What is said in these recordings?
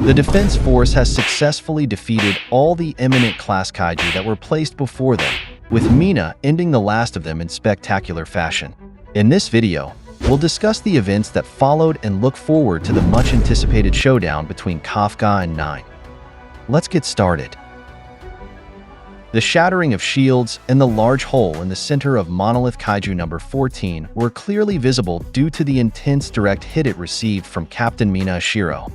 The Defense Force has successfully defeated all the eminent class Kaiju that were placed before them, with Mina ending the last of them in spectacular fashion. In this video, we'll discuss the events that followed and look forward to the much-anticipated showdown between Kafka and Nine. Let's get started. The shattering of shields and the large hole in the center of Monolith Kaiju number 14 were clearly visible due to the intense direct hit it received from Captain Mina Ashiro.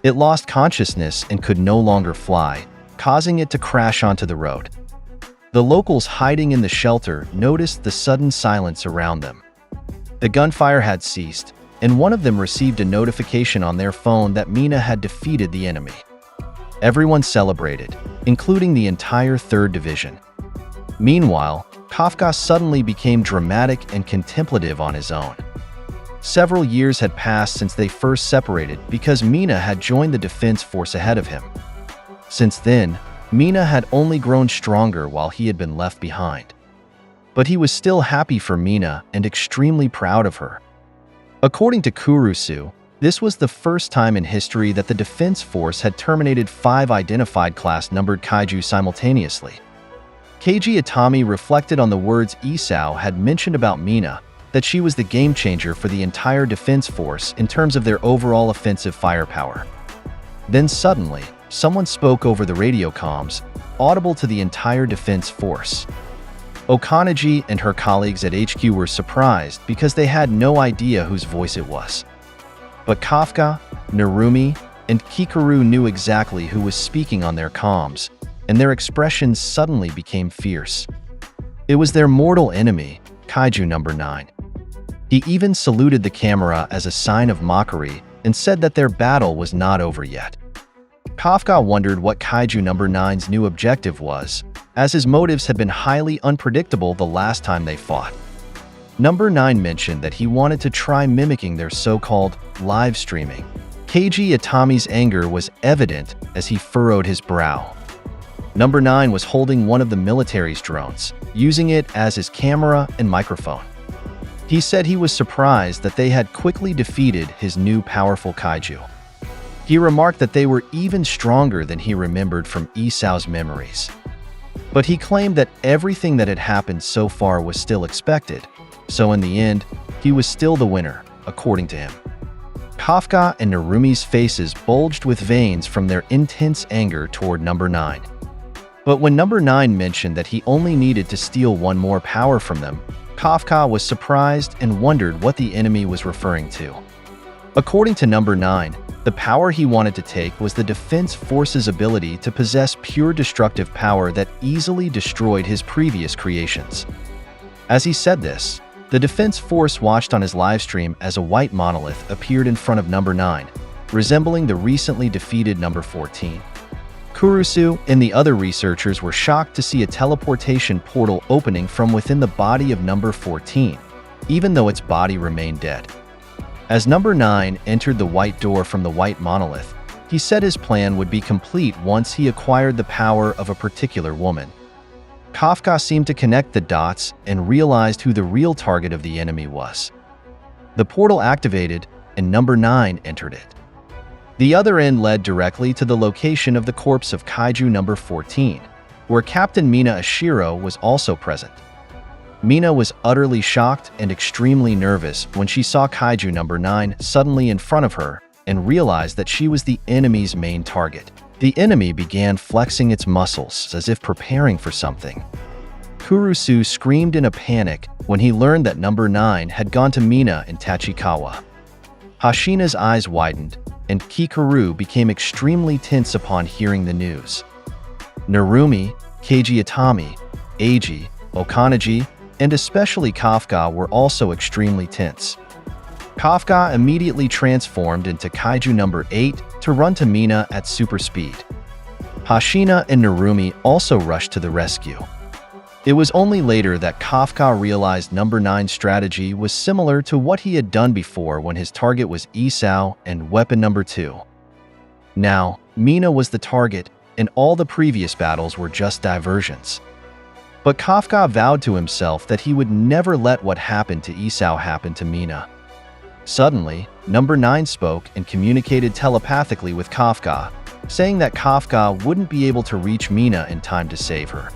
It lost consciousness and could no longer fly, causing it to crash onto the road. The locals hiding in the shelter noticed the sudden silence around them. The gunfire had ceased, and one of them received a notification on their phone that Mina had defeated the enemy. Everyone celebrated, including the entire 3rd Division. Meanwhile, Kafka suddenly became dramatic and contemplative on his own. Several years had passed since they first separated because Mina had joined the Defense Force ahead of him. Since then, Mina had only grown stronger while he had been left behind. But he was still happy for Mina and extremely proud of her. According to Kurusu, this was the first time in history that the Defense Force had terminated 5 identified class-numbered Kaiju simultaneously. Keiji Itami reflected on the words Isao had mentioned about Mina, that she was the game-changer for the entire Defense Force in terms of their overall offensive firepower. Then suddenly, someone spoke over the radio comms, audible to the entire Defense Force. Okanaji and her colleagues at HQ were surprised because they had no idea whose voice it was. But Kafka, Narumi, and Kikaru knew exactly who was speaking on their comms, and their expressions suddenly became fierce. It was their mortal enemy, Kaiju number 9. He even saluted the camera as a sign of mockery and said that their battle was not over yet. Kafka wondered what Kaiju number 9's new objective was, as his motives had been highly unpredictable the last time they fought. Number 9 mentioned that he wanted to try mimicking their so-called live streaming. Keiji Itami's anger was evident as he furrowed his brow. Number 9 was holding one of the military's drones, using it as his camera and microphone. He said he was surprised that they had quickly defeated his new powerful Kaiju. He remarked that they were even stronger than he remembered from Isao's memories. But he claimed that everything that had happened so far was still expected, so in the end, he was still the winner, according to him. Kafka and Narumi's faces bulged with veins from their intense anger toward number 9. But when number 9 mentioned that he only needed to steal one more power from them, Kafka was surprised and wondered what the enemy was referring to. According to number 9, the power he wanted to take was the Defense Force's ability to possess pure destructive power that easily destroyed his previous creations. As he said this, the Defense Force watched on his livestream as a white monolith appeared in front of number 9, resembling the recently defeated number 14. Kurusu and the other researchers were shocked to see a teleportation portal opening from within the body of number 14, even though its body remained dead. As number 9 entered the white door from the white monolith, he said his plan would be complete once he acquired the power of a particular woman. Kafka seemed to connect the dots and realized who the real target of the enemy was. The portal activated, and number 9 entered it. The other end led directly to the location of the corpse of Kaiju number 14, where Captain Mina Ashiro was also present. Mina was utterly shocked and extremely nervous when she saw Kaiju number 9 suddenly in front of her and realized that she was the enemy's main target. The enemy began flexing its muscles as if preparing for something. Kurusu screamed in a panic when he learned that number 9 had gone to Mina in Tachikawa. Hashina's eyes widened, and Kikaru became extremely tense upon hearing the news. Narumi, Keiji Itami, Eiji, Okanaji, and especially Kafka were also extremely tense. Kafka immediately transformed into Kaiju number 8 to run to Mina at super speed. Hashina and Narumi also rushed to the rescue. It was only later that Kafka realized number 9's strategy was similar to what he had done before when his target was Isao and weapon number 2. Now, Mina was the target, and all the previous battles were just diversions. But Kafka vowed to himself that he would never let what happened to Isao happen to Mina. Suddenly, Number 9 spoke and communicated telepathically with Kafka, saying that Kafka wouldn't be able to reach Mina in time to save her.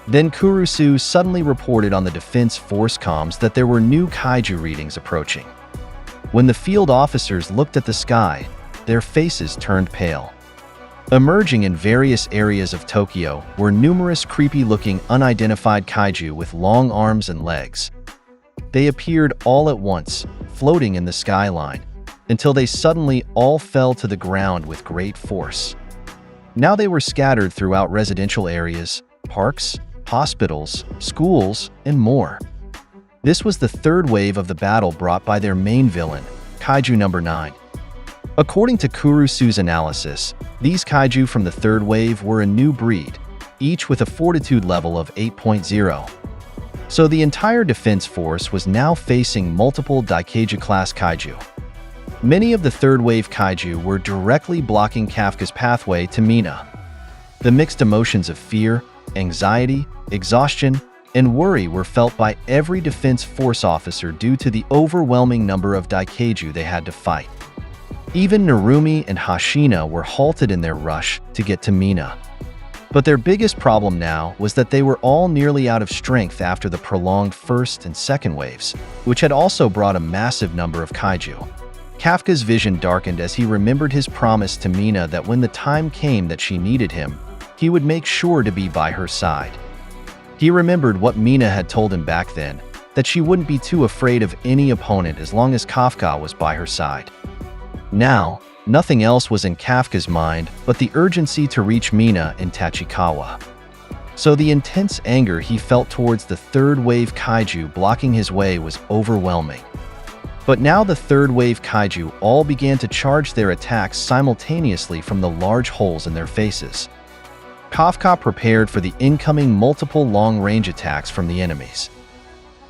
Then Kurusu suddenly reported on the Defense Force comms that there were new kaiju readings approaching. When the field officers looked at the sky, their faces turned pale. Emerging in various areas of Tokyo were numerous creepy-looking unidentified kaiju with long arms and legs. They appeared all at once, floating in the skyline, until they suddenly all fell to the ground with great force. Now they were scattered throughout residential areas, parks, hospitals, schools, and more. This was the third wave of the battle brought by their main villain, Kaiju Number 9. According to Kurusu's analysis, these kaiju from the third wave were a new breed, each with a fortitude level of 8.0. So the entire defense force was now facing multiple Daikeiju-class kaiju. Many of the third wave kaiju were directly blocking Kafka's pathway to Mina. The mixed emotions of fear, anxiety, exhaustion, and worry were felt by every defense force officer due to the overwhelming number of Daikeiju they had to fight. Even Narumi and Hashina were halted in their rush to get to Mina. But their biggest problem now was that they were all nearly out of strength after the prolonged first and second waves, which had also brought a massive number of kaiju. Kafka's vision darkened as he remembered his promise to Mina that when the time came that she needed him, he would make sure to be by her side. He remembered what Mina had told him back then, that she wouldn't be too afraid of any opponent as long as Kafka was by her side. Now, nothing else was in Kafka's mind but the urgency to reach Mina in Tachikawa. So the intense anger he felt towards the third wave kaiju blocking his way was overwhelming. But now the third wave kaiju all began to charge their attacks simultaneously from the large holes in their faces. Kafka prepared for the incoming multiple long-range attacks from the enemies.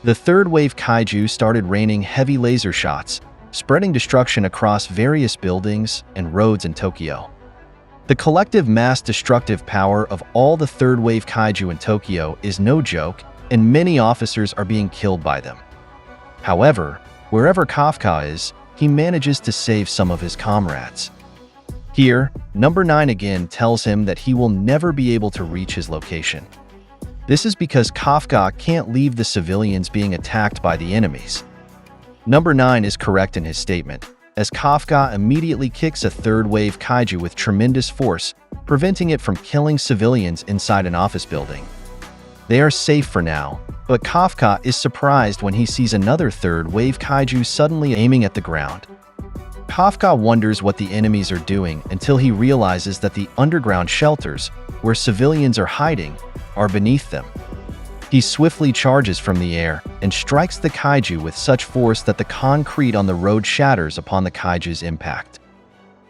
The third wave kaiju started raining heavy laser shots, spreading destruction across various buildings and roads in Tokyo. The collective mass destructive power of all the third wave kaiju in Tokyo is no joke, and many officers are being killed by them. However, wherever Kafka is, he manages to save some of his comrades. Here, Number 9 again tells him that he will never be able to reach his location. This is because Kafka can't leave the civilians being attacked by the enemies. Number 9 is correct in his statement, as Kafka immediately kicks a third wave kaiju with tremendous force, preventing it from killing civilians inside an office building. They are safe for now, but Kafka is surprised when he sees another third wave kaiju suddenly aiming at the ground. Kafka wonders what the enemies are doing until he realizes that the underground shelters, where civilians are hiding, are beneath them. He swiftly charges from the air and strikes the kaiju with such force that the concrete on the road shatters upon the kaiju's impact.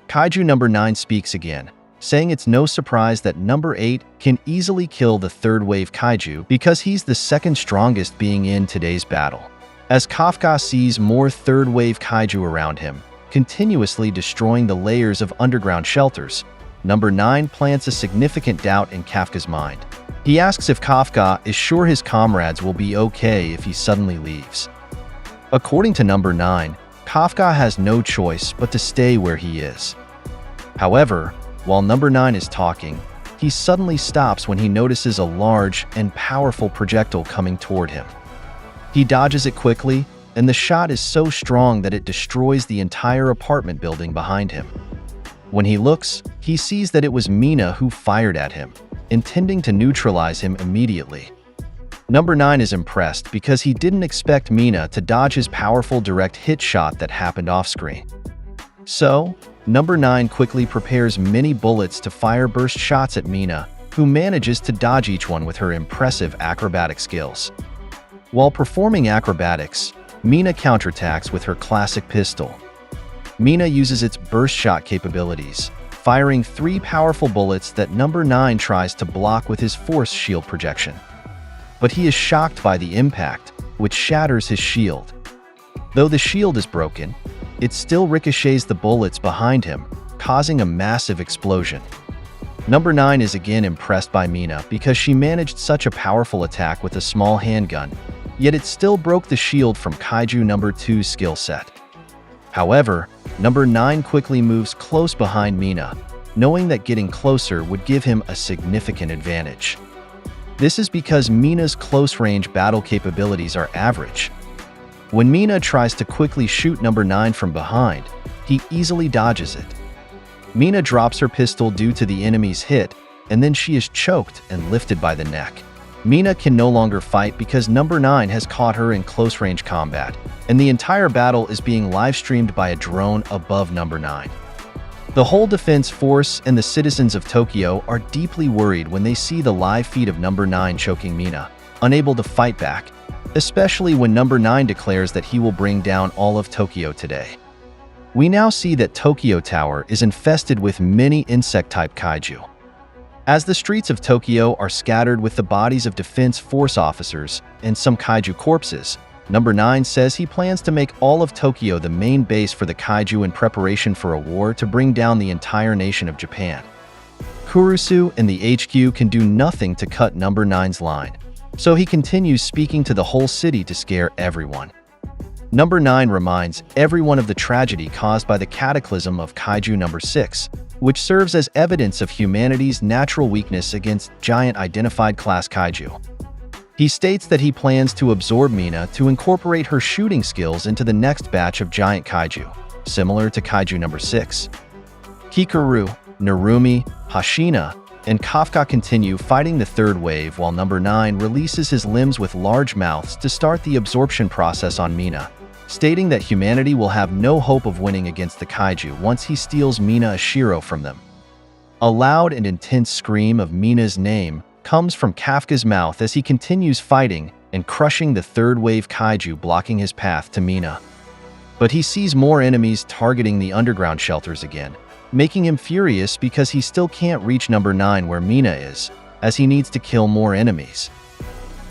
Kaiju Number 9 speaks again, saying it's no surprise that Number 8 can easily kill the third wave kaiju because he's the second strongest being in today's battle. As Kafka sees more third wave kaiju around him, continuously destroying the layers of underground shelters, Number 9 plants a significant doubt in Kafka's mind. He asks if Kafka is sure his comrades will be okay if he suddenly leaves. According to Number 9, Kafka has no choice but to stay where he is. However, while Number 9 is talking, he suddenly stops when he notices a large and powerful projectile coming toward him. He dodges it quickly, and the shot is so strong that it destroys the entire apartment building behind him. When he looks, he sees that it was Mina who fired at him, intending to neutralize him immediately. Number 9 is impressed because he didn't expect Mina to dodge his powerful direct hit shot that happened off-screen. So, Number 9 quickly prepares many bullets to fire burst shots at Mina, who manages to dodge each one with her impressive acrobatic skills. While performing acrobatics, Mina counterattacks with her classic pistol. Mina uses its burst shot capabilities, firing 3 powerful bullets that Number 9 tries to block with his force shield projection. But he is shocked by the impact, which shatters his shield. Though the shield is broken, it still ricochets the bullets behind him, causing a massive explosion. Number 9 is again impressed by Mina because she managed such a powerful attack with a small handgun, yet it still broke the shield from Kaiju Number 2's skill set. However, number 9 quickly moves close behind Mina, knowing that getting closer would give him a significant advantage. This is because Mina's close-range battle capabilities are average. When Mina tries to quickly shoot number 9 from behind, he easily dodges it. Mina drops her pistol due to the enemy's hit, and then she is choked and lifted by the neck. Mina can no longer fight because number 9 has caught her in close-range combat, and the entire battle is being live-streamed by a drone above number 9. The whole defense force and the citizens of Tokyo are deeply worried when they see the live feed of number 9 choking Mina, unable to fight back, especially when number 9 declares that he will bring down all of Tokyo today. We now see that Tokyo Tower is infested with many insect-type kaiju. As the streets of Tokyo are scattered with the bodies of defense force officers and some kaiju corpses, number 9 says he plans to make all of Tokyo the main base for the kaiju in preparation for a war to bring down the entire nation of Japan. Kurusu and the HQ can do nothing to cut number 9's line, so he continues speaking to the whole city to scare everyone. Number 9 reminds everyone of the tragedy caused by the cataclysm of Kaiju number 6, which serves as evidence of humanity's natural weakness against giant identified class Kaiju. He states that he plans to absorb Mina to incorporate her shooting skills into the next batch of giant Kaiju, similar to Kaiju number 6. Kikaru, Narumi, Hashina, and Kafka continue fighting the third wave while number 9 releases his limbs with large mouths to start the absorption process on Mina, stating that humanity will have no hope of winning against the kaiju once he steals Mina Ashiro from them. A loud and intense scream of Mina's name comes from Kafka's mouth as he continues fighting and crushing the third wave kaiju blocking his path to Mina. But he sees more enemies targeting the underground shelters again, making him furious because he still can't reach number 9 where Mina is, as he needs to kill more enemies.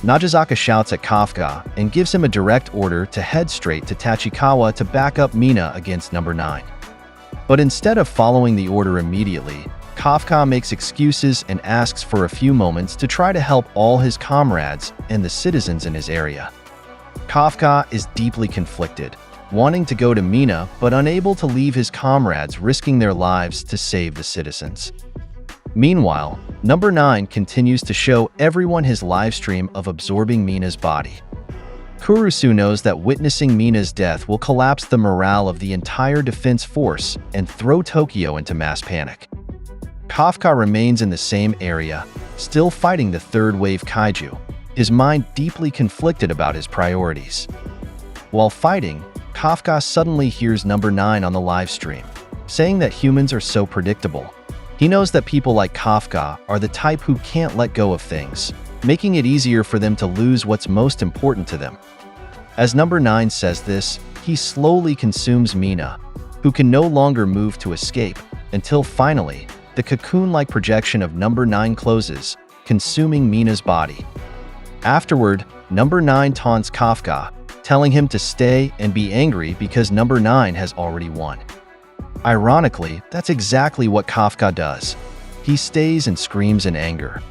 Najizaka shouts at Kafka and gives him a direct order to head straight to Tachikawa to back up Mina against number 9. But instead of following the order immediately, Kafka makes excuses and asks for a few moments to try to help all his comrades and the citizens in his area. Kafka is deeply conflicted, wanting to go to Mina but unable to leave his comrades risking their lives to save the citizens. Meanwhile, number 9 continues to show everyone his livestream of absorbing Mina's body. Kurusu knows that witnessing Mina's death will collapse the morale of the entire defense force and throw Tokyo into mass panic. Kafka remains in the same area, still fighting the third wave kaiju, his mind deeply conflicted about his priorities. While fighting, Kafka suddenly hears number 9 on the livestream, saying that humans are so predictable. He knows that people like Kafka are the type who can't let go of things, making it easier for them to lose what's most important to them. As number 9 says this, he slowly consumes Mina, who can no longer move to escape, until finally, the cocoon-like projection of number 9 closes, consuming Mina's body. Afterward, number 9 taunts Kafka, telling him to stay and be angry because number 9 has already won. Ironically, that's exactly what Kafka does. He stays and screams in anger.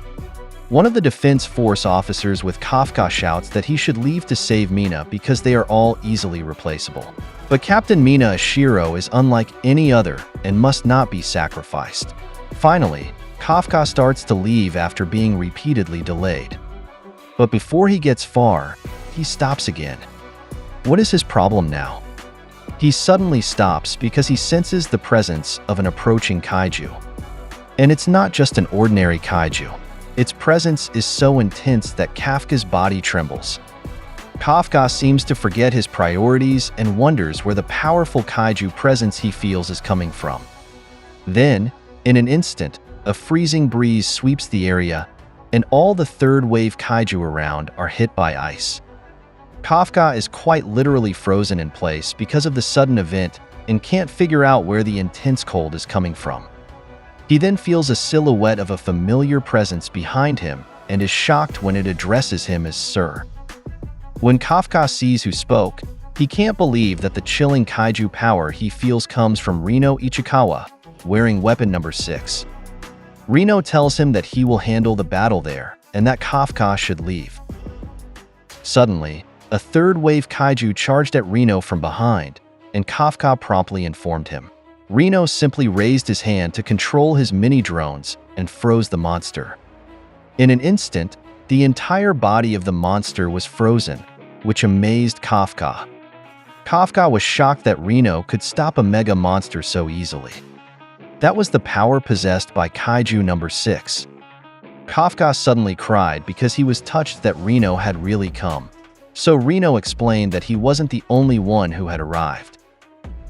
One of the defense force officers with Kafka shouts that he should leave to save Mina because they are all easily replaceable. But Captain Mina Ashiro is unlike any other and must not be sacrificed. Finally, Kafka starts to leave after being repeatedly delayed. But before he gets far, he stops again. What is his problem now? He suddenly stops because he senses the presence of an approaching kaiju. And it's not just an ordinary kaiju. Its presence is so intense that Kafka's body trembles. Kafka seems to forget his priorities and wonders where the powerful kaiju presence he feels is coming from. Then, in an instant, a freezing breeze sweeps the area, and all the third wave kaiju around are hit by ice. Kafka is quite literally frozen in place because of the sudden event and can't figure out where the intense cold is coming from. He then feels a silhouette of a familiar presence behind him and is shocked when it addresses him as Sir. When Kafka sees who spoke, he can't believe that the chilling kaiju power he feels comes from Reno Ichikawa, wearing weapon number 6. Reno tells him that he will handle the battle there and that Kafka should leave. Suddenly, a third wave kaiju charged at Reno from behind, and Kafka promptly informed him. Reno simply raised his hand to control his mini-drones and froze the monster. In an instant, the entire body of the monster was frozen, which amazed Kafka. Kafka was shocked that Reno could stop a mega monster so easily. That was the power possessed by Kaiju number 6. Kafka suddenly cried because he was touched that Reno had really come. So Reno explained that he wasn't the only one who had arrived.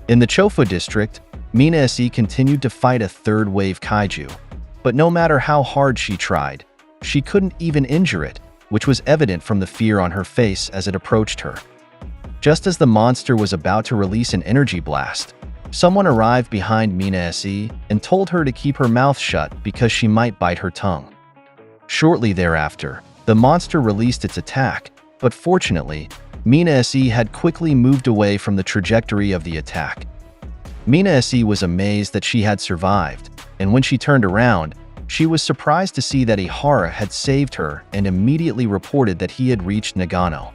In the Chofu district, Mina SE continued to fight a third-wave Kaiju, but no matter how hard she tried, she couldn't even injure it, which was evident from the fear on her face as it approached her. Just as the monster was about to release an energy blast, someone arrived behind Mina SE and told her to keep her mouth shut because she might bite her tongue. Shortly thereafter, the monster released its attack, but fortunately, Mina SE had quickly moved away from the trajectory of the attack. Mina SE was amazed that she had survived, and when she turned around, she was surprised to see that Ihara had saved her and immediately reported that he had reached Nagano.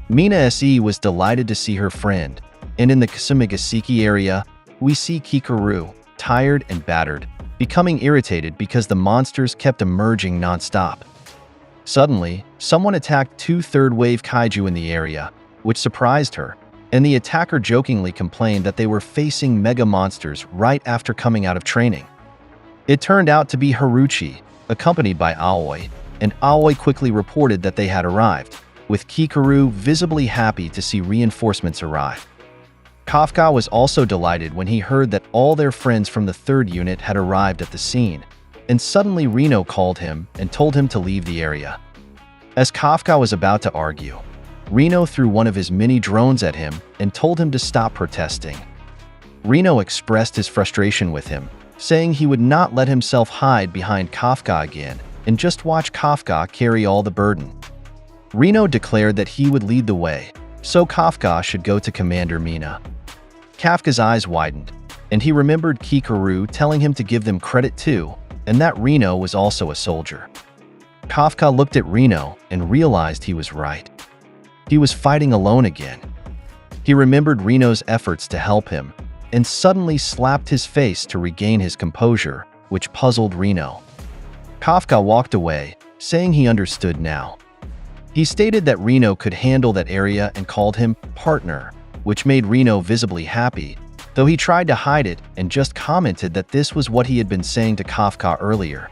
Mina SE was delighted to see her friend, and in the Kasumigaseki area, we see Kikaru, tired and battered, becoming irritated because the monsters kept emerging non-stop. Suddenly, someone attacked 2 third-wave Kaiju in the area, which surprised her, and the attacker jokingly complained that they were facing mega monsters right after coming out of training. It turned out to be Haruchi, accompanied by Aoi, and Aoi quickly reported that they had arrived, with Kikaru visibly happy to see reinforcements arrive. Kafka was also delighted when he heard that all their friends from the 3rd unit had arrived at the scene, and suddenly Reno called him and told him to leave the area. As Kafka was about to argue, Reno threw one of his mini-drones at him and told him to stop protesting. Reno expressed his frustration with him, saying he would not let himself hide behind Kafka again and just watch Kafka carry all the burden. Reno declared that he would lead the way, so Kafka should go to Commander Mina. Kafka's eyes widened, and he remembered Kikaru telling him to give them credit too, and that Reno was also a soldier. Kafka looked at Reno and realized he was right. He was fighting alone again. He remembered Reno's efforts to help him, and suddenly slapped his face to regain his composure, which puzzled Reno. Kafka walked away, saying he understood now. He stated that Reno could handle that area and called him partner, which made Reno visibly happy, though he tried to hide it and just commented that this was what he had been saying to Kafka earlier.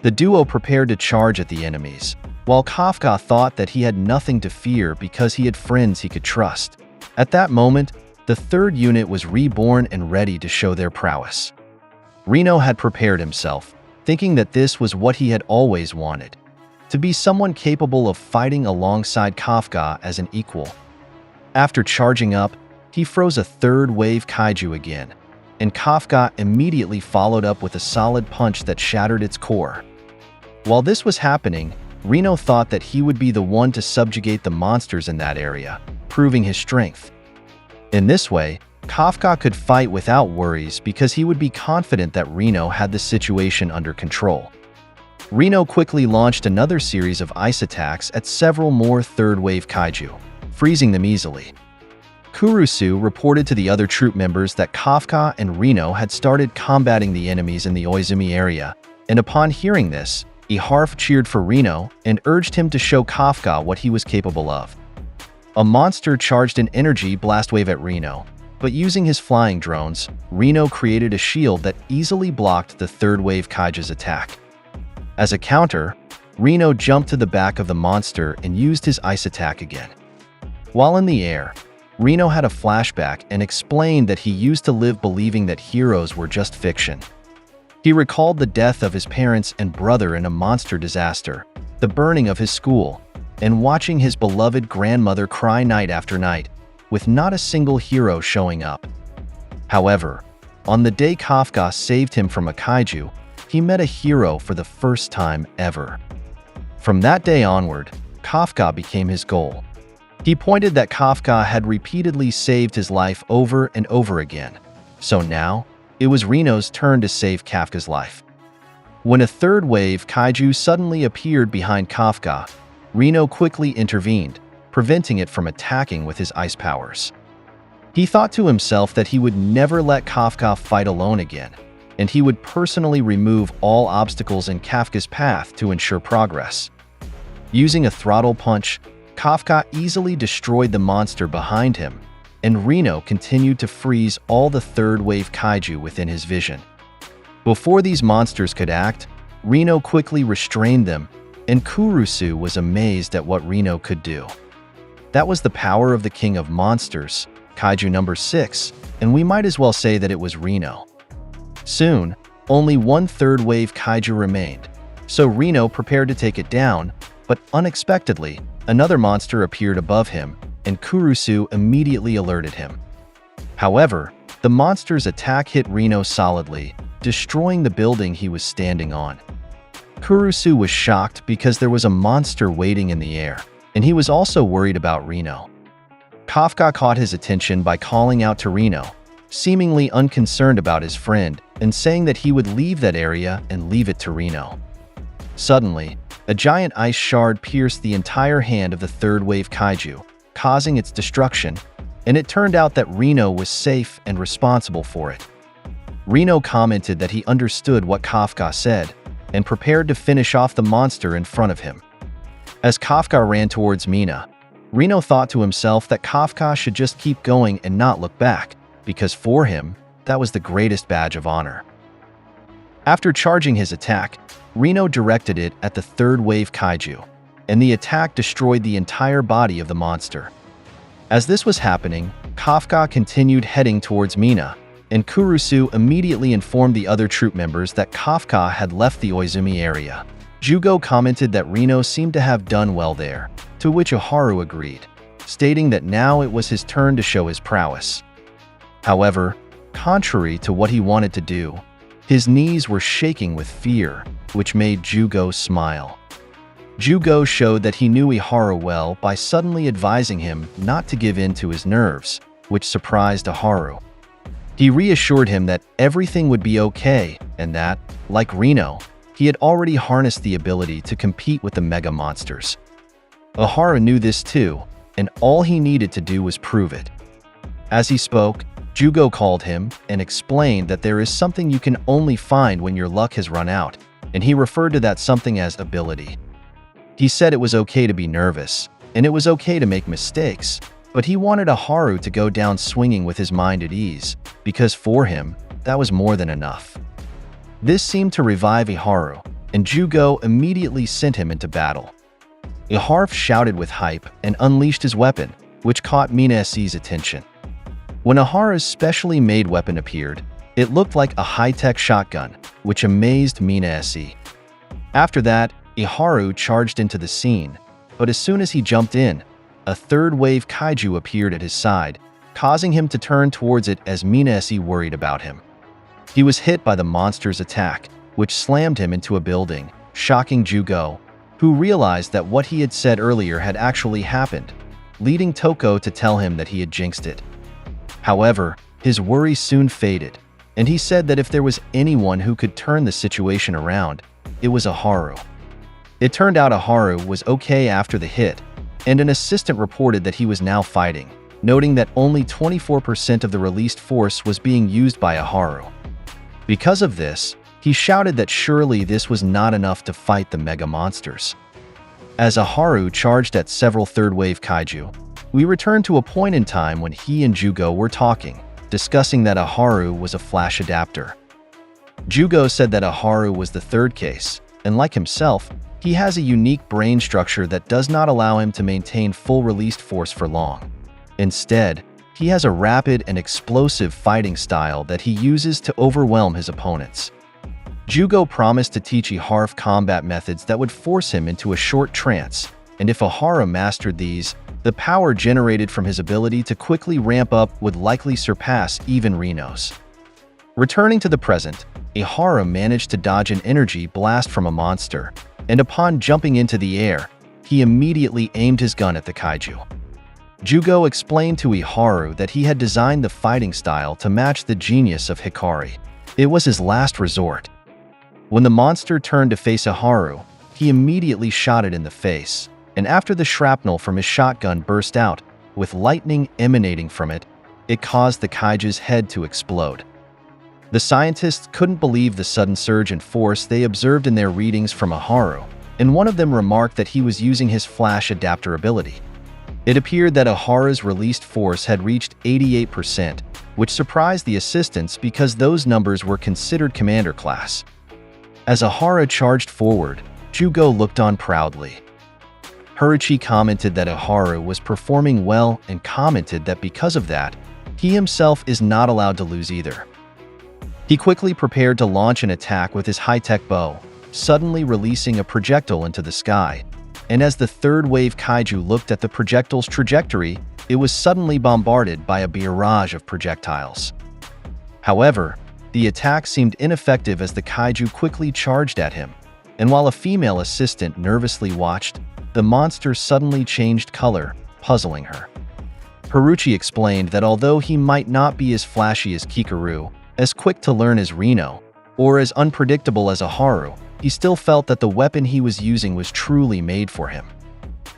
The duo prepared to charge at the enemies, while Kafka thought that he had nothing to fear because he had friends he could trust. At that moment, the 3rd unit was reborn and ready to show their prowess. Reno had prepared himself, thinking that this was what he had always wanted, to be someone capable of fighting alongside Kafka as an equal. After charging up, he froze a 3rd-wave Kaiju again, and Kafka immediately followed up with a solid punch that shattered its core. While this was happening, Reno thought that he would be the one to subjugate the monsters in that area, proving his strength. In this way, Kafka could fight without worries because he would be confident that Reno had the situation under control. Reno quickly launched another series of ice attacks at several more 3rd-wave Kaiju, freezing them easily. Kurusu reported to the other troop members that Kafka and Reno had started combating the enemies in the Oizumi area, and upon hearing this, Ihara cheered for Reno and urged him to show Kafka what he was capable of. A monster charged an energy blast wave at Reno, but using his flying drones, Reno created a shield that easily blocked the 3rd-wave Kaiju's attack. As a counter, Reno jumped to the back of the monster and used his ice attack again. While in the air, Reno had a flashback and explained that he used to live believing that heroes were just fiction. He recalled the death of his parents and brother in a monster disaster, the burning of his school, and watching his beloved grandmother cry night after night, with not a single hero showing up. However, on the day Kafka saved him from a kaiju, he met a hero for the first time ever. From that day onward, Kafka became his goal. He pointed that Kafka had repeatedly saved his life over and over again, so now, it was Reno's turn to save Kafka's life. When a 3rd-wave kaiju suddenly appeared behind Kafka, Reno quickly intervened, preventing it from attacking with his ice powers. He thought to himself that he would never let Kafka fight alone again, and he would personally remove all obstacles in Kafka's path to ensure progress. Using a throttle punch, Kafka easily destroyed the monster behind him, and Reno continued to freeze all the third-wave kaiju within his vision. Before these monsters could act, Reno quickly restrained them, and Kurusu was amazed at what Reno could do. That was the power of the King of Monsters, Kaiju number 6, and we might as well say that it was Reno. Soon, only one third-wave kaiju remained, so Reno prepared to take it down, but unexpectedly, another monster appeared above him, and Kurusu immediately alerted him. However, the monster's attack hit Reno solidly, destroying the building he was standing on. Kurusu was shocked because there was a monster waiting in the air, and he was also worried about Reno. Kafka caught his attention by calling out to Reno, seemingly unconcerned about his friend, and saying that he would leave that area and leave it to Reno. Suddenly, a giant ice shard pierced the entire hand of the third-wave kaiju, causing its destruction, and it turned out that Reno was safe and responsible for it. Reno commented that he understood what Kafka said and prepared to finish off the monster in front of him. As Kafka ran towards Mina, Reno thought to himself that Kafka should just keep going and not look back, because for him, that was the greatest badge of honor. After charging his attack, Reno directed it at the third-wave kaiju, and the attack destroyed the entire body of the monster. As this was happening, Kafka continued heading towards Mina, and Kurusu immediately informed the other troop members that Kafka had left the Oizumi area. Jugo commented that Reno seemed to have done well there, to which Oharu agreed, stating that now it was his turn to show his prowess. However, contrary to what he wanted to do, his knees were shaking with fear, which made Jugo smile. Jugo showed that he knew Oharu well by suddenly advising him not to give in to his nerves, which surprised Oharu. He reassured him that everything would be okay and that, like Reno, he had already harnessed the ability to compete with the mega monsters. Oharu knew this too, and all he needed to do was prove it. As he spoke, Jugo called him and explained that there is something you can only find when your luck has run out, and he referred to that something as ability. He said it was okay to be nervous, and it was okay to make mistakes, but he wanted Oharu to go down swinging with his mind at ease, because for him, that was more than enough. This seemed to revive Oharu, and Jugo immediately sent him into battle. Oharu shouted with hype and unleashed his weapon, which caught Mina's attention. When Oharu's specially made weapon appeared, it looked like a high-tech shotgun, which amazed Mina. After that, Oharu charged into the scene, but as soon as he jumped in, a third-wave kaiju appeared at his side, causing him to turn towards it as Mina worried about him. He was hit by the monster's attack, which slammed him into a building, shocking Jugo, who realized that what he had said earlier had actually happened, leading Toko to tell him that he had jinxed it. However, his worry soon faded, and he said that if there was anyone who could turn the situation around, it was Oharu. It turned out Oharu was okay after the hit, and an assistant reported that he was now fighting, noting that only 24% of the released force was being used by Oharu. Because of this, he shouted that surely this was not enough to fight the mega monsters. As Oharu charged at several third-wave kaiju, we returned to a point in time when he and Jugo were talking, discussing that Oharu was a flash adapter. Jugo said that Oharu was the third case, and like himself, he has a unique brain structure that does not allow him to maintain full released force for long. Instead, he has a rapid and explosive fighting style that he uses to overwhelm his opponents. Jugo promised to teach Oharu combat methods that would force him into a short trance, and if Oharu mastered these, the power generated from his ability to quickly ramp up would likely surpass even Reno's. Returning to the present, Oharu managed to dodge an energy blast from a monster, and upon jumping into the air, he immediately aimed his gun at the kaiju. Jugo explained to Oharu that he had designed the fighting style to match the genius of Hikari. It was his last resort. When the monster turned to face Oharu, he immediately shot it in the face, and after the shrapnel from his shotgun burst out, with lightning emanating from it, it caused the Kaiju's head to explode. The scientists couldn't believe the sudden surge in force they observed in their readings from Aharu, and one of them remarked that he was using his flash adapter ability. It appeared that Aharu's released force had reached 88%, which surprised the assistants because those numbers were considered commander class. As Aharu charged forward, Jugo looked on proudly. Haruchi commented that Aharu was performing well and commented that because of that, he himself is not allowed to lose either. He quickly prepared to launch an attack with his high-tech bow, suddenly releasing a projectile into the sky, and as the third wave Kaiju looked at the projectile's trajectory, it was suddenly bombarded by a barrage of projectiles. However, the attack seemed ineffective as the Kaiju quickly charged at him, and while a female assistant nervously watched, the monster suddenly changed color, puzzling her. Haruchi explained that although he might not be as flashy as Kikaru, as quick to learn as Reno, or as unpredictable as Aharu, he still felt that the weapon he was using was truly made for him.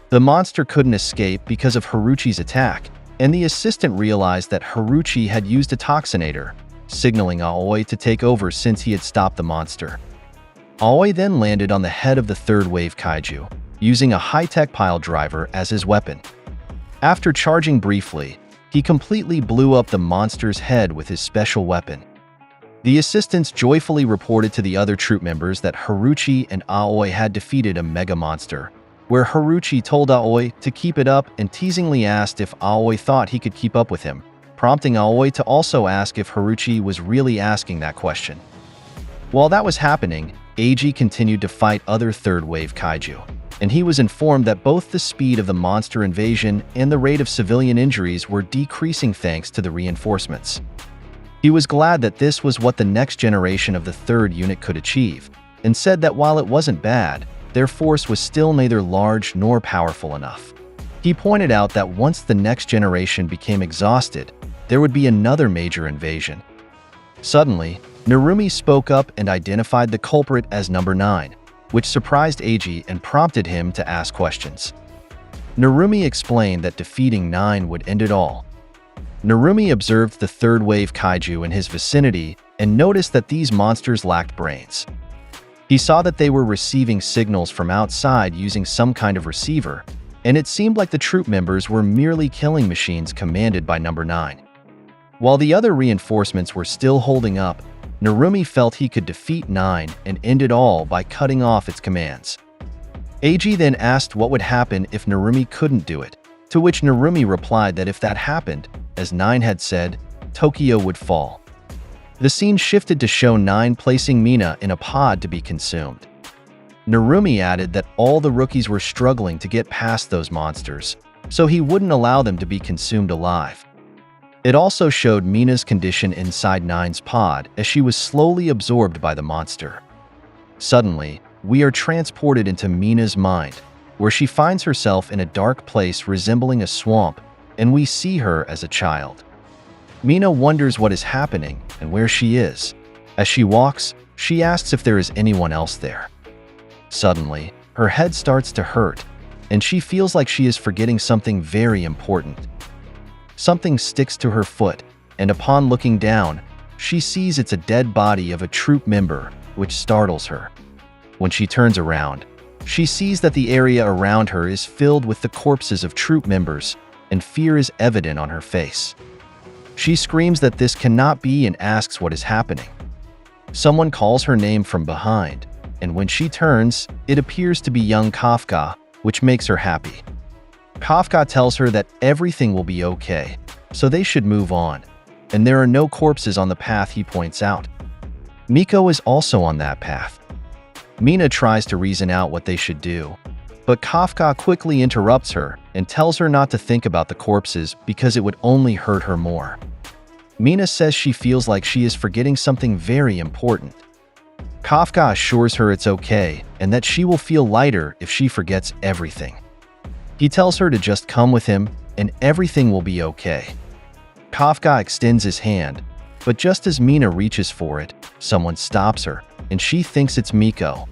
The monster couldn't escape because of Haruchi's attack, and the assistant realized that Haruchi had used a toxinator, signaling Aoi to take over since he had stopped the monster. Aoi then landed on the head of the third wave Kaiju, using a high-tech pile driver as his weapon. After charging briefly, he completely blew up the monster's head with his special weapon. The assistants joyfully reported to the other troop members that Haruchi and Aoi had defeated a mega monster, where Haruchi told Aoi to keep it up and teasingly asked if Aoi thought he could keep up with him, prompting Aoi to also ask if Haruchi was really asking that question. While that was happening, Eiji continued to fight other third-wave Kaiju, and he was informed that both the speed of the monster invasion and the rate of civilian injuries were decreasing thanks to the reinforcements. He was glad that this was what the next generation of the third unit could achieve, and said that while it wasn't bad, their force was still neither large nor powerful enough. He pointed out that once the next generation became exhausted, there would be another major invasion. Suddenly, Narumi spoke up and identified the culprit as number 9, which surprised Eiji and prompted him to ask questions. Narumi explained that defeating 9 would end it all. Narumi observed the third wave Kaiju in his vicinity and noticed that these monsters lacked brains. He saw that they were receiving signals from outside using some kind of receiver, and it seemed like the troop members were merely killing machines commanded by number 9. While the other reinforcements were still holding up, Narumi felt he could defeat 9 and end it all by cutting off its commands. Eiji then asked what would happen if Narumi couldn't do it, to which Narumi replied that if that happened, as 9 had said, Tokyo would fall. The scene shifted to show 9 placing Mina in a pod to be consumed. Narumi added that all the rookies were struggling to get past those monsters, so he wouldn't allow them to be consumed alive. It also showed Mina's condition inside 9's pod as she was slowly absorbed by the monster. Suddenly, we are transported into Mina's mind, where she finds herself in a dark place resembling a swamp, and we see her as a child. Mina wonders what is happening and where she is. As she walks, she asks if there is anyone else there. Suddenly, her head starts to hurt, and she feels like she is forgetting something very important. Something sticks to her foot, and upon looking down, she sees it's a dead body of a troop member, which startles her. When she turns around, she sees that the area around her is filled with the corpses of troop members, and fear is evident on her face. She screams that this cannot be and asks what is happening. Someone calls her name from behind, and when she turns, it appears to be young Kafka, which makes her happy. Kafka tells her that everything will be okay, so they should move on, and there are no corpses on the path he points out. Miko is also on that path. Mina tries to reason out what they should do, but Kafka quickly interrupts her and tells her not to think about the corpses because it would only hurt her more. Mina says she feels like she is forgetting something very important. Kafka assures her it's okay and that she will feel lighter if she forgets everything. He tells her to just come with him and everything will be okay. Kafka extends his hand, but just as Mina reaches for it, someone stops her, and she thinks it's Miko.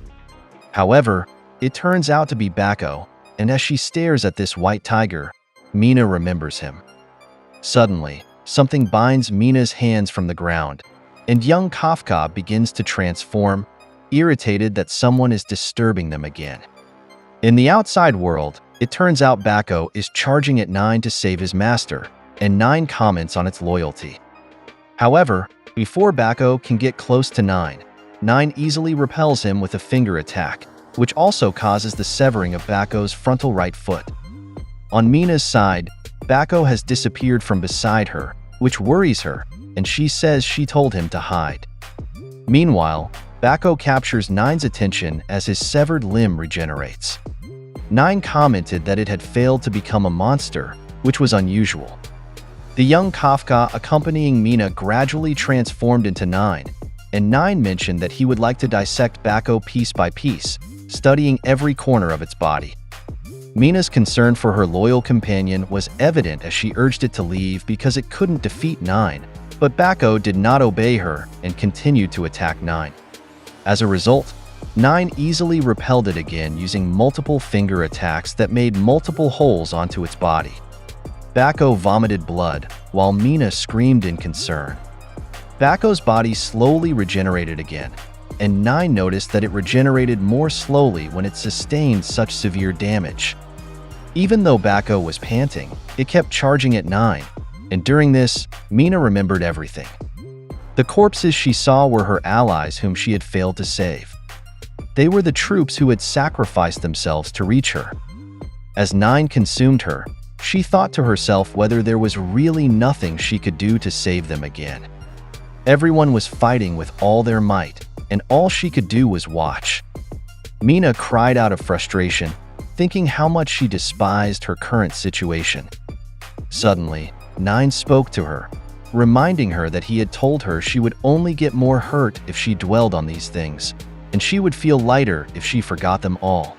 However, it turns out to be Bako, and as she stares at this white tiger, Mina remembers him. Suddenly, something binds Mina's hands from the ground, and young Kafka begins to transform, irritated that someone is disturbing them again. In the outside world, it turns out Bako is charging at 9 to save his master, and 9 comments on its loyalty. However, before Bako can get close to 9, 9 easily repels him with a finger attack, which also causes the severing of Bako's frontal right foot. On Mina's side, Bako has disappeared from beside her, which worries her, and she says she told him to hide. Meanwhile, Bako captures 9's attention as his severed limb regenerates. 9 commented that it had failed to become a monster, which was unusual. The young Kafka accompanying Mina gradually transformed into 9, and 9 mentioned that he would like to dissect Bako piece by piece, studying every corner of its body. Mina's concern for her loyal companion was evident as she urged it to leave because it couldn't defeat 9, but Bako did not obey her and continued to attack 9. As a result, 9 easily repelled it again using multiple finger attacks that made multiple holes onto its body. Bako vomited blood, while Mina screamed in concern. Bako's body slowly regenerated again, and 9 noticed that it regenerated more slowly when it sustained such severe damage. Even though Bako was panting, it kept charging at 9, and during this, Mina remembered everything. The corpses she saw were her allies whom she had failed to save. They were the troops who had sacrificed themselves to reach her. As 9 consumed her, she thought to herself whether there was really nothing she could do to save them again. Everyone was fighting with all their might, and all she could do was watch. Mina cried out of frustration, thinking how much she despised her current situation. Suddenly, 9 spoke to her, reminding her that he had told her she would only get more hurt if she dwelled on these things, and she would feel lighter if she forgot them all.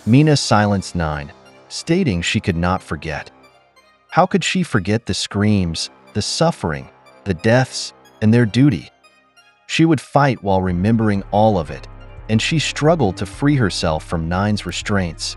Mina silenced 9, stating she could not forget. How could she forget the screams, the suffering, the deaths, and their duty? She would fight while remembering all of it, and she struggled to free herself from 9's restraints.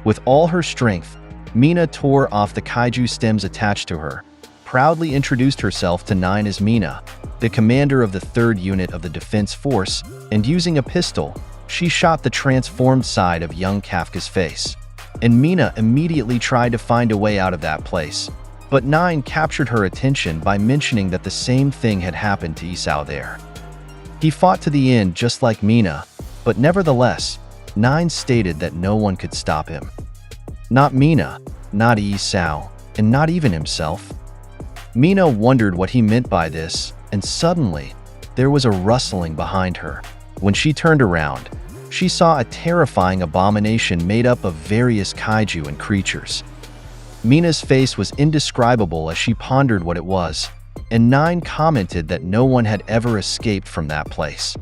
With all her strength, Mina tore off the Kaiju stems attached to her, proudly introduced herself to 9 as Mina, the commander of the 3rd Unit of the Defense Force, and using a pistol, she shot the transformed side of young Kafka's face. And Mina immediately tried to find a way out of that place, but 9 captured her attention by mentioning that the same thing had happened to Isao there. He fought to the end just like Mina, but nevertheless, 9 stated that no one could stop him. Not Mina, not Isao, and not even himself. Mina wondered what he meant by this, and suddenly, there was a rustling behind her. When she turned around, she saw a terrifying abomination made up of various kaiju and creatures. Mina's face was indescribable as she pondered what it was, and 9 commented that no one had ever escaped from that place.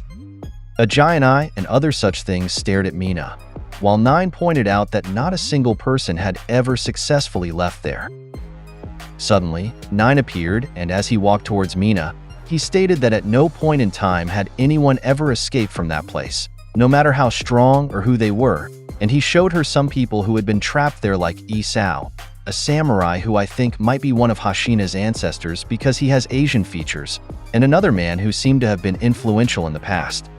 A giant eye and other such things stared at Mina, while 9 pointed out that not a single person had ever successfully left there. Suddenly, 9 appeared, and as he walked towards Mina, he stated that at no point in time had anyone ever escaped from that place, no matter how strong or who they were, and he showed her some people who had been trapped there like Isao, a samurai who I think might be one of Hashina's ancestors because he has Asian features, and another man who seemed to have been influential in the past.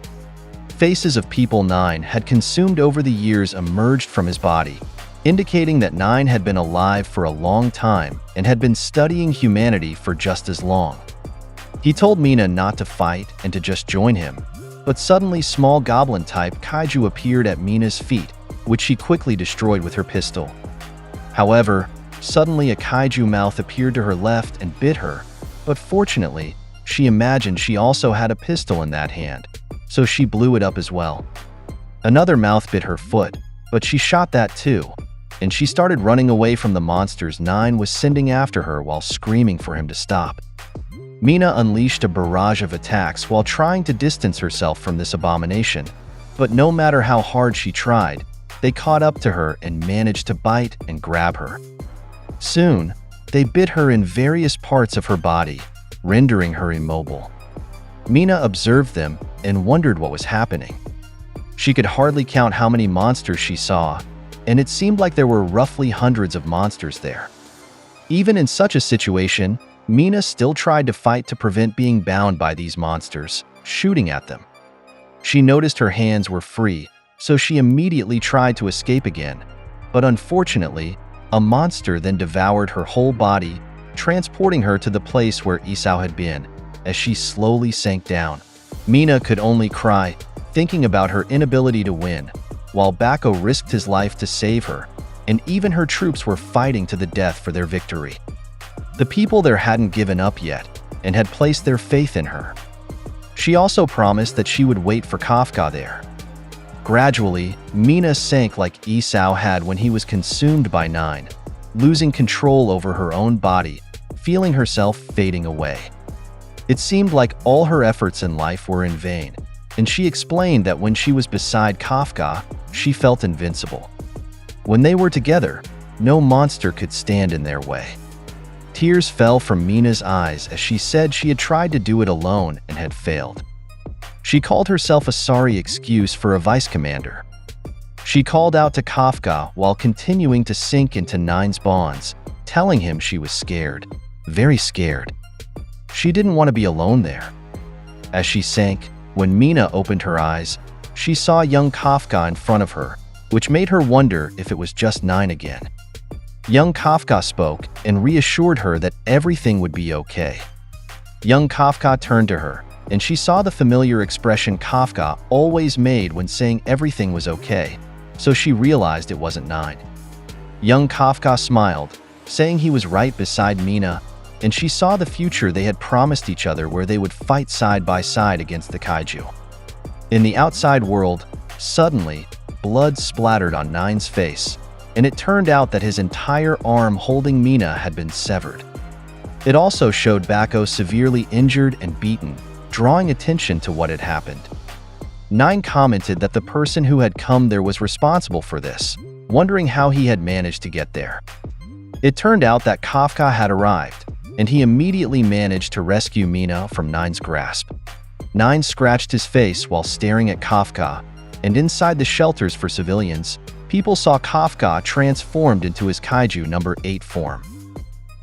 Faces of people 9 had consumed over the years emerged from his body, indicating that 9 had been alive for a long time and had been studying humanity for just as long. He told Mina not to fight and to just join him, but suddenly small goblin-type kaiju appeared at Mina's feet, which she quickly destroyed with her pistol. However, suddenly a kaiju mouth appeared to her left and bit her, but fortunately, she imagined she also had a pistol in that hand, so she blew it up as well. Another mouth bit her foot, but she shot that too, and she started running away from the monsters 9 was sending after her while screaming for him to stop. Mina unleashed a barrage of attacks while trying to distance herself from this abomination, but no matter how hard she tried, they caught up to her and managed to bite and grab her. Soon, they bit her in various parts of her body, rendering her immobile. Mina observed them and wondered what was happening. She could hardly count how many monsters she saw, and it seemed like there were roughly hundreds of monsters there. Even in such a situation, Mina still tried to fight to prevent being bound by these monsters, shooting at them. She noticed her hands were free, so she immediately tried to escape again, but unfortunately, a monster then devoured her whole body, transporting her to the place where Isao had been. As she slowly sank down, Mina could only cry, thinking about her inability to win, while Bako risked his life to save her, and even her troops were fighting to the death for their victory. The people there hadn't given up yet, and had placed their faith in her. She also promised that she would wait for Kafka there. Gradually, Mina sank like Isao had when he was consumed by Nine, losing control over her own body, feeling herself fading away. It seemed like all her efforts in life were in vain, and she explained that when she was beside Kafka, she felt invincible. When they were together, no monster could stand in their way. Tears fell from Mina's eyes as she said she had tried to do it alone and had failed. She called herself a sorry excuse for a vice commander. She called out to Kafka while continuing to sink into Nine's bonds, telling him she was scared, very scared. She didn't want to be alone there. As she sank, when Mina opened her eyes, she saw young Kafka in front of her, which made her wonder if it was just Nine again. Young Kafka spoke and reassured her that everything would be okay. Young Kafka turned to her, and she saw the familiar expression Kafka always made when saying everything was okay, so she realized it wasn't Nine. Young Kafka smiled, saying he was right beside Mina, and she saw the future they had promised each other where they would fight side by side against the Kaiju. In the outside world, suddenly, blood splattered on Nine's face, and it turned out that his entire arm holding Mina had been severed. It also showed Bako severely injured and beaten, drawing attention to what had happened. Nine commented that the person who had come there was responsible for this, wondering how he had managed to get there. It turned out that Kafka had arrived, and he immediately managed to rescue Mina from Nine's grasp. Nine scratched his face while staring at Kafka, and inside the shelters for civilians, people saw Kafka transformed into his Kaiju number 8 form.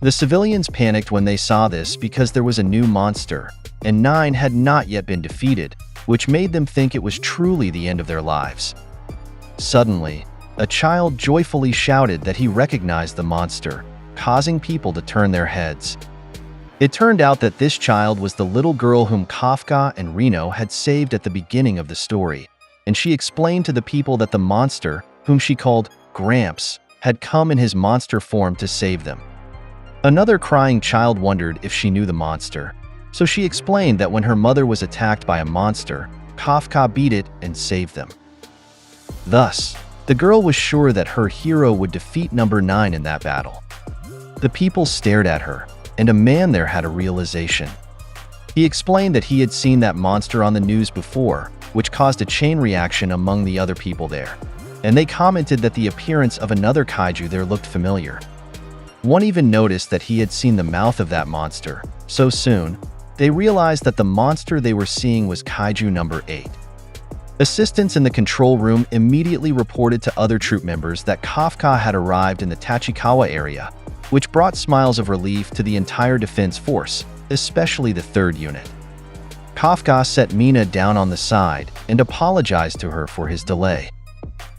The civilians panicked when they saw this because there was a new monster, and Nine had not yet been defeated, which made them think it was truly the end of their lives. Suddenly, a child joyfully shouted that he recognized the monster, causing people to turn their heads. It turned out that this child was the little girl whom Kafka and Reno had saved at the beginning of the story, and she explained to the people that the monster, whom she called Gramps, had come in his monster form to save them. Another crying child wondered if she knew the monster, so she explained that when her mother was attacked by a monster, Kafka beat it and saved them. Thus, the girl was sure that her hero would defeat number 9 in that battle. The people stared at her, and a man there had a realization. He explained that he had seen that monster on the news before, which caused a chain reaction among the other people there, and they commented that the appearance of another Kaiju there looked familiar. One even noticed that he had seen the mouth of that monster, so soon, they realized that the monster they were seeing was Kaiju number 8. Assistants in the control room immediately reported to other troop members that Kafka had arrived in the Tachikawa area, which brought smiles of relief to the entire defense force, especially the 3rd unit. Kafka set Mina down on the side and apologized to her for his delay.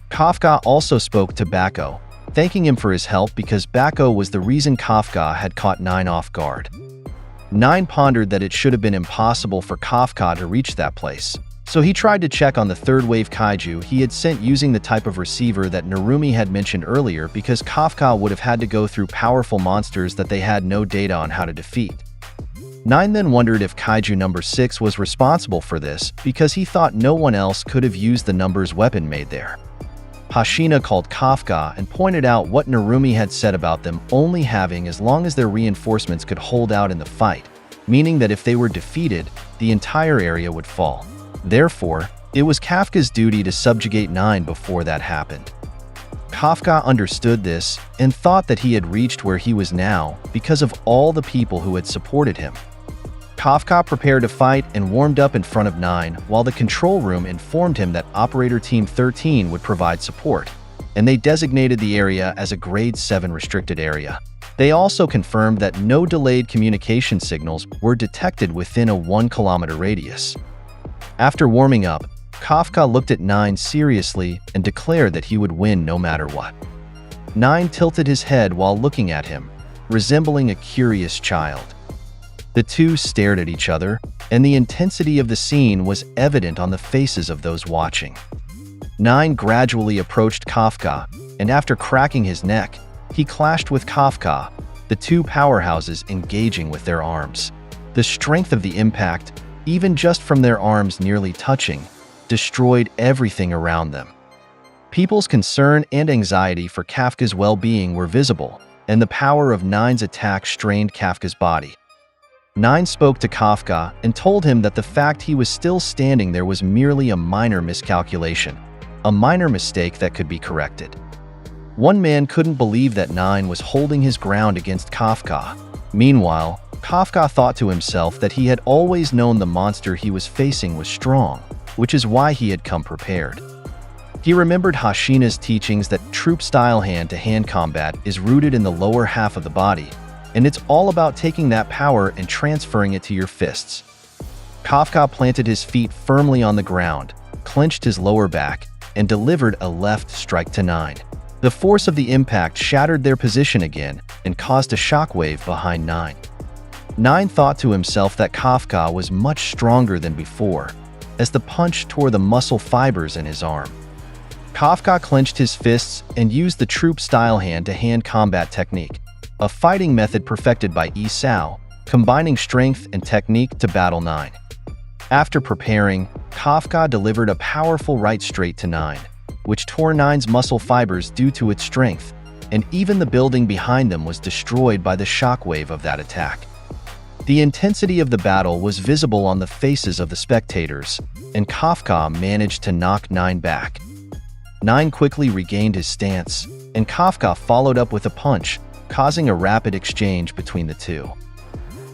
Kafka also spoke to Bako, thanking him for his help because Bako was the reason Kafka had caught Nine off guard. Nine pondered that it should have been impossible for Kafka to reach that place, so he tried to check on the 3rd wave Kaiju he had sent using the type of receiver that Narumi had mentioned earlier because Kafka would have had to go through powerful monsters that they had no data on how to defeat. Nine then wondered if Kaiju number 6 was responsible for this because he thought no one else could have used the number's weapon made there. Hashina called Kafka and pointed out what Narumi had said about them only having as long as their reinforcements could hold out in the fight, meaning that if they were defeated, the entire area would fall. Therefore, it was Kafka's duty to subjugate Nine before that happened. Kafka understood this and thought that he had reached where he was now because of all the people who had supported him. Kafka prepared to fight and warmed up in front of Nine while the control room informed him that Operator Team 13 would provide support, and they designated the area as a Grade 7 restricted area. They also confirmed that no delayed communication signals were detected within a 1-kilometer radius. After warming up, Kafka looked at Nine seriously and declared that he would win no matter what. Nine tilted his head while looking at him, resembling a curious child. The two stared at each other, and the intensity of the scene was evident on the faces of those watching. Nine gradually approached Kafka, and after cracking his neck, he clashed with Kafka, the two powerhouses engaging with their arms. The strength of the impact, even just from their arms nearly touching, destroyed everything around them. People's concern and anxiety for Kafka's well-being were visible, and the power of Nine's attack strained Kafka's body. Nine spoke to Kafka and told him that the fact he was still standing there was merely a minor miscalculation, a minor mistake that could be corrected. One man couldn't believe that Nine was holding his ground against Kafka. Meanwhile, Kafka thought to himself that he had always known the monster he was facing was strong, which is why he had come prepared. He remembered Hashina's teachings that troop-style hand-to-hand combat is rooted in the lower half of the body, and it's all about taking that power and transferring it to your fists. Kafka planted his feet firmly on the ground, clenched his lower back, and delivered a left strike to Nine. The force of the impact shattered their position again and caused a shockwave behind Nine. Nine thought to himself that Kafka was much stronger than before, as the punch tore the muscle fibers in his arm. Kafka clenched his fists and used the troop-style hand-to-hand combat technique, a fighting method perfected by Yi Sao, combining strength and technique to battle Nine. After preparing, Kafka delivered a powerful right straight to Nine, which tore Nine's muscle fibers due to its strength, and even the building behind them was destroyed by the shockwave of that attack. The intensity of the battle was visible on the faces of the spectators, and Kafka managed to knock Nine back. Nine quickly regained his stance, and Kafka followed up with a punch, causing a rapid exchange between the two.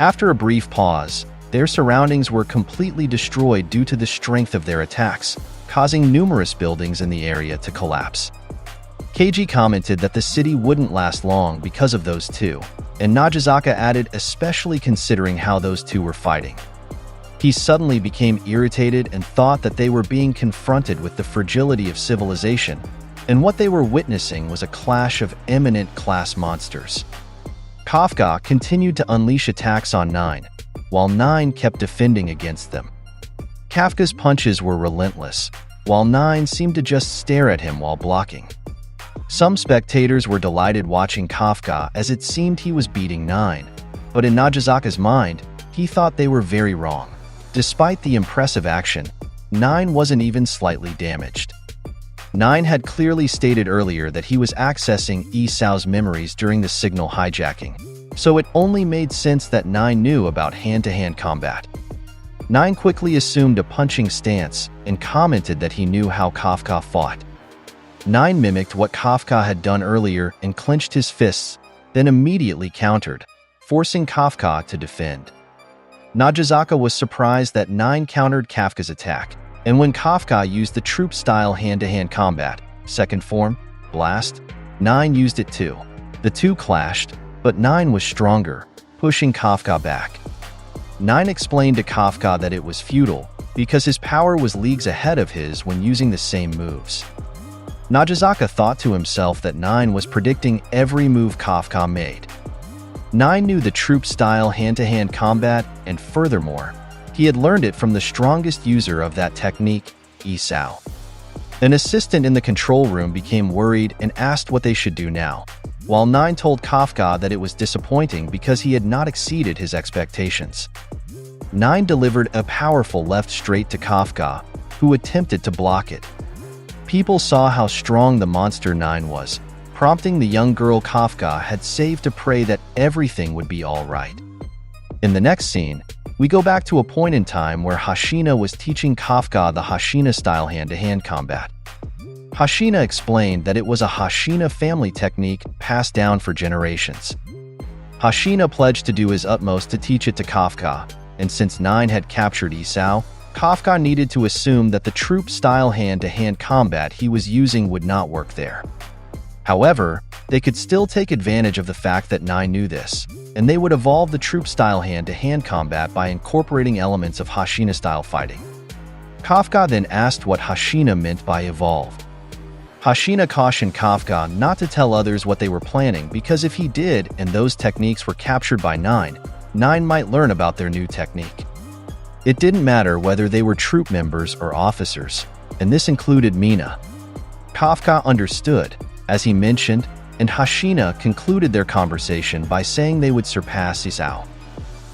After a brief pause, their surroundings were completely destroyed due to the strength of their attacks, causing numerous buildings in the area to collapse. Kaiju commented that the city wouldn't last long because of those two, and Najizaka added, especially considering how those two were fighting. He suddenly became irritated and thought that they were being confronted with the fragility of civilization, and what they were witnessing was a clash of eminent class monsters. Kafka continued to unleash attacks on Nine, while Nine kept defending against them. Kafka's punches were relentless, while Nine seemed to just stare at him while blocking. Some spectators were delighted watching Kafka as it seemed he was beating Nine, but in Najizaka's mind, he thought they were very wrong. Despite the impressive action, Nine wasn't even slightly damaged. Nine had clearly stated earlier that he was accessing Yi Sao's memories during the signal hijacking, so it only made sense that Nine knew about hand-to-hand combat. Nine quickly assumed a punching stance and commented that he knew how Kafka fought. Nine mimicked what Kafka had done earlier and clenched his fists, then immediately countered, forcing Kafka to defend. Najizaka was surprised that Nine countered Kafka's attack, and when Kafka used the troop-style hand-to-hand combat, second form, blast, Nine used it too. The two clashed, but Nine was stronger, pushing Kafka back. Nine explained to Kafka that it was futile, because his power was leagues ahead of his when using the same moves. Najizaka thought to himself that Nine was predicting every move Kafka made. Nine knew the troop-style hand-to-hand combat, and furthermore, he had learned it from the strongest user of that technique, Yi Sao. An assistant in the control room became worried and asked what they should do now, while Nine told Kafka that it was disappointing because he had not exceeded his expectations. Nine delivered a powerful left straight to Kafka, who attempted to block it. People saw how strong the monster Nine was, prompting the young girl Kafka had saved to pray that everything would be all right. In the next scene, we go back to a point in time where Hashina was teaching Kafka the Hashina-style hand-to-hand combat. Hashina explained that it was a Hashina family technique passed down for generations. Hashina pledged to do his utmost to teach it to Kafka, and since Nine had captured Yi Sao, Kafka needed to assume that the troop-style hand-to-hand combat he was using would not work there. However, they could still take advantage of the fact that Nine knew this, and they would evolve the troop-style hand-to-hand combat by incorporating elements of Hashina-style fighting. Kafka then asked what Hashina meant by evolve. Hashina cautioned Kafka not to tell others what they were planning because if he did and those techniques were captured by Nine, Nine might learn about their new technique. It didn't matter whether they were troop members or officers, and this included Mina. Kafka understood, as he mentioned, and Hashina concluded their conversation by saying they would surpass Isao.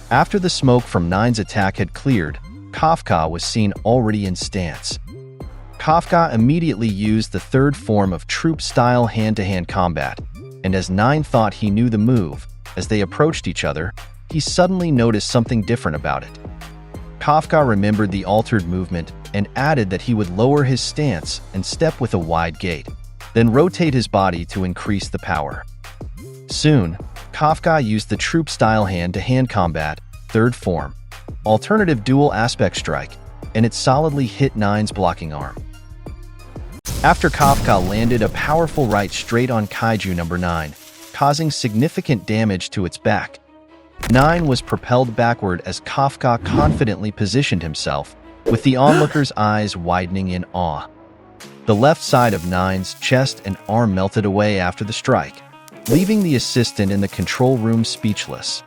After the smoke from Nine's attack had cleared, Kafka was seen already in stance. Kafka immediately used the third form of troop-style hand-to-hand combat, and as Nine thought he knew the move, as they approached each other, he suddenly noticed something different about it. Kafka remembered the altered movement and added that he would lower his stance and step with a wide gait, then rotate his body to increase the power. Soon, Kafka used the troop-style hand-to-hand combat, third form, alternative dual aspect strike, and it solidly hit Nine's blocking arm. After Kafka landed a powerful right straight on Kaiju number 9, causing significant damage to its back, Nine was propelled backward as Kafka confidently positioned himself, with the onlooker's eyes widening in awe. The left side of Nine's chest and arm melted away after the strike, leaving the assistant in the control room speechless.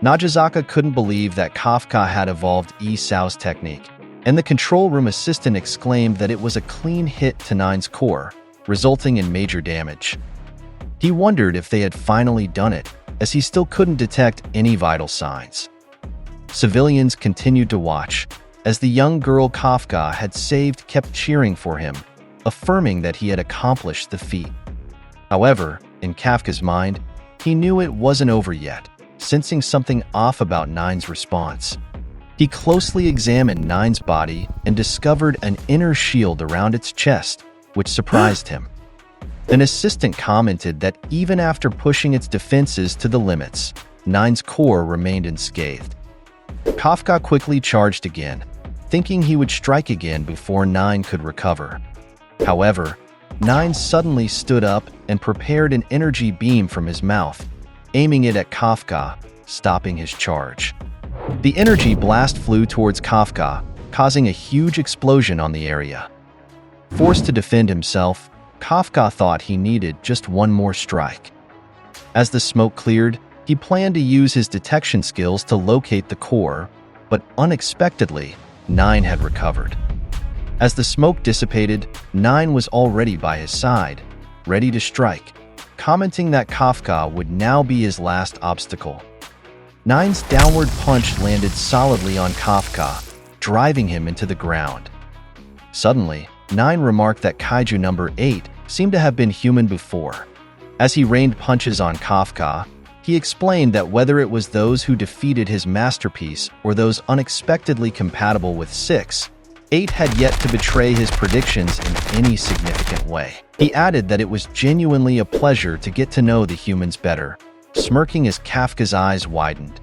Najizaka couldn't believe that Kafka had evolved Isao's technique, and the control room assistant exclaimed that it was a clean hit to Nine's core, resulting in major damage. He wondered if they had finally done it, as he still couldn't detect any vital signs. Civilians continued to watch, as the young girl Kafka had saved kept cheering for him, affirming that he had accomplished the feat. However, in Kafka's mind, he knew it wasn't over yet, sensing something off about Nine's response. He closely examined Nine's body and discovered an inner shield around its chest, which surprised him. An assistant commented that even after pushing its defenses to the limits, Nine's core remained unscathed. Kafka quickly charged again, thinking he would strike again before Nine could recover. However, Nine suddenly stood up and prepared an energy beam from his mouth, aiming it at Kafka, stopping his charge. The energy blast flew towards Kafka, causing a huge explosion on the area. Forced to defend himself, Kafka thought he needed just one more strike. As the smoke cleared, he planned to use his detection skills to locate the core, but unexpectedly, Nine had recovered. As the smoke dissipated, Nine was already by his side, ready to strike, commenting that Kafka would now be his last obstacle. Nine's downward punch landed solidly on Kafka, driving him into the ground. Suddenly, Nine remarked that Kaiju number 8 seemed to have been human before. As he rained punches on Kafka, he explained that whether it was those who defeated his masterpiece or those unexpectedly compatible with 6, 8 had yet to betray his predictions in any significant way. He added that it was genuinely a pleasure to get to know the humans better, smirking as Kafka's eyes widened.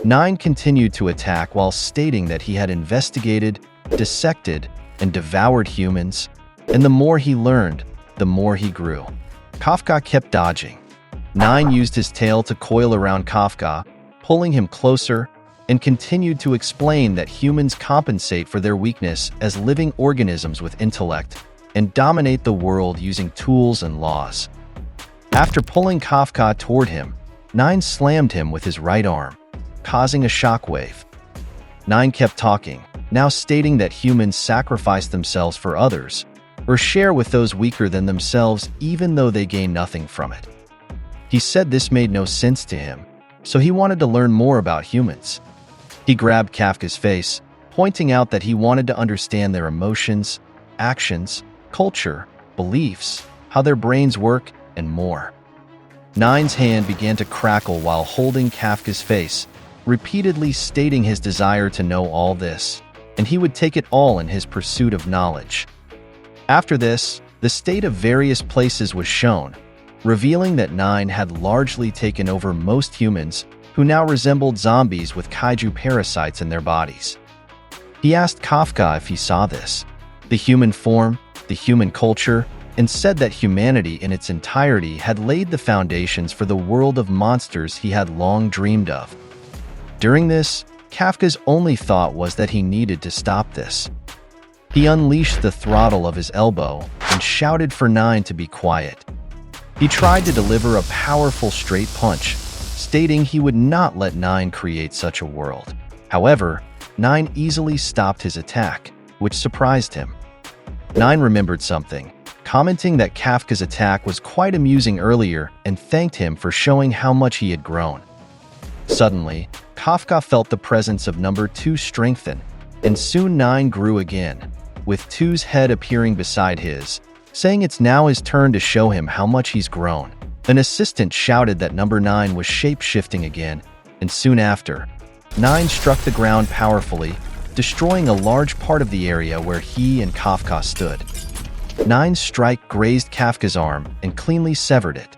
Nine continued to attack while stating that he had investigated, dissected, and devoured humans, and the more he learned, the more he grew. Kafka kept dodging. Nine used his tail to coil around Kafka, pulling him closer, and continued to explain that humans compensate for their weakness as living organisms with intellect and dominate the world using tools and laws. After pulling Kafka toward him, Nine slammed him with his right arm, causing a shockwave. Nine kept talking, now stating that humans sacrifice themselves for others, or share with those weaker than themselves even though they gain nothing from it. He said this made no sense to him, so he wanted to learn more about humans. He grabbed Kafka's face, pointing out that he wanted to understand their emotions, actions, culture, beliefs, how their brains work, and more. Nine's hand began to crackle while holding Kafka's face, repeatedly stating his desire to know all this, and he would take it all in his pursuit of knowledge. After this, the state of various places was shown, revealing that Nine had largely taken over most humans who now resembled zombies with kaiju parasites in their bodies. He asked Kafka if he saw this, the human form, the human culture, and said that humanity in its entirety had laid the foundations for the world of monsters he had long dreamed of. During this, Kafka's only thought was that he needed to stop this. He unleashed the throttle of his elbow and shouted for Nine to be quiet. He tried to deliver a powerful straight punch, stating he would not let Nine create such a world. However, Nine easily stopped his attack, which surprised him. Nine remembered something, commenting that Kafka's attack was quite amusing earlier and thanked him for showing how much he had grown. Suddenly, Kafka felt the presence of number 2 strengthen, and soon Nine grew again, with 2's head appearing beside his, saying it's now his turn to show him how much he's grown. An assistant shouted that number 9 was shape-shifting again, and soon after, 9 struck the ground powerfully, destroying a large part of the area where he and Kafka stood. 9's strike grazed Kafka's arm and cleanly severed it.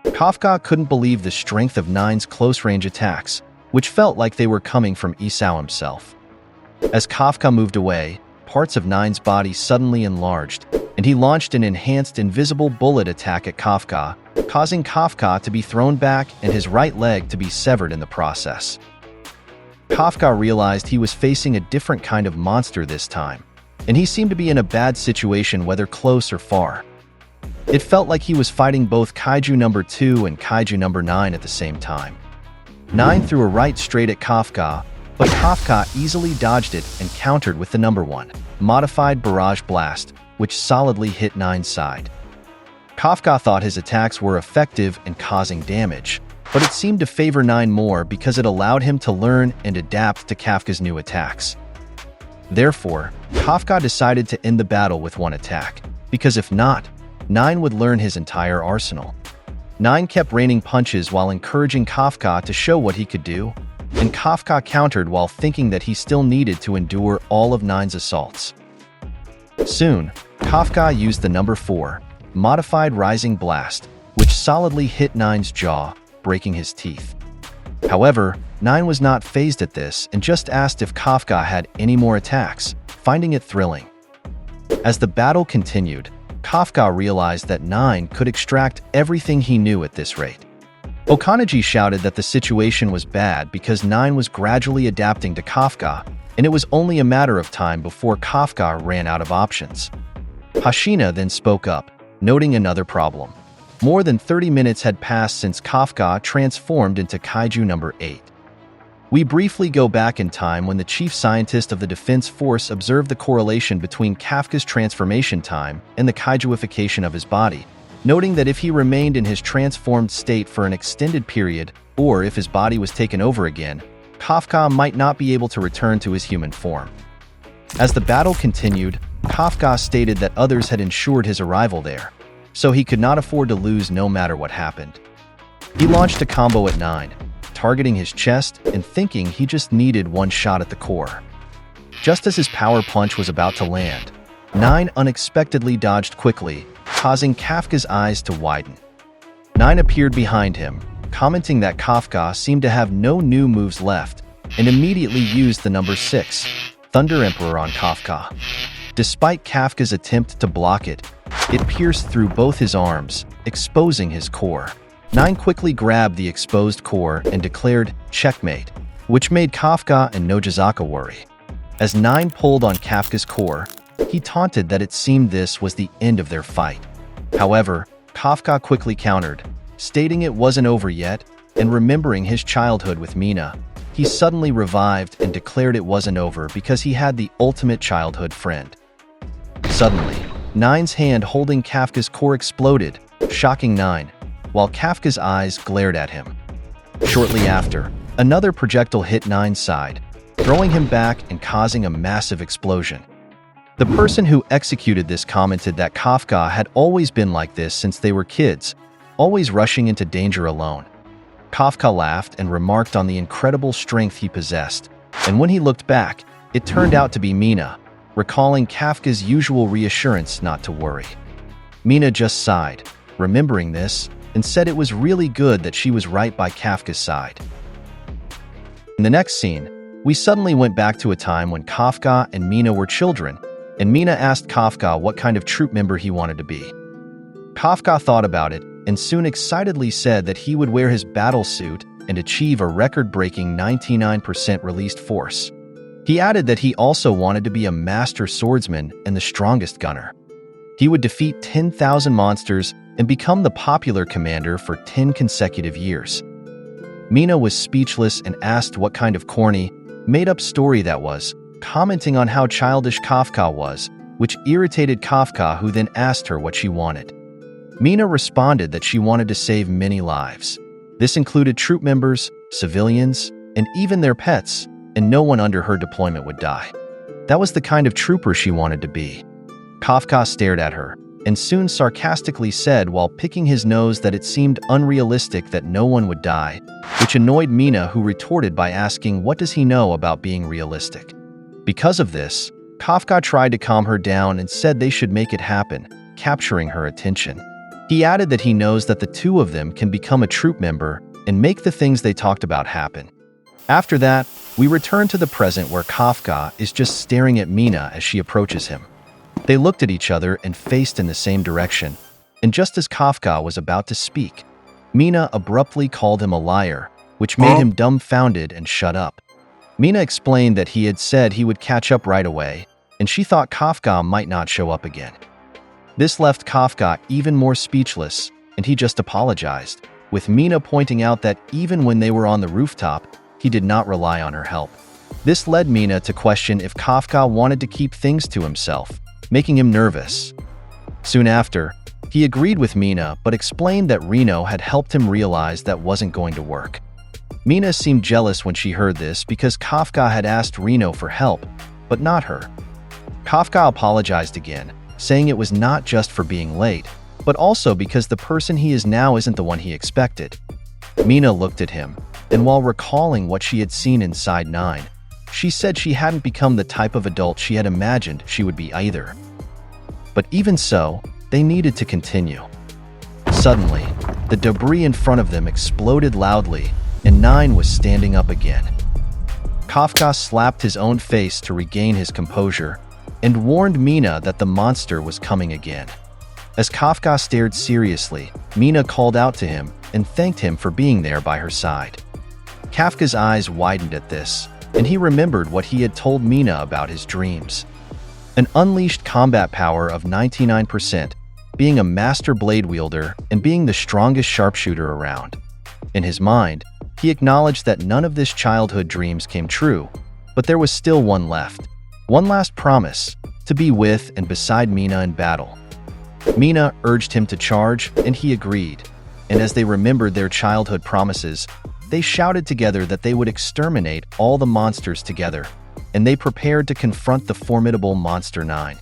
Kafka couldn't believe the strength of 9's close-range attacks, which felt like they were coming from Isao himself. As Kafka moved away, parts of 9's body suddenly enlarged, and he launched an enhanced invisible bullet attack at Kafka, causing Kafka to be thrown back and his right leg to be severed in the process. Kafka realized he was facing a different kind of monster this time, and he seemed to be in a bad situation whether close or far. It felt like he was fighting both Kaiju number 2 and Kaiju number 9 at the same time. 9 threw a right straight at Kafka, but Kafka easily dodged it and countered with the number 1 modified barrage blast, which solidly hit 9's side. Kafka thought his attacks were effective and causing damage, but it seemed to favor 9 more because it allowed him to learn and adapt to Kafka's new attacks. Therefore, Kafka decided to end the battle with one attack, because if not, 9 would learn his entire arsenal. 9 kept raining punches while encouraging Kafka to show what he could do, and Kafka countered while thinking that he still needed to endure all of 9's assaults. Soon, Kafka used the number 4 modified rising blast, which solidly hit 9's jaw, breaking his teeth. However, 9 was not fazed at this and just asked if Kafka had any more attacks, finding it thrilling. As the battle continued, Kafka realized that 9 could extract everything he knew at this rate. Okanaji shouted that the situation was bad because 9 was gradually adapting to Kafka, and it was only a matter of time before Kafka ran out of options. Hashina then spoke up, noting another problem. More than 30 minutes had passed since Kafka transformed into Kaiju number 8. We briefly go back in time when the chief scientist of the Defense Force observed the correlation between Kafka's transformation time and the Kaijuification of his body, noting that if he remained in his transformed state for an extended period, or if his body was taken over again, Kafka might not be able to return to his human form. As the battle continued, Kafka stated that others had ensured his arrival there, so he could not afford to lose no matter what happened. He launched a combo at 9, targeting his chest and thinking he just needed one shot at the core. Just as his power punch was about to land, 9 unexpectedly dodged quickly, causing Kafka's eyes to widen. 9 appeared behind him, commenting that Kafka seemed to have no new moves left, and immediately used the number 6, Thunder Emperor on Kafka. Despite Kafka's attempt to block it, it pierced through both his arms, exposing his core. 9 quickly grabbed the exposed core and declared checkmate, which made Kafka and Nojizaka worry. As 9 pulled on Kafka's core, he taunted that it seemed this was the end of their fight. However, Kafka quickly countered, stating it wasn't over yet, and remembering his childhood with Mina, he suddenly revived and declared it wasn't over because he had the ultimate childhood friend. Suddenly, 9's hand holding Kafka's core exploded, shocking 9, while Kafka's eyes glared at him. Shortly after, another projectile hit 9's side, throwing him back and causing a massive explosion. The person who executed this commented that Kafka had always been like this since they were kids, always rushing into danger alone. Kafka laughed and remarked on the incredible strength he possessed, and when he looked back, it turned out to be Mina, recalling Kafka's usual reassurance not to worry. Mina just sighed, remembering this, and said it was really good that she was right by Kafka's side. In the next scene, we suddenly went back to a time when Kafka and Mina were children, and Mina asked Kafka what kind of troop member he wanted to be. Kafka thought about it and soon excitedly said that he would wear his battle suit and achieve a record-breaking 99% released force. He added that he also wanted to be a master swordsman and the strongest gunner. He would defeat 10,000 monsters and become the popular commander for 10 consecutive years. Mina was speechless and asked what kind of corny, made-up story that was, commenting on how childish Kafka was, which irritated Kafka, who then asked her what she wanted. Mina responded that she wanted to save many lives. This included troop members, civilians, and even their pets, and no one under her deployment would die. That was the kind of trooper she wanted to be. Kafka stared at her, and soon sarcastically said while picking his nose that it seemed unrealistic that no one would die, which annoyed Mina, who retorted by asking what does he know about being realistic. Because of this, Kafka tried to calm her down and said they should make it happen, capturing her attention. He added that he knows that the two of them can become a troop member and make the things they talked about happen. After that, we return to the present where Kafka is just staring at Mina as she approaches him. They looked at each other and faced in the same direction, and just as Kafka was about to speak, Mina abruptly called him a liar, which made him dumbfounded and shut up. Mina explained that he had said he would catch up right away, and she thought Kafka might not show up again. This left Kafka even more speechless, and he just apologized, with Mina pointing out that even when they were on the rooftop, he did not rely on her help. This led Mina to question if Kafka wanted to keep things to himself, making him nervous. Soon after, he agreed with Mina but explained that Reno had helped him realize that wasn't going to work. Mina seemed jealous when she heard this because Kafka had asked Reno for help, but not her. Kafka apologized again, saying it was not just for being late, but also because the person he is now isn't the one he expected. Mina looked at him, and while recalling what she had seen inside 9, she said she hadn't become the type of adult she had imagined she would be either. But even so, they needed to continue. Suddenly, the debris in front of them exploded loudly, and 9 was standing up again. Kafka slapped his own face to regain his composure, and warned Mina that the monster was coming again. As Kafka stared seriously, Mina called out to him and thanked him for being there by her side. Kafka's eyes widened at this, and he remembered what he had told Mina about his dreams. An unleashed combat power of 99%, being a master blade wielder, and being the strongest sharpshooter around. In his mind, he acknowledged that none of this childhood dreams came true, but there was still one left. One last promise, to be with and beside Mina in battle. Mina urged him to charge, and he agreed, and as they remembered their childhood promises, they shouted together that they would exterminate all the monsters together, and they prepared to confront the formidable Monster 9.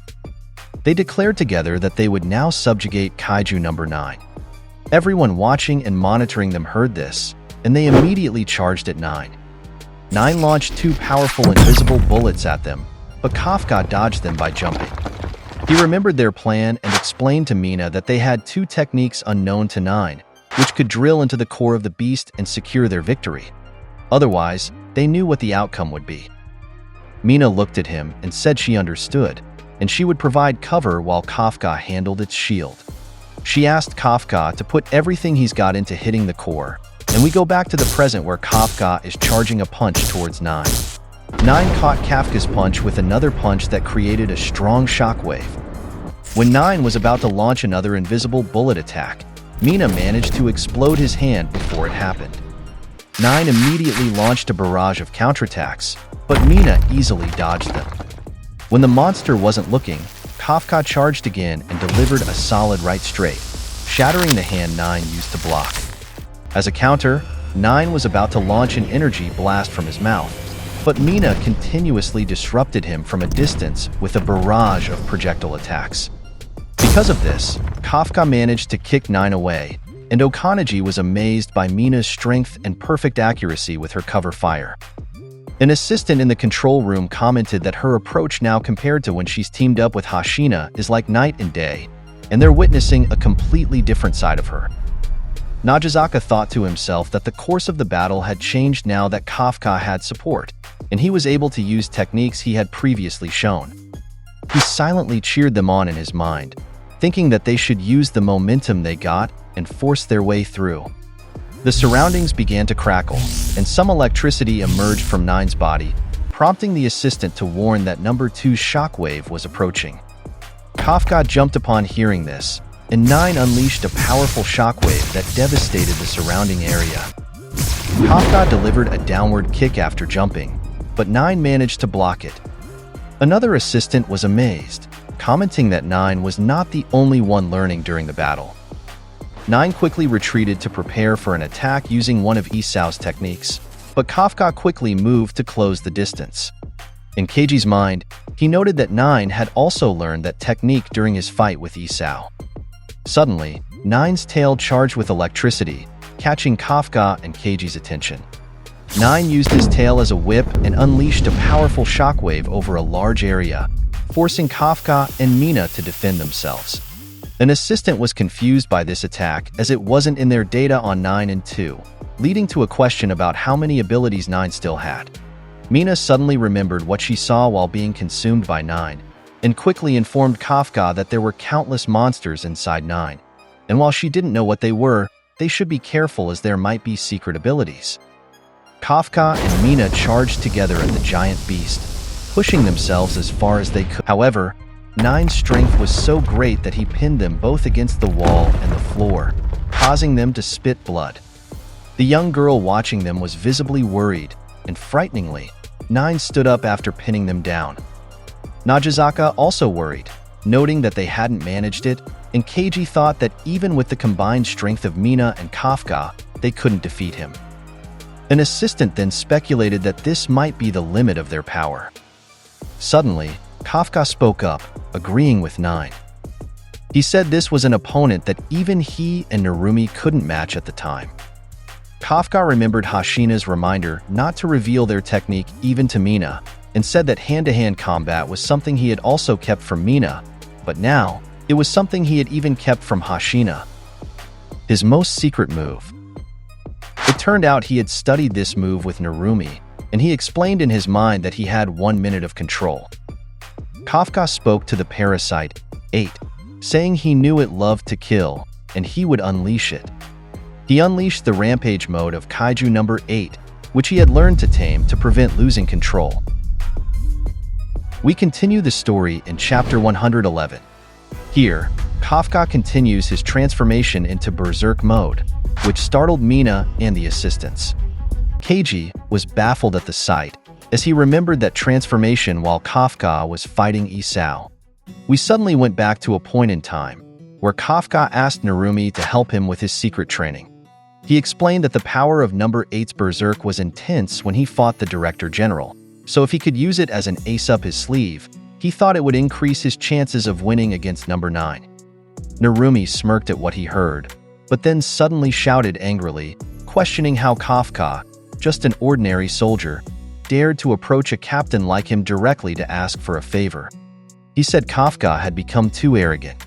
They declared together that they would now subjugate Kaiju number 9. Everyone watching and monitoring them heard this, and they immediately charged at 9. 9 launched 2 powerful invisible bullets at them, but Kafka dodged them by jumping. He remembered their plan and explained to Mina that they had 2 techniques unknown to 9, which could drill into the core of the beast and secure their victory. Otherwise, they knew what the outcome would be. Mina looked at him and said she understood, and she would provide cover while Kafka handled its shield. She asked Kafka to put everything he's got into hitting the core, and we go back to the present where Kafka is charging a punch towards 9. 9 caught Kafka's punch with another punch that created a strong shockwave. When 9 was about to launch another invisible bullet attack, Mina managed to explode his hand before it happened. 9 immediately launched a barrage of counterattacks, but Mina easily dodged them. When the monster wasn't looking, Kafka charged again and delivered a solid right straight, shattering the hand 9 used to block. As a counter, 9 was about to launch an energy blast from his mouth, but Mina continuously disrupted him from a distance with a barrage of projectile attacks. Because of this, Kafka managed to kick 9 away, and Okanaji was amazed by Mina's strength and perfect accuracy with her cover fire. An assistant in the control room commented that her approach now compared to when she's teamed up with Hashina is like night and day, and they're witnessing a completely different side of her. Najizaka thought to himself that the course of the battle had changed now that Kafka had support, and he was able to use techniques he had previously shown. He silently cheered them on in his mind, thinking that they should use the momentum they got and force their way through. The surroundings began to crackle, and some electricity emerged from Nine's body, prompting the assistant to warn that number 2's shockwave was approaching. Kafka jumped upon hearing this, and Nine unleashed a powerful shockwave that devastated the surrounding area. Kafka delivered a downward kick after jumping, but Nine managed to block it. Another assistant was amazed, commenting that Nine was not the only one learning during the battle. Nine quickly retreated to prepare for an attack using one of Isao's techniques, but Kafka quickly moved to close the distance. In Keiji's mind, he noted that Nine had also learned that technique during his fight with Isao. Suddenly, Nine's tail charged with electricity, catching Kafka and Keiji's attention. Nine used his tail as a whip and unleashed a powerful shockwave over a large area, forcing Kafka and Mina to defend themselves. An assistant was confused by this attack as it wasn't in their data on 9 and 2, leading to a question about how many abilities 9 still had. Mina suddenly remembered what she saw while being consumed by 9, and quickly informed Kafka that there were countless monsters inside 9, and while she didn't know what they were, they should be careful as there might be secret abilities. Kafka and Mina charged together at the giant beast, pushing themselves as far as they could. However, Nine's strength was so great that he pinned them both against the wall and the floor, causing them to spit blood. The young girl watching them was visibly worried, and frighteningly, Nine stood up after pinning them down. Najizaka also worried, noting that they hadn't managed it, and Keiji thought that even with the combined strength of Mina and Kafka, they couldn't defeat him. An assistant then speculated that this might be the limit of their power. Suddenly, Kafka spoke up, agreeing with Nine. He said this was an opponent that even he and Narumi couldn't match at the time. Kafka remembered Hashina's reminder not to reveal their technique even to Mina, and said that hand-to-hand combat was something he had also kept from Mina, but now, it was something he had even kept from Hashina. His most secret move. It turned out he had studied this move with Narumi, and he explained in his mind that he had 1 minute of control. Kafka spoke to the parasite, 8, saying he knew it loved to kill, and he would unleash it. He unleashed the rampage mode of Kaiju number 8, which he had learned to tame to prevent losing control. We continue the story in chapter 111. Here, Kafka continues his transformation into Berserk mode, which startled Mina and the assistants. Keiji was baffled at the sight, as he remembered that transformation while Kafka was fighting Isao. We suddenly went back to a point in time, where Kafka asked Narumi to help him with his secret training. He explained that the power of number 8's Berserk was intense when he fought the Director General, so if he could use it as an ace up his sleeve, he thought it would increase his chances of winning against number 9. Narumi smirked at what he heard, but then suddenly shouted angrily, questioning how Kafka, just an ordinary soldier, dared to approach a captain like him directly to ask for a favor. He said Kafka had become too arrogant.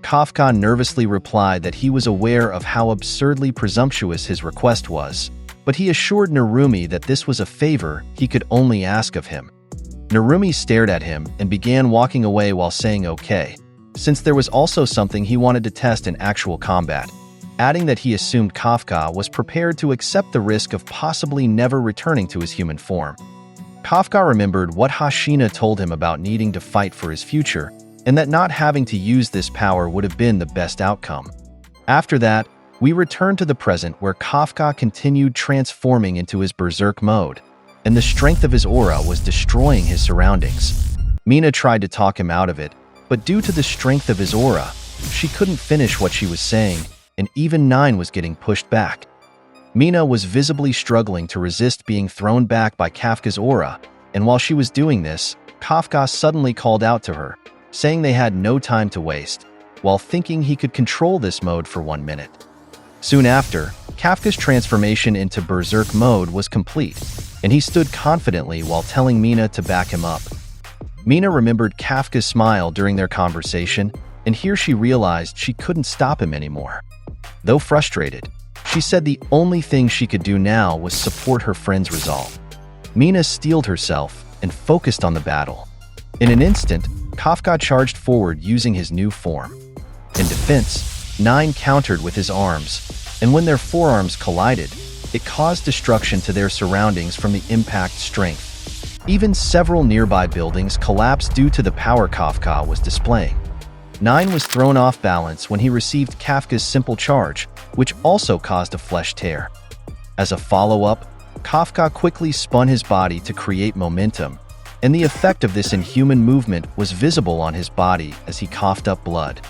Kafka nervously replied that he was aware of how absurdly presumptuous his request was, but he assured Narumi that this was a favor he could only ask of him. Narumi stared at him and began walking away while saying okay, since there was also something he wanted to test in actual combat, adding that he assumed Kafka was prepared to accept the risk of possibly never returning to his human form. Kafka remembered what Hashina told him about needing to fight for his future, and that not having to use this power would have been the best outcome. After that, we returned to the present where Kafka continued transforming into his Berserk mode, and the strength of his aura was destroying his surroundings. Mina tried to talk him out of it, but due to the strength of his aura, she couldn't finish what she was saying, and even 9 was getting pushed back. Mina was visibly struggling to resist being thrown back by Kafka's aura, and while she was doing this, Kafka suddenly called out to her, saying they had no time to waste, while thinking he could control this mode for 1 minute. Soon after, Kafka's transformation into Berserk mode was complete, and he stood confidently while telling Mina to back him up. Mina remembered Kafka's smile during their conversation, and here she realized she couldn't stop him anymore. Though frustrated, she said the only thing she could do now was support her friend's resolve. Mina steeled herself and focused on the battle. In an instant, Kafka charged forward using his new form. In defense, 9 countered with his arms, and when their forearms collided, it caused destruction to their surroundings from the impact strength. Even several nearby buildings collapsed due to the power Kafka was displaying. 9 was thrown off balance when he received Kafka's simple charge, which also caused a flesh tear. As a follow-up, Kafka quickly spun his body to create momentum, and the effect of this inhuman movement was visible on his body as he coughed up blood.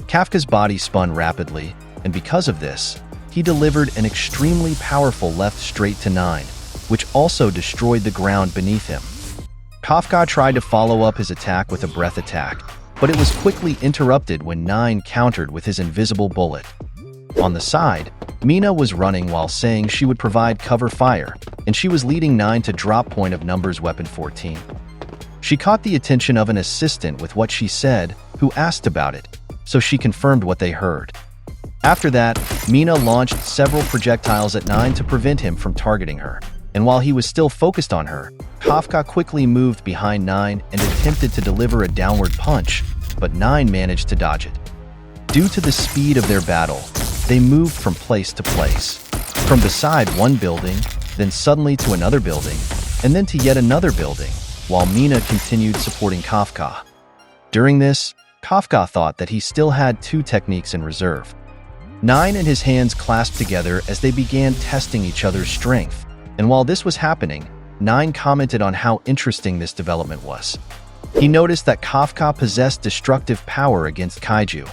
Kafka's body spun rapidly, and because of this, he delivered an extremely powerful left straight to 9, which also destroyed the ground beneath him. Kafka tried to follow up his attack with a breath attack, but it was quickly interrupted when 9 countered with his invisible bullet. On the side, Mina was running while saying she would provide cover fire, and she was leading 9 to drop point of numbers weapon 14. She caught the attention of an assistant with what she said, who asked about it, so she confirmed what they heard. After that, Mina launched several projectiles at 9 to prevent him from targeting her, and while he was still focused on her, Kafka quickly moved behind 9 and attempted to deliver a downward punch, but 9 managed to dodge it. Due to the speed of their battle, they moved from place to place. From beside one building, then suddenly to another building, and then to yet another building, while Mina continued supporting Kafka. During this, Kafka thought that he still had 2 techniques in reserve. 9 and his hands clasped together as they began testing each other's strength, and while this was happening, 9 commented on how interesting this development was. He noticed that Kafka possessed destructive power against Kaiju,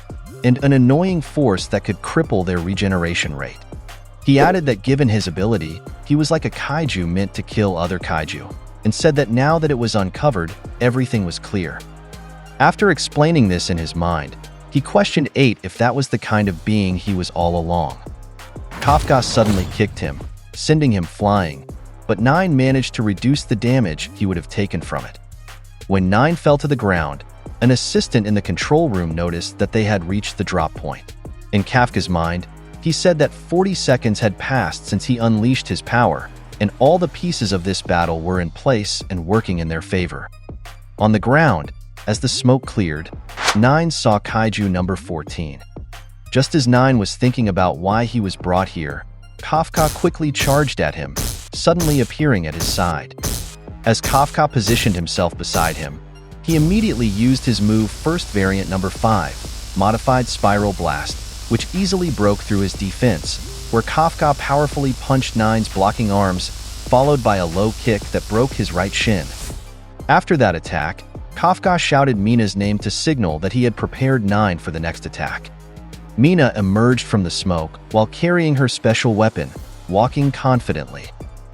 and an annoying force that could cripple their regeneration rate. He added that given his ability, he was like a Kaiju meant to kill other Kaiju, and said that now that it was uncovered, everything was clear. After explaining this in his mind, he questioned 8 if that was the kind of being he was all along. Kafka suddenly kicked him, sending him flying, but 9 managed to reduce the damage he would have taken from it. When 9 fell to the ground, an assistant in the control room noticed that they had reached the drop point. In Kafka's mind, he said that 40 seconds had passed since he unleashed his power, and all the pieces of this battle were in place and working in their favor. On the ground, as the smoke cleared, 9 saw Kaiju number 14. Just as 9 was thinking about why he was brought here, Kafka quickly charged at him, suddenly appearing at his side. As Kafka positioned himself beside him, he immediately used his move First Variant number 5, Modified Spiral Blast, which easily broke through his defense, where Kafka powerfully punched 9's blocking arms, followed by a low kick that broke his right shin. After that attack, Kafka shouted Mina's name to signal that he had prepared 9 for the next attack. Mina emerged from the smoke while carrying her special weapon, walking confidently.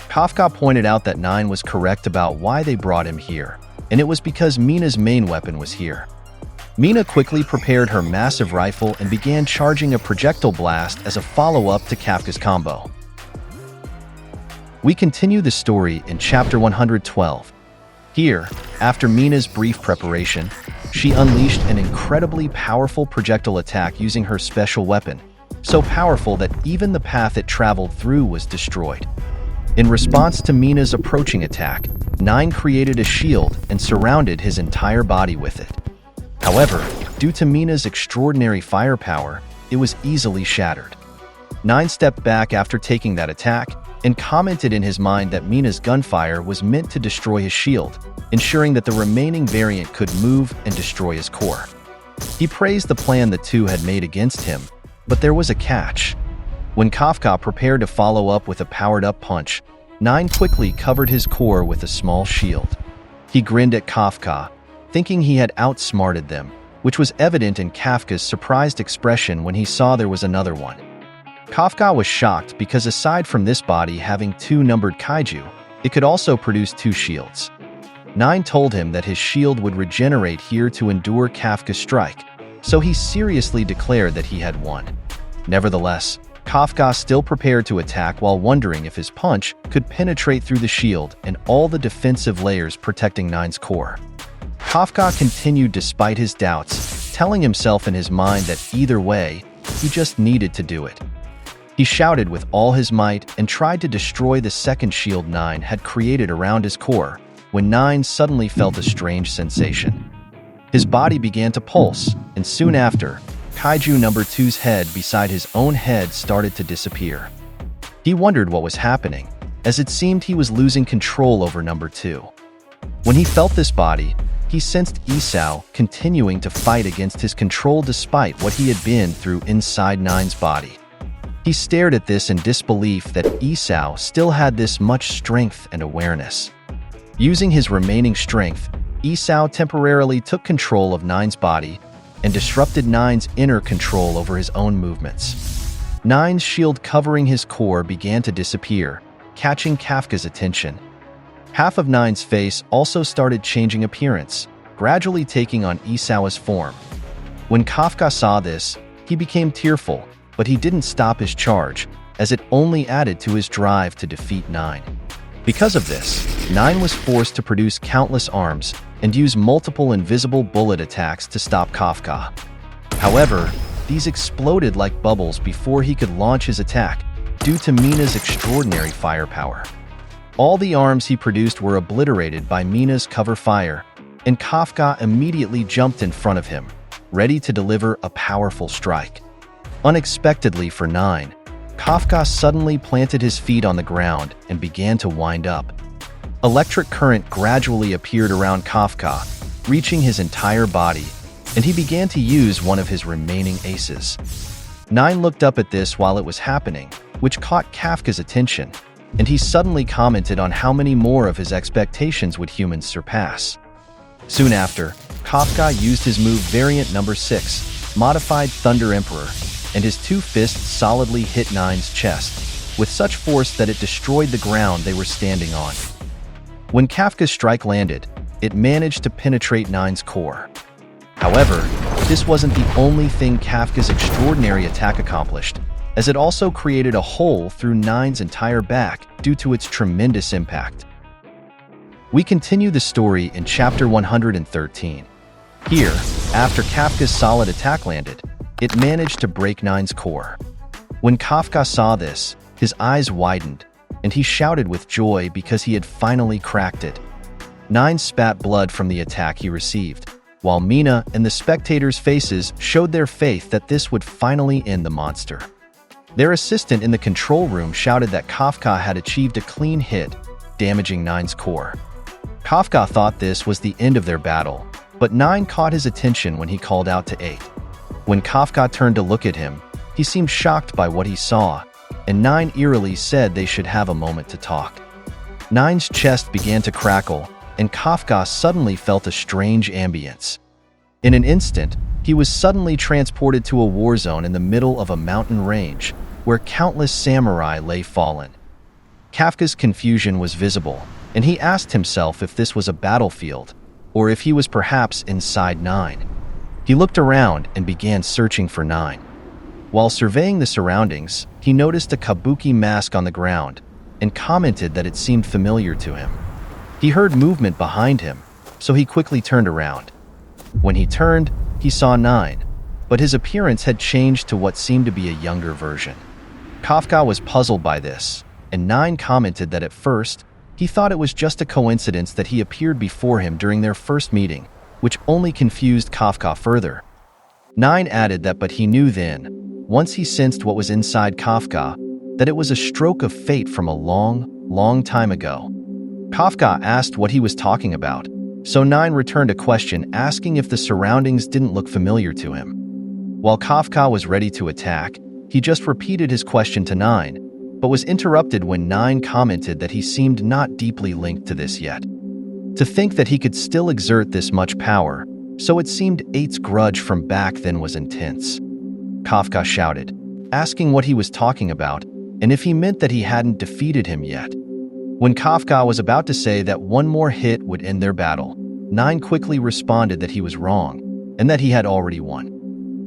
Kafka pointed out that 9 was correct about why they brought him here, and it was because Mina's main weapon was here. Mina quickly prepared her massive rifle and began charging a projectile blast as a follow-up to Kafka's combo. We continue the story in Chapter 112. Here, after Mina's brief preparation, she unleashed an incredibly powerful projectile attack using her special weapon, so powerful that even the path it traveled through was destroyed. In response to Mina's approaching attack, 9 created a shield and surrounded his entire body with it. However, due to Mina's extraordinary firepower, it was easily shattered. 9 stepped back after taking that attack and commented in his mind that Mina's gunfire was meant to destroy his shield, ensuring that the remaining variant could move and destroy his core. He praised the plan the two had made against him, but there was a catch. When Kafka prepared to follow up with a powered-up punch, 9 quickly covered his core with a small shield. He grinned at Kafka, thinking he had outsmarted them, which was evident in Kafka's surprised expression when he saw there was another one. Kafka was shocked because aside from this body having 2 numbered Kaiju, it could also produce 2 shields. 9 told him that his shield would regenerate here to endure Kafka's strike, so he seriously declared that he had won. Nevertheless, Kafka still prepared to attack while wondering if his punch could penetrate through the shield and all the defensive layers protecting 9's core. Kafka continued despite his doubts, telling himself in his mind that either way, he just needed to do it. He shouted with all his might and tried to destroy the second shield 9 had created around his core, when 9 suddenly felt a strange sensation. His body began to pulse, and soon after, Kaiju number 2's head beside his own head started to disappear. He wondered what was happening, as it seemed he was losing control over number 2. When he felt this body, he sensed Esau continuing to fight against his control despite what he had been through inside Nine's body. He stared at this in disbelief that Esau still had this much strength and awareness. Using his remaining strength, Esau temporarily took control of Nine's body and disrupted Nine's inner control over his own movements. Nine's shield covering his core began to disappear, catching Kafka's attention. Half of Nine's face also started changing appearance, gradually taking on Esau's form. When Kafka saw this, he became tearful, but he didn't stop his charge, as it only added to his drive to defeat Nine. Because of this, Nine was forced to produce countless arms and use multiple invisible bullet attacks to stop Kafka. However, these exploded like bubbles before he could launch his attack, due to Mina's extraordinary firepower. All the arms he produced were obliterated by Mina's cover fire, and Kafka immediately jumped in front of him, ready to deliver a powerful strike. Unexpectedly for Nine, Kafka suddenly planted his feet on the ground and began to wind up. Electric current gradually appeared around Kafka, reaching his entire body, and he began to use one of his remaining aces. Nine looked up at this while it was happening, which caught Kafka's attention, and he suddenly commented on how many more of his expectations would humans surpass. Soon after, Kafka used his move variant number 6, Modified Thunder Emperor, and his two fists solidly hit Nine's chest, with such force that it destroyed the ground they were standing on. When Kafka's strike landed, it managed to penetrate Nine's core. However, this wasn't the only thing Kafka's extraordinary attack accomplished, as it also created a hole through Nine's entire back due to its tremendous impact. We continue the story in chapter 113. Here, after Kafka's solid attack landed, it managed to break Nine's core. When Kafka saw this, his eyes widened, and he shouted with joy because he had finally cracked it. Nine spat blood from the attack he received, while Mina and the spectators' faces showed their faith that this would finally end the monster. Their assistant in the control room shouted that Kafka had achieved a clean hit, damaging Nine's core. Kafka thought this was the end of their battle, but Nine caught his attention when he called out to 8. When Kafka turned to look at him, he seemed shocked by what he saw, and Nine eerily said they should have a moment to talk. Nine's chest began to crackle, and Kafka suddenly felt a strange ambience. In an instant, he was suddenly transported to a war zone in the middle of a mountain range, where countless samurai lay fallen. Kafka's confusion was visible, and he asked himself if this was a battlefield, or if he was perhaps inside Nine. He looked around and began searching for Nine. While surveying the surroundings, he noticed a kabuki mask on the ground, and commented that it seemed familiar to him. He heard movement behind him, so he quickly turned around. When he turned, he saw Nine, but his appearance had changed to what seemed to be a younger version. Kafka was puzzled by this, and Nine commented that at first, he thought it was just a coincidence that he appeared before him during their first meeting, which only confused Kafka further. Nine added that but he knew then, once he sensed what was inside Kafka, that it was a stroke of fate from a long, long time ago. Kafka asked what he was talking about, so Nine returned a question asking if the surroundings didn't look familiar to him. While Kafka was ready to attack, he just repeated his question to Nine, but was interrupted when Nine commented that he seemed not deeply linked to this yet. To think that he could still exert this much power, so it seemed 8's grudge from back then was intense. Kafka shouted, asking what he was talking about, and if he meant that he hadn't defeated him yet. When Kafka was about to say that one more hit would end their battle, Nine quickly responded that he was wrong, and that he had already won.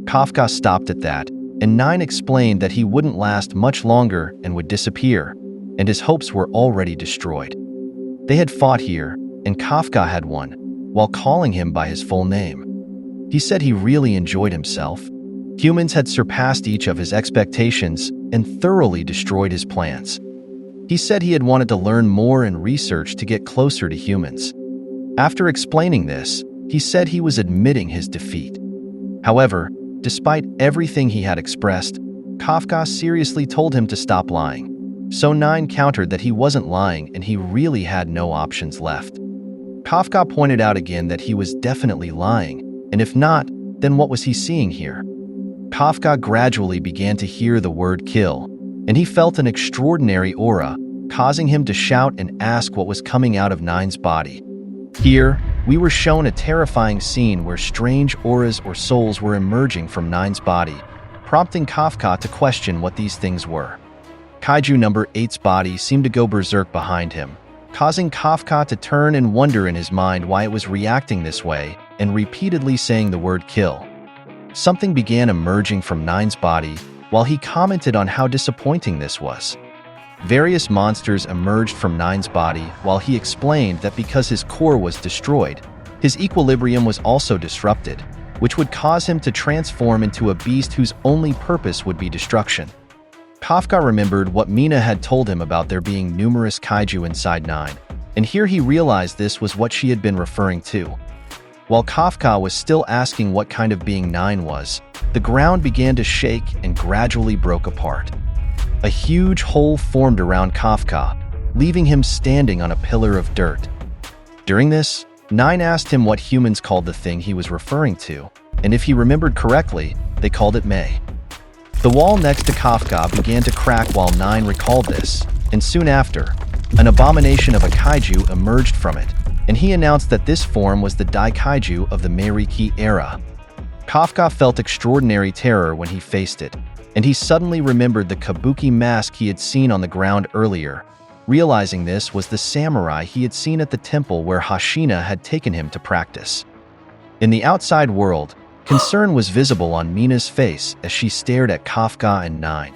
Kafka stopped at that, and Nine explained that he wouldn't last much longer and would disappear, and his hopes were already destroyed. They had fought here, and Kafka had won, while calling him by his full name. He said he really enjoyed himself. Humans had surpassed each of his expectations and thoroughly destroyed his plans. He said he had wanted to learn more and research to get closer to humans. After explaining this, he said he was admitting his defeat. However, Despite everything he had expressed, Kafka seriously told him to stop lying. So Nine countered that he wasn't lying and he really had no options left. Kafka pointed out again that he was definitely lying, and if not, then what was he seeing here? Kafka gradually began to hear the word kill, and he felt an extraordinary aura, causing him to shout and ask what was coming out of Nine's body. Here, we were shown a terrifying scene where strange auras or souls were emerging from Nine's body, prompting Kafka to question what these things were. Kaiju number 8's body seemed to go berserk behind him, causing Kafka to turn and wonder in his mind why it was reacting this way and repeatedly saying the word kill. Something began emerging from Nine's body while he commented on how disappointing this was. Various monsters emerged from Nine's body while he explained that because his core was destroyed, his equilibrium was also disrupted, which would cause him to transform into a beast whose only purpose would be destruction. Kafka remembered what Mina had told him about there being numerous kaiju inside Nine, and here he realized this was what she had been referring to. While Kafka was still asking what kind of being Nine was, the ground began to shake and gradually broke apart. A huge hole formed around Kafka, leaving him standing on a pillar of dirt. During this, Nine asked him what humans called the thing he was referring to, and if he remembered correctly, they called it May. The wall next to Kafka began to crack while Nine recalled this, and soon after, an abomination of a kaiju emerged from it, and he announced that this form was the Kaiju of the Meiriki era. Kafka felt extraordinary terror when he faced it, and he suddenly remembered the kabuki mask he had seen on the ground earlier, realizing this was the samurai he had seen at the temple where Hashina had taken him to practice. In the outside world, concern was visible on Mina's face as she stared at Kafka and Nine.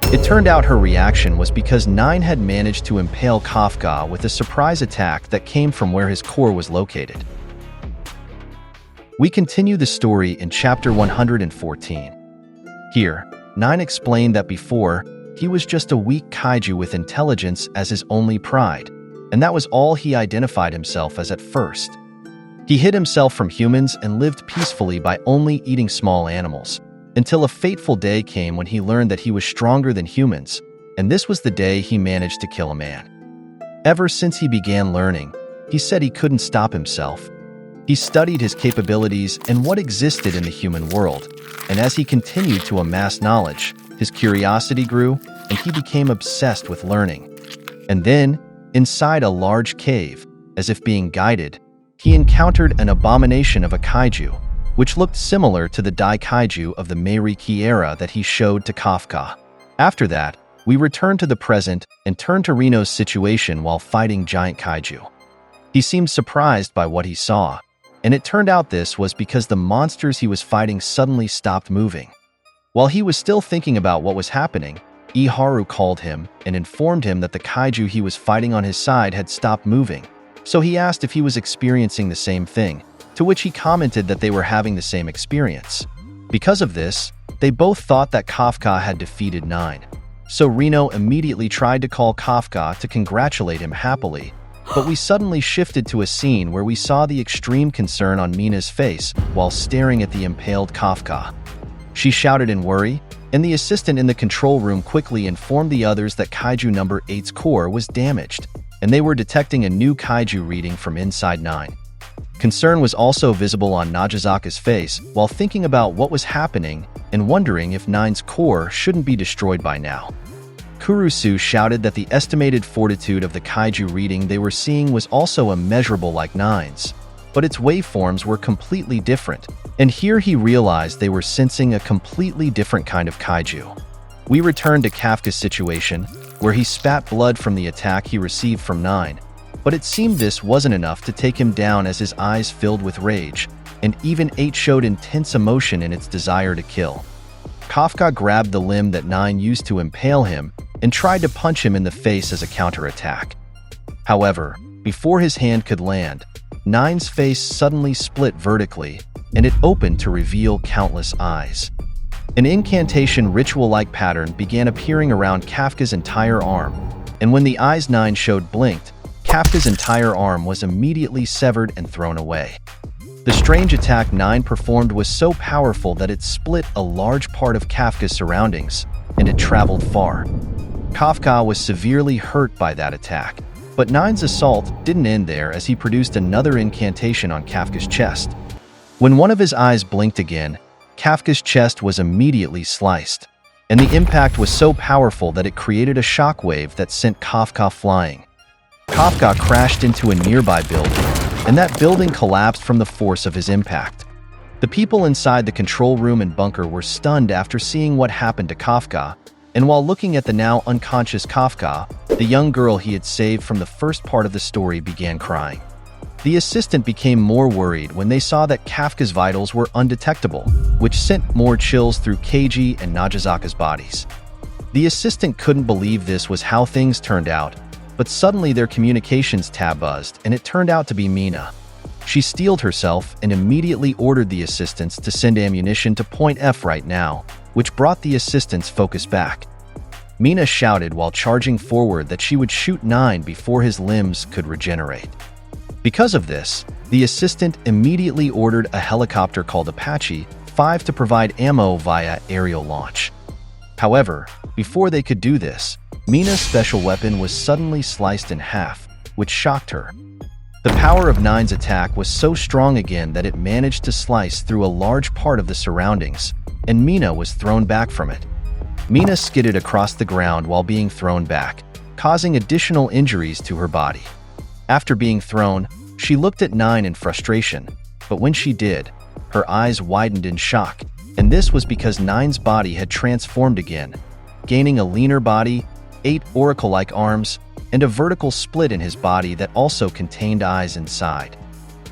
It turned out her reaction was because Nine had managed to impale Kafka with a surprise attack that came from where his core was located. We continue the story in chapter 114. Here, Nine explained that before, he was just a weak kaiju with intelligence as his only pride, and that was all he identified himself as at first. He hid himself from humans and lived peacefully by only eating small animals, until a fateful day came when he learned that he was stronger than humans, and this was the day he managed to kill a man. Ever since he began learning, he said he couldn't stop himself. He studied his capabilities and what existed in the human world, and as he continued to amass knowledge, his curiosity grew and he became obsessed with learning. And then, inside a large cave, as if being guided, he encountered an abomination of a kaiju, which looked similar to the Kaiju of the Meiriki era that he showed to Kafka. After that, we returned to the present and turned to Reno's situation while fighting giant kaiju. He seemed surprised by what he saw, and it turned out this was because the monsters he was fighting suddenly stopped moving. While he was still thinking about what was happening, Iharu called him and informed him that the kaiju he was fighting on his side had stopped moving, so he asked if he was experiencing the same thing, to which he commented that they were having the same experience. Because of this, they both thought that Kafka had defeated Nine, so Reno immediately tried to call Kafka to congratulate him happily, but we suddenly shifted to a scene where we saw the extreme concern on Mina's face while staring at the impaled Kafka. She shouted in worry, and the assistant in the control room quickly informed the others that Kaiju number 8's core was damaged, and they were detecting a new kaiju reading from inside Nine. Concern was also visible on Najizaka's face while thinking about what was happening and wondering if Nine's core shouldn't be destroyed by now. Kurusu shouted that the estimated fortitude of the kaiju reading they were seeing was also immeasurable like Nine's, but its waveforms were completely different, and here he realized they were sensing a completely different kind of kaiju. We returned to Kafka's situation, where he spat blood from the attack he received from Nine, but it seemed this wasn't enough to take him down as his eyes filled with rage, and even 8 showed intense emotion in its desire to kill. Kafka grabbed the limb that Nine used to impale him and tried to punch him in the face as a counterattack. However, before his hand could land, Nine's face suddenly split vertically, and it opened to reveal countless eyes. An incantation ritual-like pattern began appearing around Kafka's entire arm, and when the eyes Nine showed blinked, Kafka's entire arm was immediately severed and thrown away. The strange attack 9 performed was so powerful that it split a large part of Kafka's surroundings, and it traveled far. Kafka was severely hurt by that attack, but 9's assault didn't end there as he produced another incantation on Kafka's chest. When one of his eyes blinked again, Kafka's chest was immediately sliced, and the impact was so powerful that it created a shockwave that sent Kafka flying. Kafka crashed into a nearby building, and that building collapsed from the force of his impact. The people inside the control room and bunker were stunned after seeing what happened to Kafka, and while looking at the now unconscious Kafka, the young girl he had saved from the first part of the story began crying. The assistant became more worried when they saw that Kafka's vitals were undetectable, which sent more chills through Keiji and Nagazaka's bodies. The assistant couldn't believe this was how things turned out, but suddenly their communications tab buzzed, and it turned out to be Mina. She steeled herself and immediately ordered the assistants to send ammunition to Point F right now, which brought the assistants' focus back. Mina shouted while charging forward that she would shoot 9 before his limbs could regenerate. Because of this, the assistant immediately ordered a helicopter called Apache 5 to provide ammo via aerial launch. However, before they could do this, Mina's special weapon was suddenly sliced in half, which shocked her. The power of 9's attack was so strong again that it managed to slice through a large part of the surroundings, and Mina was thrown back from it. Mina skidded across the ground while being thrown back, causing additional injuries to her body. After being thrown, she looked at 9 in frustration, but when she did, her eyes widened in shock, and this was because 9's body had transformed again, gaining a leaner body, 8 oracle-like arms, and a vertical split in his body that also contained eyes inside.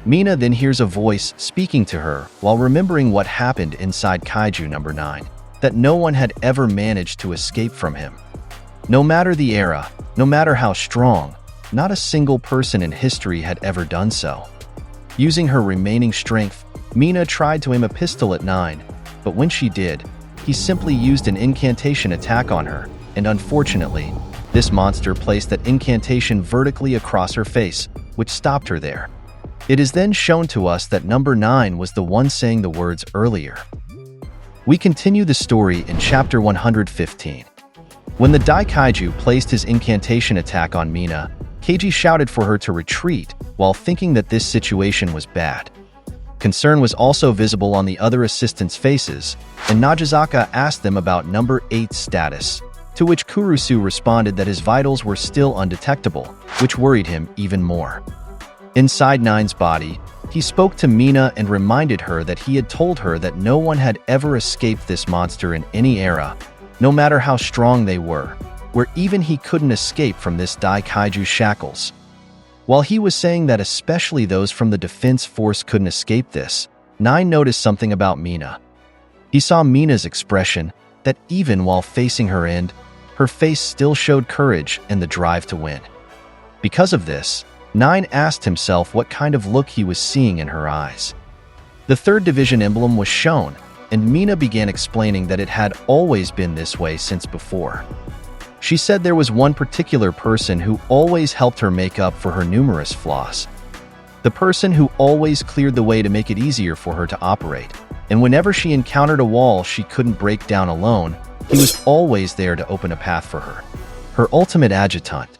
Mina then hears a voice speaking to her while remembering what happened inside Kaiju number 9, that no one had ever managed to escape from him. No matter the era, no matter how strong, not a single person in history had ever done so. Using her remaining strength, Mina tried to aim a pistol at 9, but when she did, he simply used an incantation attack on her, and unfortunately, this monster placed that incantation vertically across her face, which stopped her there. It is then shown to us that number 9 was the one saying the words earlier. We continue the story in chapter 115. When the Daikaiju placed his incantation attack on Mina, Keiji shouted for her to retreat while thinking that this situation was bad. Concern was also visible on the other assistants' faces, and Nagazaka asked them about number 8's status, to which Kurusu responded that his vitals were still undetectable, which worried him even more. Inside 9's body, he spoke to Mina and reminded her that he had told her that no one had ever escaped this monster in any era, no matter how strong they were, where even he couldn't escape from this Daikaiju shackles. While he was saying that especially those from the defense force couldn't escape this, 9 noticed something about Mina. He saw Mina's expression, that even while facing her end, her face still showed courage and the drive to win. Because of this, 9 asked himself what kind of look he was seeing in her eyes. The 3rd Division emblem was shown, and Mina began explaining that it had always been this way since before. She said there was one particular person who always helped her make up for her numerous flaws. The person who always cleared the way to make it easier for her to operate, and whenever she encountered a wall she couldn't break down alone, he was always there to open a path for her. Her ultimate adjutant.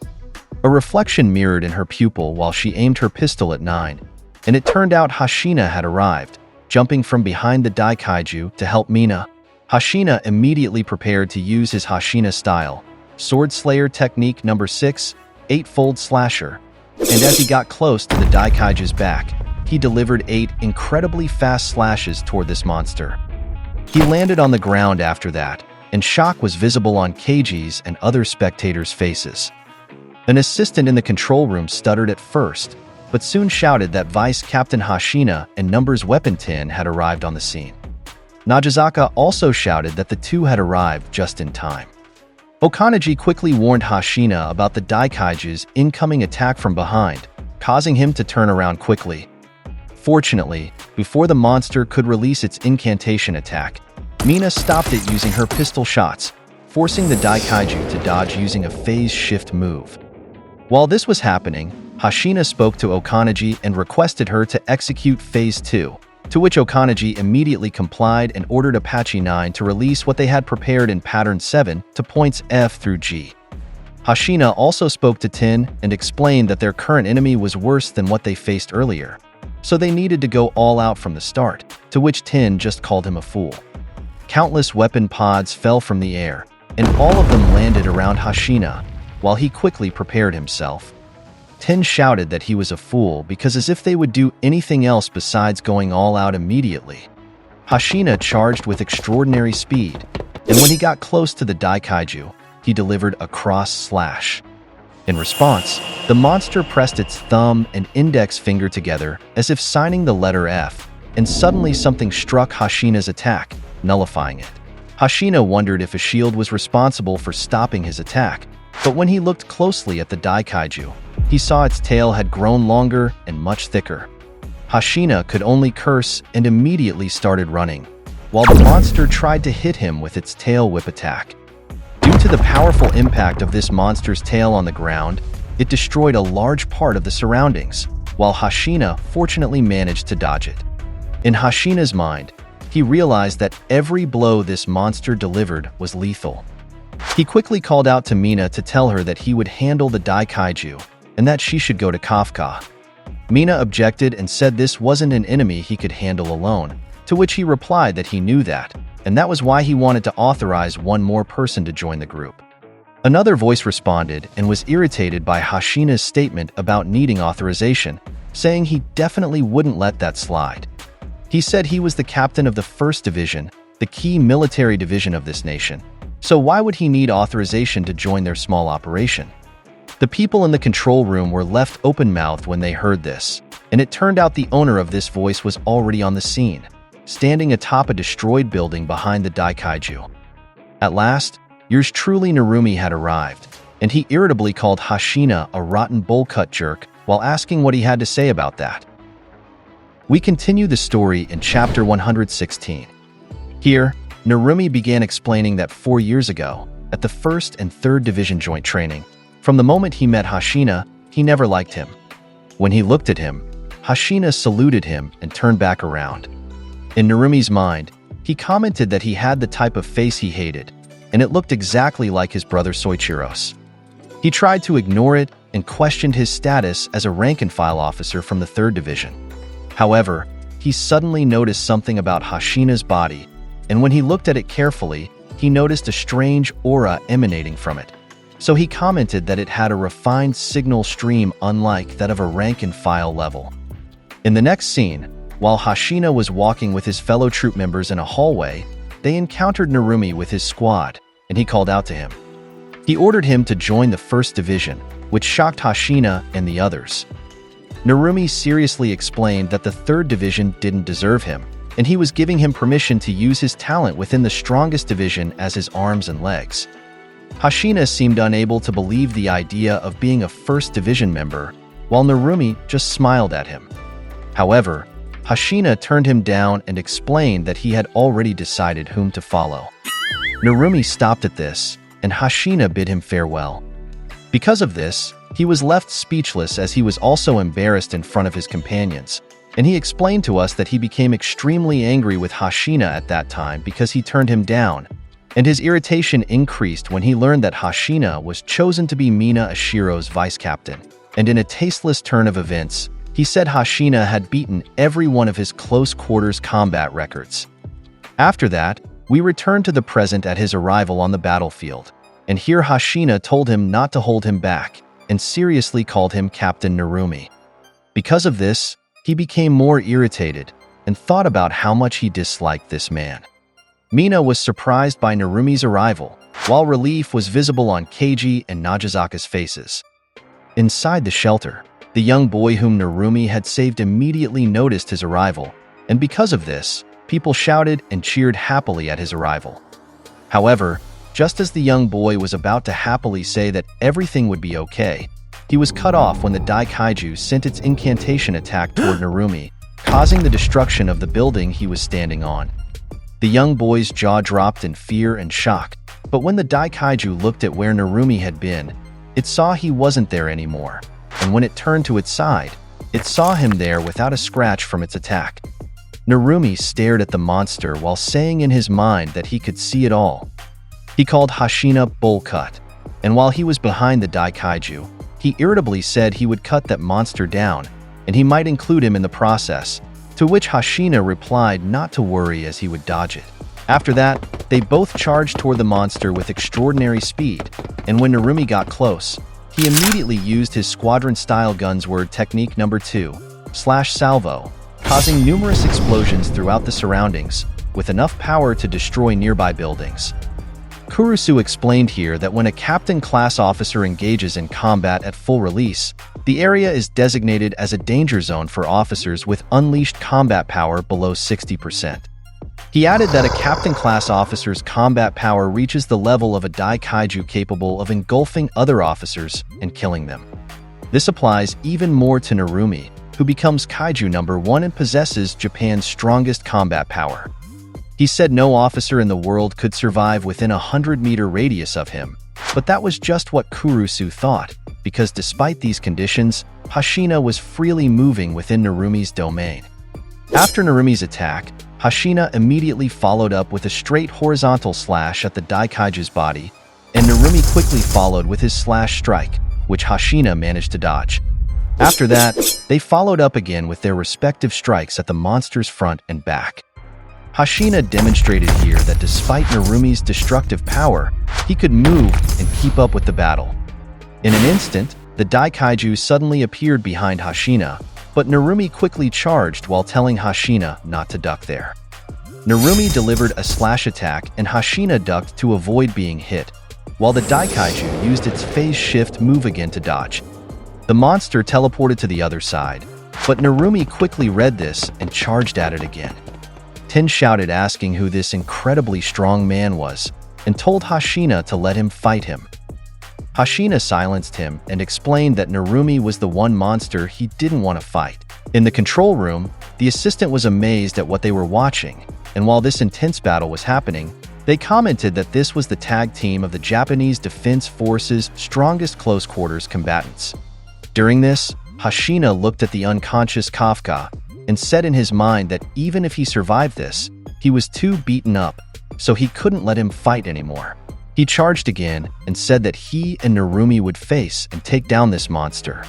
A reflection mirrored in her pupil while she aimed her pistol at 9, and it turned out Hashina had arrived, jumping from behind the Daikaiju to help Mina. Hashina immediately prepared to use his Hashina style, Sword Slayer technique number 6, 8-fold slasher, and as he got close to the Daikaiju's back, he delivered 8 incredibly fast slashes toward this monster. He landed on the ground after that, and shock was visible on Keiji's and other spectators' faces. An assistant in the control room stuttered at first, but soon shouted that Vice Captain Hashina and Numbers Weapon 10 had arrived on the scene. Nagazaka also shouted that the two had arrived just in time. Okanaji quickly warned Hashina about the Daikaiju's incoming attack from behind, causing him to turn around quickly. Fortunately, before the monster could release its incantation attack, Mina stopped it using her pistol shots, forcing the Daikaiju to dodge using a phase shift move. While this was happening, Hashina spoke to Okaneji and requested her to execute Phase 2, to which Okaneji immediately complied and ordered Apache 9 to release what they had prepared in Pattern 7 to points F through G. Hashina also spoke to Tin and explained that their current enemy was worse than what they faced earlier, so they needed to go all out from the start, to which Tin just called him a fool. Countless weapon pods fell from the air, and all of them landed around Hashina, while he quickly prepared himself. Tin shouted that he was a fool because as if they would do anything else besides going all out immediately. Hashina charged with extraordinary speed, and when he got close to the Kaiju, he delivered a cross slash. In response, the monster pressed its thumb and index finger together as if signing the letter F, and suddenly something struck Hashina's attack, nullifying it. Hashina wondered if a shield was responsible for stopping his attack, but when he looked closely at the Kaiju, he saw its tail had grown longer and much thicker. Hashina could only curse and immediately started running, while the monster tried to hit him with its tail whip attack. Due to the powerful impact of this monster's tail on the ground, it destroyed a large part of the surroundings, while Hashina fortunately managed to dodge it. In Hashina's mind, he realized that every blow this monster delivered was lethal. He quickly called out to Mina to tell her that he would handle the Kaiju and that she should go to Kafka. Mina objected and said this wasn't an enemy he could handle alone, to which he replied that he knew that, and that was why he wanted to authorize one more person to join the group. Another voice responded and was irritated by Hashina's statement about needing authorization, saying he definitely wouldn't let that slide. He said he was the captain of the 1st Division, the key military division of this nation, so why would he need authorization to join their small operation? The people in the control room were left open-mouthed when they heard this, and it turned out the owner of this voice was already on the scene, standing atop a destroyed building behind the Kaiju. At last, yours truly Narumi had arrived, and he irritably called Hashina a rotten bowl-cut jerk while asking what he had to say about that. We continue the story in Chapter 116. Here, Narumi began explaining that 4 years ago, at the 1st and 3rd Division Joint Training, from the moment he met Hashina, he never liked him. When he looked at him, Hashina saluted him and turned back around. In Narumi's mind, he commented that he had the type of face he hated, and it looked exactly like his brother Soichiro's. He tried to ignore it and questioned his status as a rank-and-file officer from the 3rd Division. However, he suddenly noticed something about Hashina's body, and when he looked at it carefully, he noticed a strange aura emanating from it. So he commented that it had a refined signal stream unlike that of a rank-and-file level. In the next scene, while Hashina was walking with his fellow troop members in a hallway, they encountered Narumi with his squad, and he called out to him. He ordered him to join the 1st Division, which shocked Hashina and the others. Narumi seriously explained that the 3rd Division didn't deserve him, and he was giving him permission to use his talent within the strongest division as his arms and legs. Hashina seemed unable to believe the idea of being a 1st Division member, while Narumi just smiled at him. However, Hashina turned him down and explained that he had already decided whom to follow. Narumi stopped at this, and Hashina bid him farewell. Because of this, he was left speechless as he was also embarrassed in front of his companions, and he explained to us that he became extremely angry with Hashina at that time because he turned him down, and his irritation increased when he learned that Hashina was chosen to be Mina Ashiro's vice captain, and in a tasteless turn of events, he said Hashina had beaten every one of his close-quarters combat records. After that, we returned to the present at his arrival on the battlefield, and here Hashina told him not to hold him back, and seriously called him Captain Narumi. Because of this, he became more irritated, and thought about how much he disliked this man. Mina was surprised by Narumi's arrival, while relief was visible on Keiji and Nagazaka's faces. Inside the shelter, the young boy whom Narumi had saved immediately noticed his arrival, and because of this, people shouted and cheered happily at his arrival. However, just as the young boy was about to happily say that everything would be okay, he was cut off when the Kaiju sent its incantation attack toward Narumi, causing the destruction of the building he was standing on. The young boy's jaw dropped in fear and shock, but when the Kaiju looked at where Narumi had been, it saw he wasn't there anymore, and when it turned to its side, it saw him there without a scratch from its attack. Narumi stared at the monster while saying in his mind that he could see it all. He called Hashina Bull Cut, and while he was behind the Kaiju, he irritably said he would cut that monster down, and he might include him in the process, to which Hashina replied not to worry as he would dodge it. After that, they both charged toward the monster with extraordinary speed, and when Narumi got close, he immediately used his squadron-style gunsword technique number 2, /salvo, causing numerous explosions throughout the surroundings, with enough power to destroy nearby buildings. Kurusu explained here that when a captain-class officer engages in combat at full release, the area is designated as a danger zone for officers with unleashed combat power below 60%. He added that a captain-class officer's combat power reaches the level of a Kaiju capable of engulfing other officers and killing them. This applies even more to Narumi, who becomes Kaiju number 1 and possesses Japan's strongest combat power. He said no officer in the world could survive within a 100-meter radius of him, but that was just what Kurusu thought, because despite these conditions, Hashina was freely moving within Narumi's domain. After Narumi's attack, Hashina immediately followed up with a straight horizontal slash at the Daikaiju's body, and Narumi quickly followed with his slash strike, which Hashina managed to dodge. After that, they followed up again with their respective strikes at the monster's front and back. Hashina demonstrated here that despite Narumi's destructive power, he could move and keep up with the battle. In an instant, the Daikaiju suddenly appeared behind Hashina, but Narumi quickly charged while telling Hashina not to duck there. Narumi delivered a slash attack and Hashina ducked to avoid being hit, while the Daikaiju used its phase shift move again to dodge. The monster teleported to the other side, but Narumi quickly read this and charged at it again. Ten shouted asking who this incredibly strong man was, and told Hashina to let him fight him. Hashina silenced him and explained that Narumi was the one monster he didn't want to fight. In the control room, the assistant was amazed at what they were watching, and while this intense battle was happening, they commented that this was the tag team of the Japanese Defense Force's strongest close-quarters combatants. During this, Hashina looked at the unconscious Kafka and said in his mind that even if he survived this, he was too beaten up, so he couldn't let him fight anymore. He charged again and said that he and Narumi would face and take down this monster.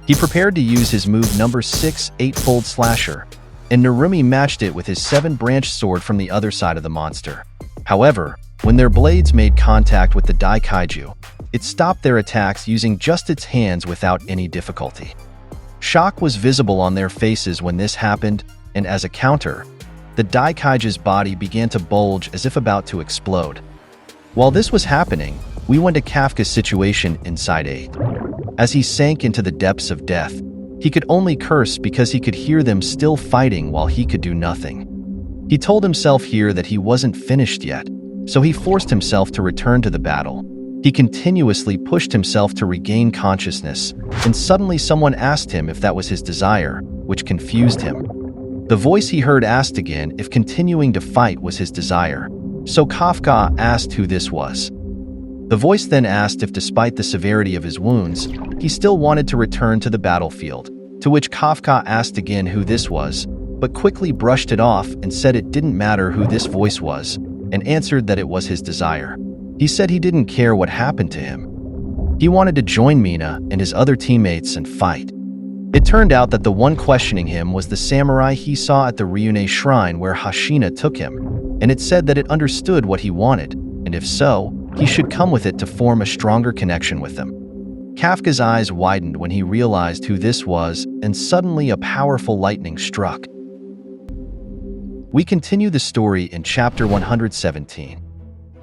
He prepared to use his move number 6, 8-fold slasher, and Narumi matched it with his 7-branched sword from the other side of the monster. However, when their blades made contact with the Daikaiju, it stopped their attacks using just its hands without any difficulty. Shock was visible on their faces when this happened, and as a counter, the Daikaiju's body began to bulge as if about to explode. While this was happening, we went to Kafka's situation inside 8. As he sank into the depths of death, he could only curse because he could hear them still fighting while he could do nothing. He told himself here that he wasn't finished yet, so he forced himself to return to the battle. He continuously pushed himself to regain consciousness, and suddenly someone asked him if that was his desire, which confused him. The voice he heard asked again if continuing to fight was his desire, so Kafka asked who this was. The voice then asked if despite the severity of his wounds, he still wanted to return to the battlefield, to which Kafka asked again who this was, but quickly brushed it off and said it didn't matter who this voice was, and answered that it was his desire. He said he didn't care what happened to him. He wanted to join Mina and his other teammates and fight. It turned out that the one questioning him was the samurai he saw at the Ryune shrine where Hashina took him, and it said that it understood what he wanted, and if so, he should come with it to form a stronger connection with them. Kafka's eyes widened when he realized who this was, and suddenly a powerful lightning struck. We continue the story in chapter 117.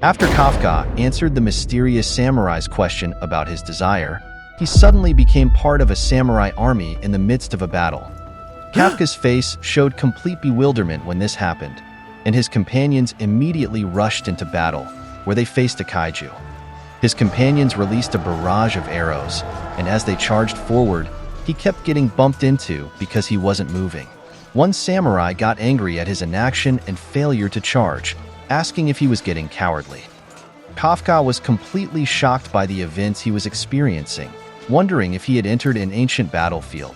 After Kafka answered the mysterious samurai's question about his desire, he suddenly became part of a samurai army in the midst of a battle. Kafka's face showed complete bewilderment when this happened, and his companions immediately rushed into battle, where they faced a kaiju. His companions released a barrage of arrows, and as they charged forward, he kept getting bumped into because he wasn't moving. One samurai got angry at his inaction and failure to charge, asking if he was getting cowardly. Kafka was completely shocked by the events he was experiencing, wondering if he had entered an ancient battlefield.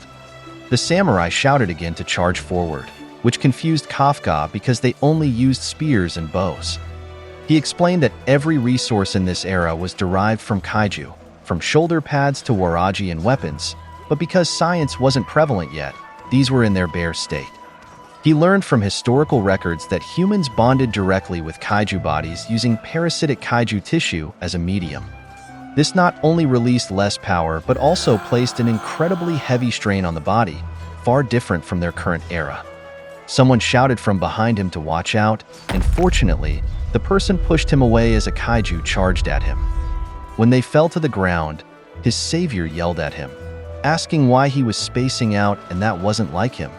The samurai shouted again to charge forward, which confused Kafka because they only used spears and bows. He explained that every resource in this era was derived from kaiju, from shoulder pads to waraji and weapons, but because science wasn't prevalent yet, these were in their bare state. He learned from historical records that humans bonded directly with kaiju bodies using parasitic kaiju tissue as a medium. This not only released less power, but also placed an incredibly heavy strain on the body, far different from their current era. Someone shouted from behind him to watch out, and fortunately, the person pushed him away as a kaiju charged at him. When they fell to the ground, his savior yelled at him, asking why he was spacing out and that wasn't like him.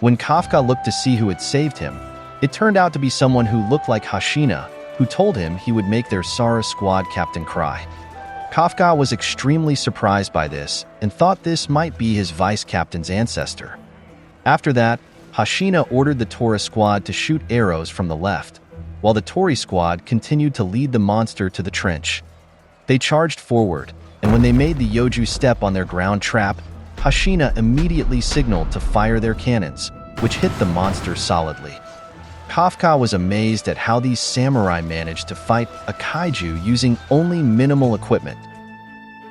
When Kafka looked to see who had saved him, it turned out to be someone who looked like Hashina, who told him he would make their Sara squad captain cry. Kafka was extremely surprised by this and thought this might be his vice captain's ancestor. After that, Hashina ordered the Tora squad to shoot arrows from the left, while the Tori squad continued to lead the monster to the trench. They charged forward, and when they made the Yoju step on their ground trap, Hashina immediately signaled to fire their cannons, which hit the monster solidly. Kafka was amazed at how these samurai managed to fight a kaiju using only minimal equipment.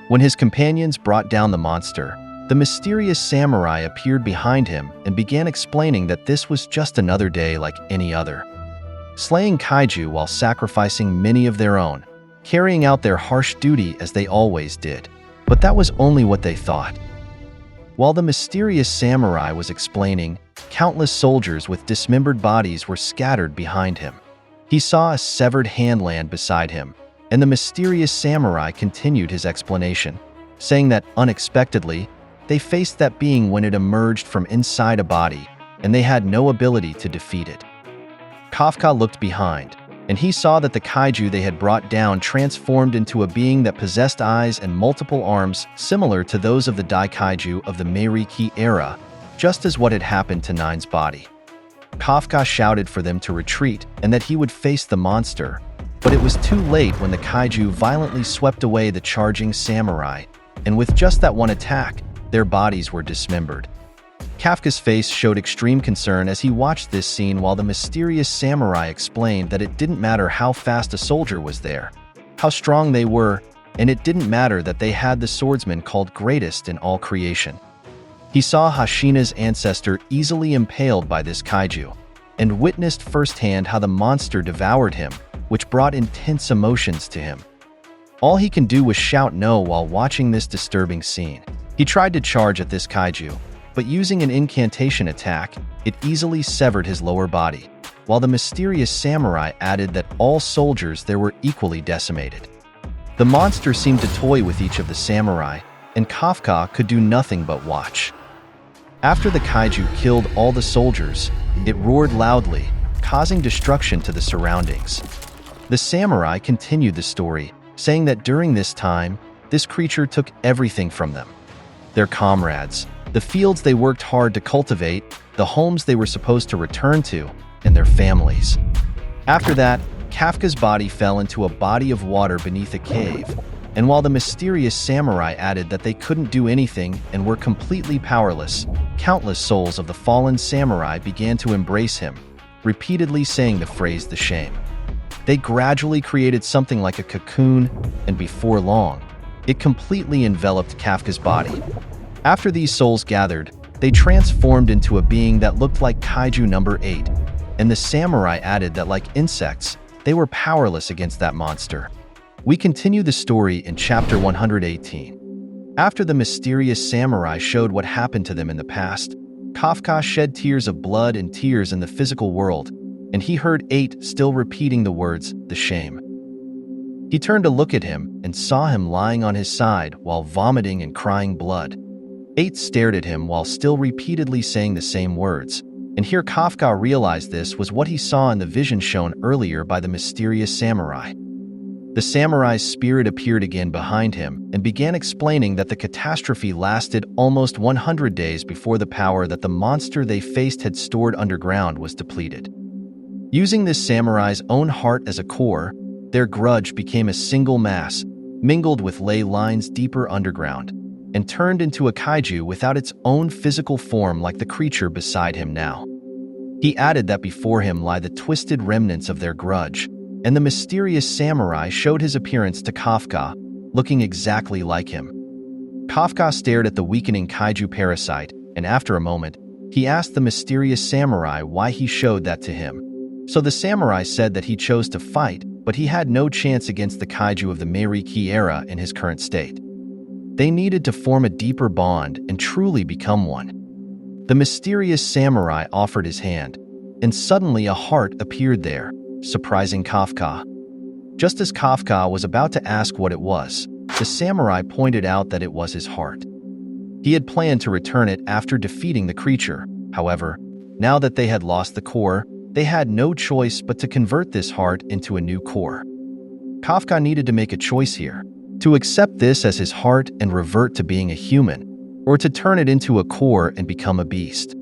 When his companions brought down the monster, the mysterious samurai appeared behind him and began explaining that this was just another day like any other. Slaying kaiju while sacrificing many of their own, carrying out their harsh duty as they always did. But that was only what they thought. While the mysterious samurai was explaining, countless soldiers with dismembered bodies were scattered behind him. He saw a severed hand land beside him, and the mysterious samurai continued his explanation, saying that unexpectedly, they faced that being when it emerged from inside a body, and they had no ability to defeat it. Kafka looked behind, and he saw that the kaiju they had brought down transformed into a being that possessed eyes and multiple arms similar to those of the Daikaiju of the Meiriki era, just as what had happened to Nine's body. Kafka shouted for them to retreat and that he would face the monster, but it was too late when the kaiju violently swept away the charging samurai, and with just that one attack, their bodies were dismembered. Kafka's face showed extreme concern as he watched this scene while the mysterious samurai explained that it didn't matter how fast a soldier was there, how strong they were, and it didn't matter that they had the swordsman called greatest in all creation. He saw Hashina's ancestor easily impaled by this kaiju, and witnessed firsthand how the monster devoured him, which brought intense emotions to him. All he can do was shout no while watching this disturbing scene. He tried to charge at this kaiju, but using an incantation attack, it easily severed his lower body, while the mysterious samurai added that all soldiers there were equally decimated. The monster seemed to toy with each of the samurai, and Kafka could do nothing but watch. After the kaiju killed all the soldiers, it roared loudly, causing destruction to the surroundings. The samurai continued the story, saying that during this time, this creature took everything from them: their comrades, the fields they worked hard to cultivate, the homes they were supposed to return to, and their families. After that, Kafka's body fell into a body of water beneath a cave, and while the mysterious samurai added that they couldn't do anything and were completely powerless, countless souls of the fallen samurai began to embrace him, repeatedly saying the phrase "the shame." They gradually created something like a cocoon, and before long, it completely enveloped Kafka's body. After these souls gathered, they transformed into a being that looked like Kaiju number 8, and the samurai added that like insects, they were powerless against that monster. We continue the story in chapter 118. After the mysterious samurai showed what happened to them in the past, Kafka shed tears of blood and tears in the physical world, and he heard 8 still repeating the words, "the shame." He turned to look at him and saw him lying on his side while vomiting and crying blood. 8 stared at him while still repeatedly saying the same words, and here Kafka realized this was what he saw in the vision shown earlier by the mysterious samurai. The samurai's spirit appeared again behind him and began explaining that the catastrophe lasted almost 100 days before the power that the monster they faced had stored underground was depleted. Using this samurai's own heart as a core, their grudge became a single mass, mingled with ley lines deeper underground. and turned into a kaiju without its own physical form like the creature beside him now. He added that before him lie the twisted remnants of their grudge, and the mysterious samurai showed his appearance to Kafka, looking exactly like him. Kafka stared at the weakening kaiju parasite, and after a moment, he asked the mysterious samurai why he showed that to him. So the samurai said that he chose to fight, but he had no chance against the kaiju of the Meiriki era in his current state. They needed to form a deeper bond and truly become one. The mysterious samurai offered his hand, and suddenly a heart appeared there, surprising Kafka. Just as Kafka was about to ask what it was, the samurai pointed out that it was his heart. He had planned to return it after defeating the creature. However, now that they had lost the core, they had no choice but to convert this heart into a new core. Kafka needed to make a choice here, to accept this as his heart and revert to being a human, or to turn it into a core and become a beast.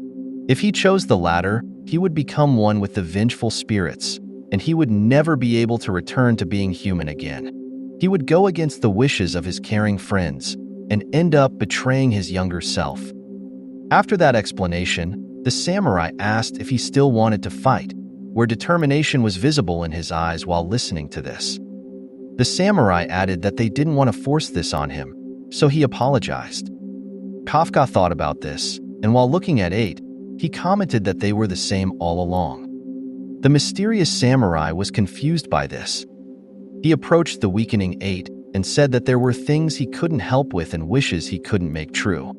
If he chose the latter, he would become one with the vengeful spirits, and he would never be able to return to being human again. He would go against the wishes of his caring friends and end up betraying his younger self. After that explanation, the samurai asked if he still wanted to fight, where determination was visible in his eyes while listening to this. The samurai added that they didn't want to force this on him, so he apologized. Kafka thought about this, and while looking at 8, he commented that they were the same all along. The mysterious samurai was confused by this. He approached the weakening 8 and said that there were things he couldn't help with and wishes he couldn't make true.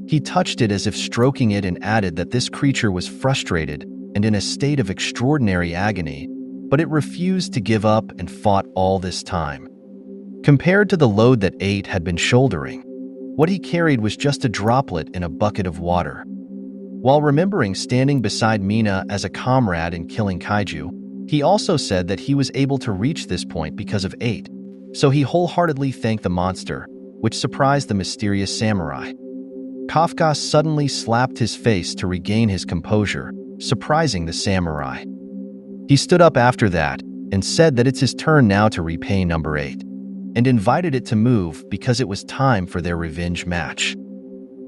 He touched it as if stroking it and added that this creature was frustrated and in a state of extraordinary agony, but it refused to give up and fought all this time. Compared to the load that 8 had been shouldering, what he carried was just a droplet in a bucket of water. While remembering standing beside Mina as a comrade in killing kaiju, he also said that he was able to reach this point because of 8, so he wholeheartedly thanked the monster, which surprised the mysterious samurai. Kafka suddenly slapped his face to regain his composure, surprising the samurai. He stood up after that and said that it's his turn now to repay number 8, and invited it to move because it was time for their revenge match.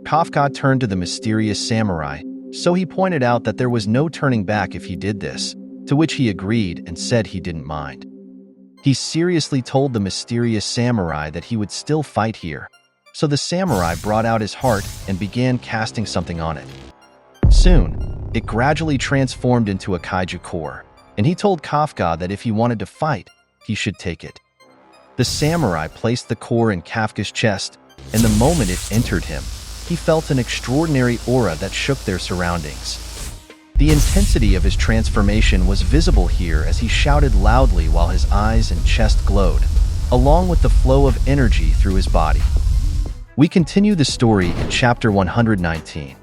Kafka turned to the mysterious samurai, so he pointed out that there was no turning back if he did this, to which he agreed and said he didn't mind. He seriously told the mysterious samurai that he would still fight here, so the samurai brought out his heart and began casting something on it. Soon, it gradually transformed into a kaiju core, and he told Kafka that if he wanted to fight, he should take it. The samurai placed the core in Kafka's chest, and the moment it entered him, he felt an extraordinary aura that shook their surroundings. The intensity of his transformation was visible here as he shouted loudly while his eyes and chest glowed, along with the flow of energy through his body. We continue the story in chapter 119.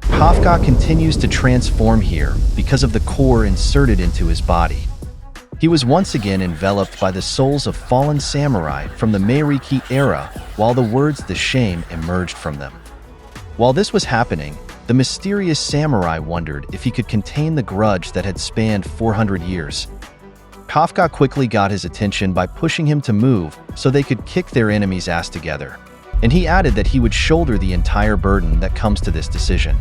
Kafka continues to transform here because of the core inserted into his body. He was once again enveloped by the souls of fallen samurai from the Meiriki era, while the words "the shame" emerged from them. While this was happening, the mysterious samurai wondered if he could contain the grudge that had spanned 400 years. Kafka quickly got his attention by pushing him to move so they could kick their enemy's ass together, and he added that he would shoulder the entire burden that comes to this decision.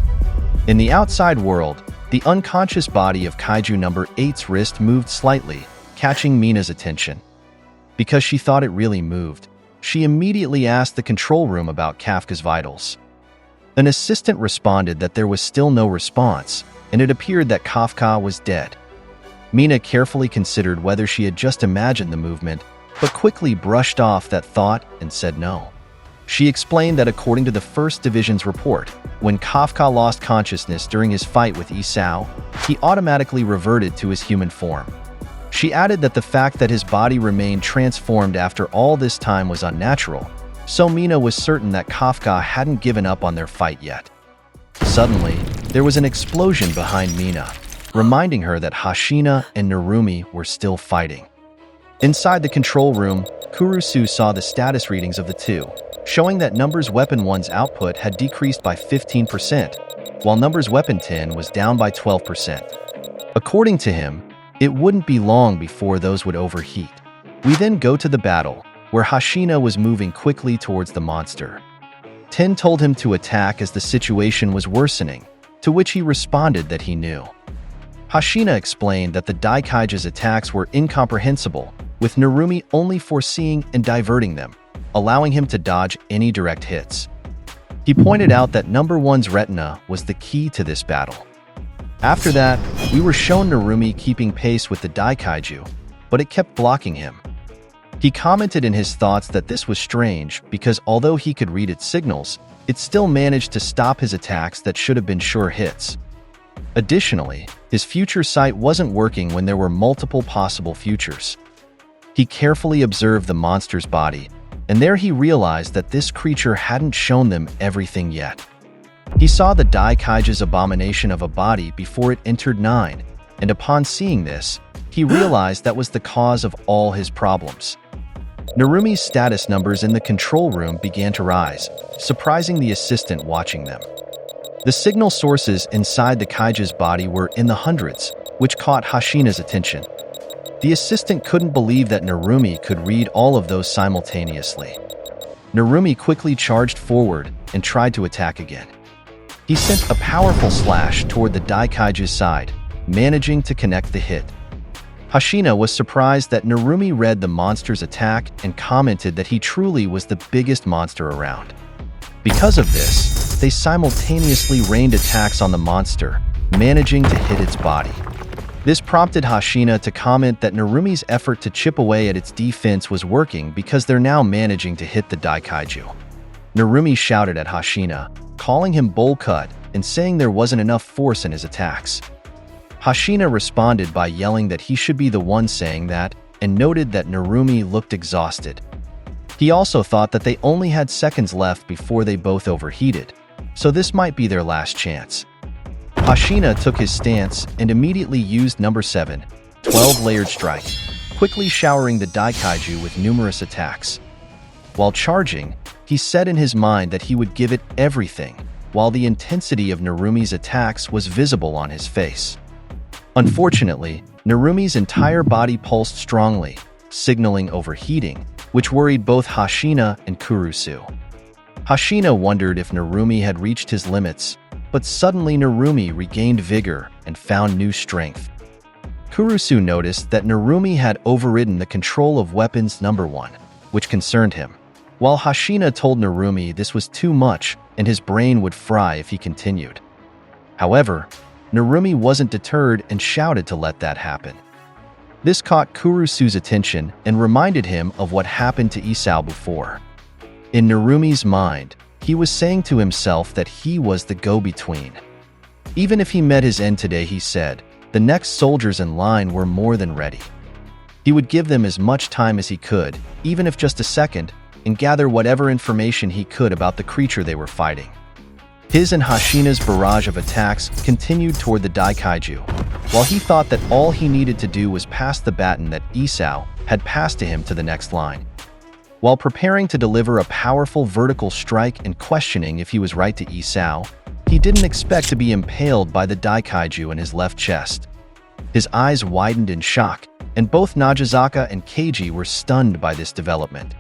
In the outside world, the unconscious body of Kaiju number 8's wrist moved slightly, catching Mina's attention. Because she thought it really moved, she immediately asked the control room about Kafka's vitals. An assistant responded that there was still no response, and it appeared that Kafka was dead. Mina carefully considered whether she had just imagined the movement, but quickly brushed off that thought and said no. She explained that according to the 1st Division's report, when Kafka lost consciousness during his fight with Isao, he automatically reverted to his human form. She added that the fact that his body remained transformed after all this time was unnatural, so Mina was certain that Kafka hadn't given up on their fight yet. Suddenly, there was an explosion behind Mina, reminding her that Hashina and Narumi were still fighting. Inside the control room, Kurusu saw the status readings of the two, showing that Numbers Weapon 1's output had decreased by 15%, while Numbers Weapon 10 was down by 12%. According to him, it wouldn't be long before those would overheat. We then go to the battle, where Hashina was moving quickly towards the monster. Ten told him to attack as the situation was worsening, to which he responded that he knew. Hashina explained that the Daikaiju's attacks were incomprehensible, with Narumi only foreseeing and diverting them, allowing him to dodge any direct hits. He pointed out that number one's retina was the key to this battle. After that, we were shown Narumi keeping pace with the Daikaiju, but it kept blocking him. He commented in his thoughts that this was strange because although he could read its signals, it still managed to stop his attacks that should have been sure hits. Additionally, his future sight wasn't working when there were multiple possible futures. He carefully observed the monster's body, and there he realized that this creature hadn't shown them everything yet. He saw the Daikaiju's abomination of a body before it entered 9, and upon seeing this, he realized that was the cause of all his problems. Narumi's status numbers in the control room began to rise, surprising the assistant watching them. The signal sources inside the Kaiju's body were in the hundreds, which caught Hashina's attention. The assistant couldn't believe that Narumi could read all of those simultaneously. Narumi quickly charged forward and tried to attack again. He sent a powerful slash toward the Daikaiju's side, managing to connect the hit. Hashina was surprised that Narumi read the monster's attack and commented that he truly was the biggest monster around. Because of this, they simultaneously rained attacks on the monster, managing to hit its body. This prompted Hashina to comment that Narumi's effort to chip away at its defense was working because they're now managing to hit the Daikaiju. Narumi shouted at Hashina, calling him bowl cut and saying there wasn't enough force in his attacks. Hashina responded by yelling that he should be the one saying that and noted that Narumi looked exhausted. He also thought that they only had seconds left before they both overheated, so this might be their last chance. Hashina took his stance and immediately used number 7, 12-layered strike, quickly showering the Daikaiju with numerous attacks. While charging, he said in his mind that he would give it everything, while the intensity of Narumi's attacks was visible on his face. Unfortunately, Narumi's entire body pulsed strongly, signaling overheating, which worried both Hashina and Kurusu. Hashina wondered if Narumi had reached his limits, but suddenly Narumi regained vigor and found new strength. Kurusu noticed that Narumi had overridden the control of weapons number 1, which concerned him, while Hashina told Narumi this was too much and his brain would fry if he continued. However, Narumi wasn't deterred and shouted to let that happen. This caught Kurusu's attention and reminded him of what happened to Isao before. In Narumi's mind, he was saying to himself that he was the go-between. Even if he met his end today, he said, the next soldiers in line were more than ready. He would give them as much time as he could, even if just a second, and gather whatever information he could about the creature they were fighting. His and Hashina's barrage of attacks continued toward the Daikaiju, while he thought that all he needed to do was pass the baton that Isao had passed to him to the next line. While preparing to deliver a powerful vertical strike and questioning if he was right to Isao, he didn't expect to be impaled by the Daikaiju in his left chest. His eyes widened in shock, and both Nagazaka and Keiji were stunned by this development.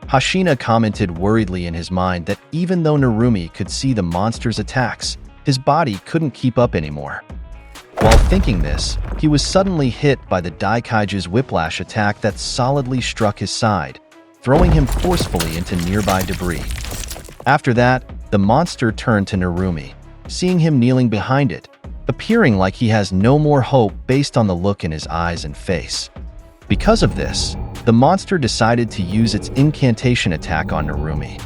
Hashina commented worriedly in his mind that even though Narumi could see the monster's attacks, his body couldn't keep up anymore. While thinking this, he was suddenly hit by the Daikaiju's whiplash attack that solidly struck his side, throwing him forcefully into nearby debris. After that, the monster turned to Narumi, seeing him kneeling behind it, appearing like he has no more hope based on the look in his eyes and face. Because of this, the monster decided to use its incantation attack on Narumi.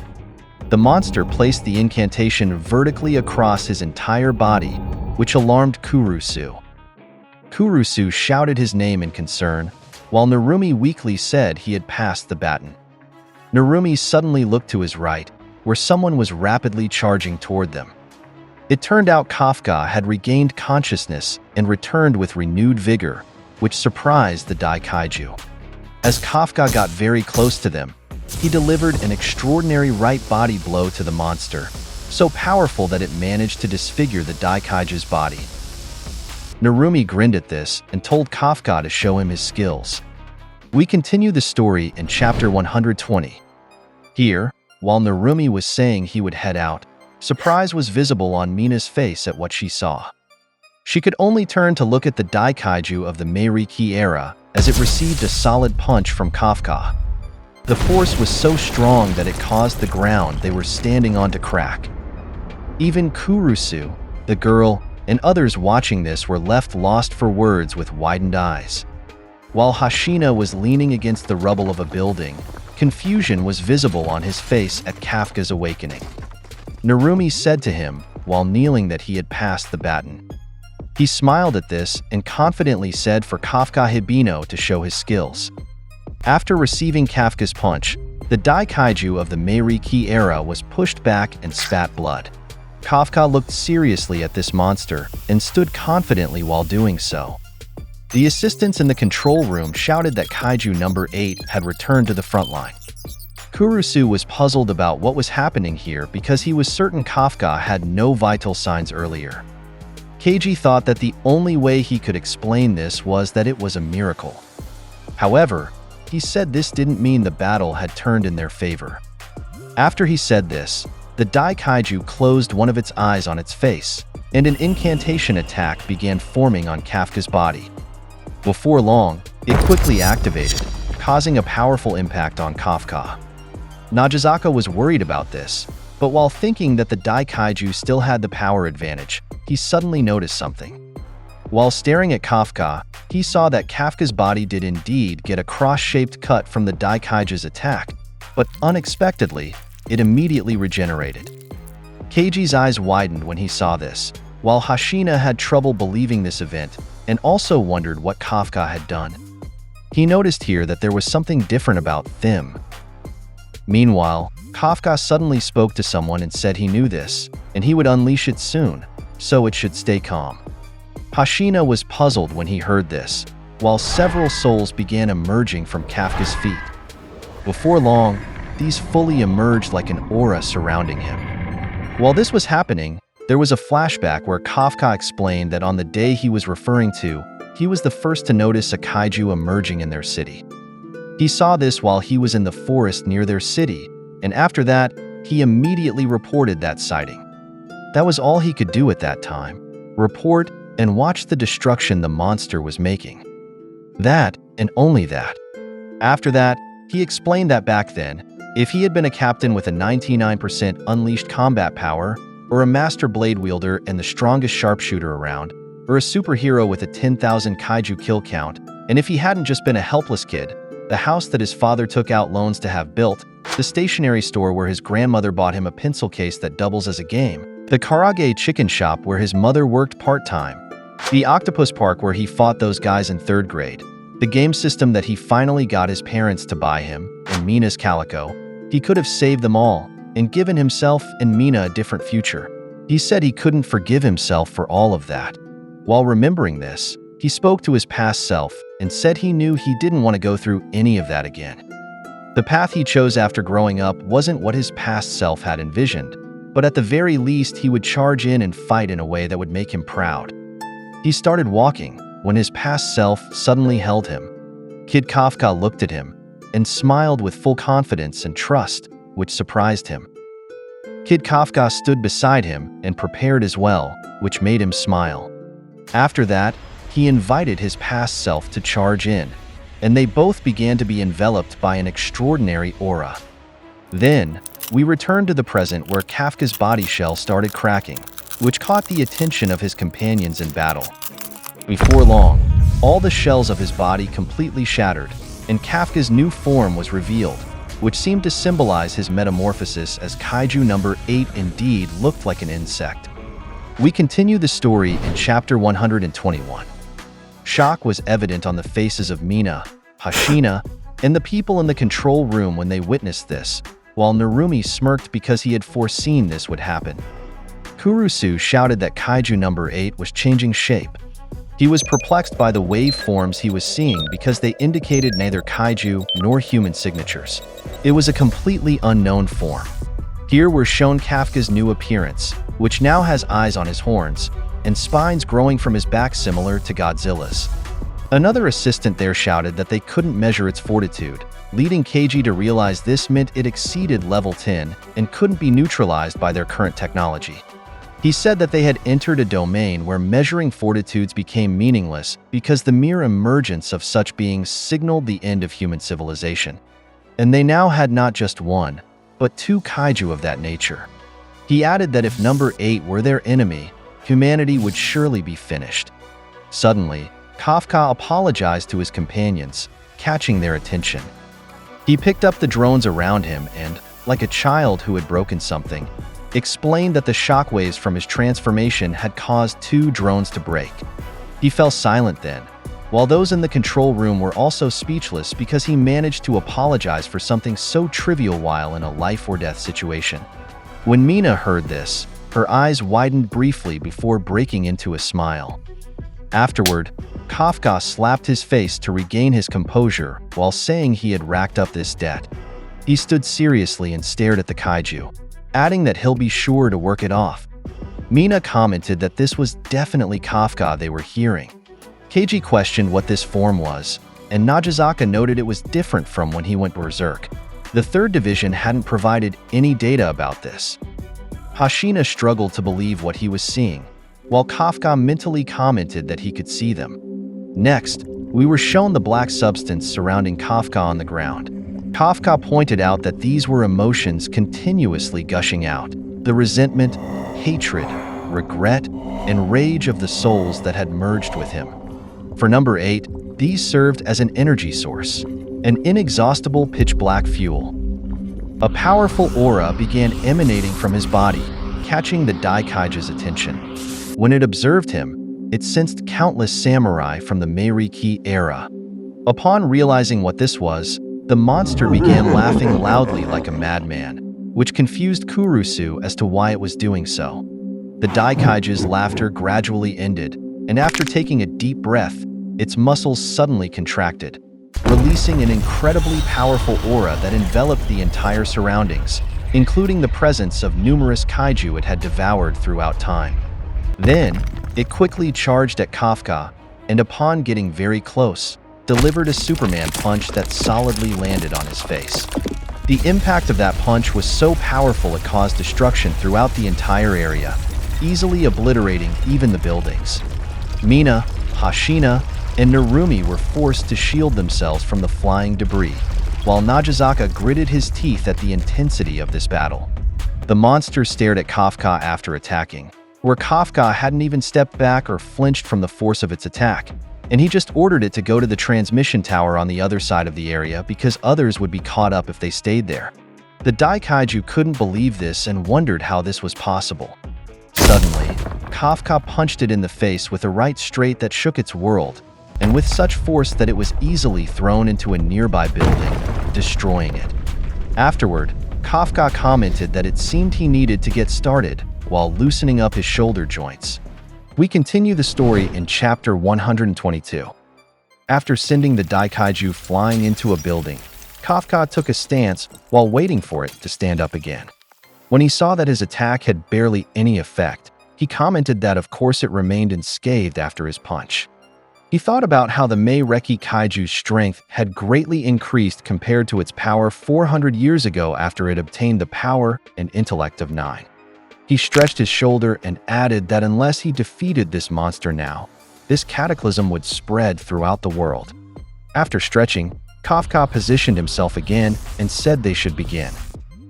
The monster placed the incantation vertically across his entire body, which alarmed Kurusu. Kurusu shouted his name in concern, while Narumi weakly said he had passed the baton. Narumi suddenly looked to his right, where someone was rapidly charging toward them. It turned out Kafka had regained consciousness and returned with renewed vigor, which surprised the Daikaiju. As Kafka got very close to them, he delivered an extraordinary right body blow to the monster, so powerful that it managed to disfigure the Daikaiju's body. Narumi grinned at this and told Kafka to show him his skills. We continue the story in chapter 120. Here, While Narumi was saying he would head out, surprise was visible on Mina's face at what she saw. She could only turn to look at the Kaiju of the Meiriki era as it received a solid punch from Kafka. The force was so strong that it caused the ground they were standing on to crack. Even Kurusu, the girl, and others watching this were left lost for words with widened eyes. While Hashina was leaning against the rubble of a building, confusion was visible on his face at Kafka's awakening. Narumi said to him, while kneeling, that he had passed the baton. He smiled at this and confidently said for Kafka Hibino to show his skills. After receiving Kafka's punch, the Kaiju of the Meiriki era was pushed back and spat blood. Kafka looked seriously at this monster and stood confidently while doing so. The assistants in the control room shouted that Kaiju number 8 had returned to the front line. Kurusu was puzzled about what was happening here because he was certain Kafka had no vital signs earlier. Keiji thought that the only way he could explain this was that it was a miracle. However, he said this didn't mean the battle had turned in their favor. After he said this, the Kaiju closed one of its eyes on its face, and an incantation attack began forming on Kafka's body. Before long, it quickly activated, causing a powerful impact on Kafka. Najizaka was worried about this, but while thinking that the Kaiju still had the power advantage, he suddenly noticed something. While staring at Kafka, he saw that Kafka's body did indeed get a cross-shaped cut from the Kaiju's attack, but unexpectedly, it immediately regenerated. Keiji's eyes widened when he saw this, while Hashina had trouble believing this event and also wondered what Kafka had done. He noticed here that there was something different about them. Meanwhile, Kafka suddenly spoke to someone and said he knew this, and he would unleash it soon, so it should stay calm. Hashina was puzzled when he heard this, while several souls began emerging from Kafka's feet. Before long, these fully emerged like an aura surrounding him. While this was happening, there was a flashback where Kafka explained that on the day he was referring to, he was the first to notice a kaiju emerging in their city. He saw this while he was in the forest near their city, and after that, he immediately reported that sighting. That was all he could do at that time: report and watch the destruction the monster was making. That, and only that. After that, he explained that back then, if he had been a captain with a 99% unleashed combat power, or a master blade wielder and the strongest sharpshooter around, or a superhero with a 10,000 kaiju kill count, and if he hadn't just been a helpless kid, the house that his father took out loans to have built, the stationery store where his grandmother bought him a pencil case that doubles as a game, the Karage chicken shop where his mother worked part-time, the octopus park where he fought those guys in 3rd grade, the game system that he finally got his parents to buy him, and Mina's Calico, he could have saved them all and given himself and Mina a different future. He said he couldn't forgive himself for all of that. While remembering this, he spoke to his past self and said he knew he didn't want to go through any of that again. The path he chose after growing up wasn't what his past self had envisioned, but at the very least he would charge in and fight in a way that would make him proud. He started walking when his past self suddenly held him. Kid Kafka looked at him and smiled with full confidence and trust, which surprised him. Kid Kafka stood beside him and prepared as well, which made him smile. After that, he invited his past self to charge in, and they both began to be enveloped by an extraordinary aura. Then, we returned to the present where Kafka's body shell started cracking, which caught the attention of his companions in battle. Before long, all the shells of his body completely shattered, and Kafka's new form was revealed, which seemed to symbolize his metamorphosis as Kaiju number 8 indeed looked like an insect. We continue the story in chapter 121. Shock was evident on the faces of Mina, Hashina, and the people in the control room when they witnessed this, while Narumi smirked because he had foreseen this would happen. Kurusu shouted that Kaiju number 8 was changing shape. He was perplexed by the waveforms he was seeing because they indicated neither kaiju nor human signatures. It was a completely unknown form. Here we're shown Kafka's new appearance, which now has eyes on his horns, and spines growing from his back similar to Godzilla's. Another assistant there shouted that they couldn't measure its fortitude, leading Kaiju to realize this meant it exceeded level 10 and couldn't be neutralized by their current technology. He said that they had entered a domain where measuring fortitudes became meaningless because the mere emergence of such beings signaled the end of human civilization. And they now had not just one, but two kaiju of that nature. He added that if number 8 were their enemy, humanity would surely be finished. Suddenly, Kafka apologized to his companions, catching their attention. He picked up the drones around him and, like a child who had broken something, explained that the shockwaves from his transformation had caused 2 drones to break. He fell silent then, while those in the control room were also speechless because he managed to apologize for something so trivial while in a life-or-death situation. When Mina heard this, her eyes widened briefly before breaking into a smile. Afterward, Kafka slapped his face to regain his composure while saying he had racked up this debt. He stood seriously and stared at the kaiju, adding that he'll be sure to work it off. Mina commented that this was definitely Kafka they were hearing. Keiji questioned what this form was, and Najizaka noted it was different from when he went berserk. The 3rd Division hadn't provided any data about this. Hashina struggled to believe what he was seeing, while Kafka mentally commented that he could see them. Next, we were shown the black substance surrounding Kafka on the ground. Kafka pointed out that these were emotions continuously gushing out: the resentment, hatred, regret, and rage of the souls that had merged with him. For number 8, these served as an energy source, an inexhaustible pitch-black fuel. A powerful aura began emanating from his body, catching the Daikaiju's attention. When it observed him, it sensed countless samurai from the Meiriki era. Upon realizing what this was, the monster began laughing loudly like a madman, which confused Kurusu as to why it was doing so. The Daikaiju's laughter gradually ended, and after taking a deep breath, its muscles suddenly contracted, releasing an incredibly powerful aura that enveloped the entire surroundings, including the presence of numerous kaiju it had devoured throughout time. Then, it quickly charged at Kafka, and upon getting very close, delivered a Superman punch that solidly landed on his face. The impact of that punch was so powerful it caused destruction throughout the entire area, easily obliterating even the buildings. Mina, Hashina, and Narumi were forced to shield themselves from the flying debris, while Najizaka gritted his teeth at the intensity of this battle. The monster stared at Kafka after attacking, where Kafka hadn't even stepped back or flinched from the force of its attack, and he just ordered it to go to the transmission tower on the other side of the area because others would be caught up if they stayed there. The Daikaiju couldn't believe this and wondered how this was possible. Suddenly, Kafka punched it in the face with a right straight that shook its world, and with such force that it was easily thrown into a nearby building, destroying it. Afterward, Kafka commented that it seemed he needed to get started while loosening up his shoulder joints. We continue the story in chapter 122. After sending the Daikaiju flying into a building, Kafka took a stance while waiting for it to stand up again. When he saw that his attack had barely any effect, he commented that of course it remained unscathed after his punch. He thought about how the Meireki Kaiju's strength had greatly increased compared to its power 400 years ago after it obtained the power and intellect of 9. He stretched his shoulder and added that unless he defeated this monster now, this cataclysm would spread throughout the world. After stretching, Kafka positioned himself again and said they should begin.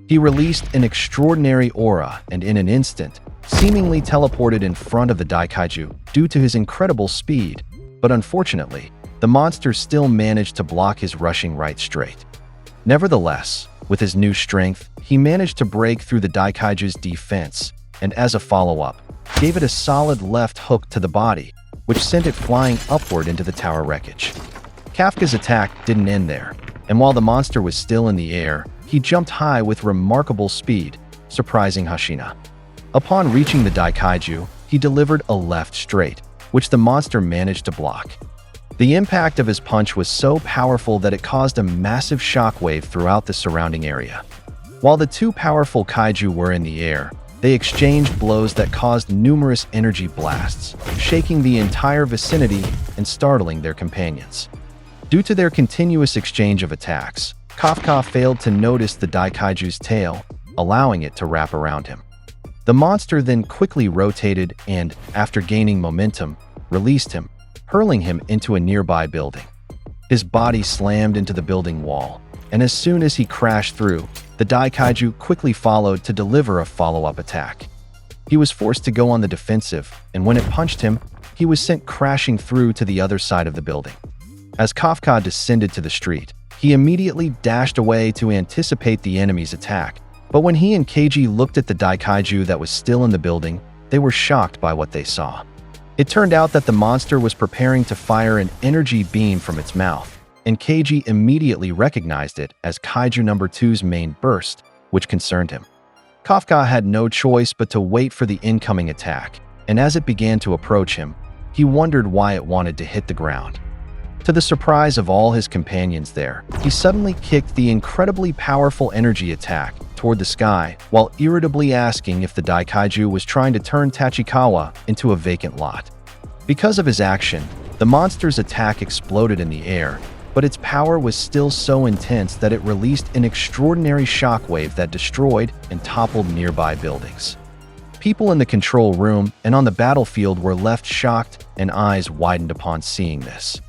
He released an extraordinary aura and in an instant, seemingly teleported in front of the Daikaiju due to his incredible speed, but unfortunately, the monster still managed to block his rushing right straight. Nevertheless, with his new strength, he managed to break through the Daikaiju's defense, and as a follow-up, gave it a solid left hook to the body, which sent it flying upward into the tower wreckage. Kafka's attack didn't end there, and while the monster was still in the air, he jumped high with remarkable speed, surprising Hashina. Upon reaching the Daikaiju, he delivered a left straight, which the monster managed to block. The impact of his punch was so powerful that it caused a massive shockwave throughout the surrounding area. While the two powerful kaiju were in the air, They exchanged blows that caused numerous energy blasts, shaking the entire vicinity and startling their companions. Due to their continuous exchange of attacks, Kafka failed to notice the Daikaiju's tail, allowing it to wrap around him. The monster then quickly rotated and, after gaining momentum, released him, hurling him into a nearby building. His body slammed into the building wall, and as soon as he crashed through, the Daikaiju quickly followed to deliver a follow-up attack. He was forced to go on the defensive, and when it punched him, he was sent crashing through to the other side of the building. As Kafka descended to the street, he immediately dashed away to anticipate the enemy's attack, but when he and Keiji looked at the Daikaiju that was still in the building, they were shocked by what they saw. It turned out that the monster was preparing to fire an energy beam from its mouth, and Keiji immediately recognized it as Kaiju number 2's main burst, which concerned him. Kafka had no choice but to wait for the incoming attack, and as it began to approach him, he wondered why it wanted to hit the ground. To the surprise of all his companions there, he suddenly kicked the incredibly powerful energy attack toward the sky while irritably asking if the Daikaiju was trying to turn Tachikawa into a vacant lot. Because of his action, the monster's attack exploded in the air, but its power was still so intense that it released an extraordinary shockwave that destroyed and toppled nearby buildings. People in the control room and on the battlefield were left shocked and eyes widened upon seeing this.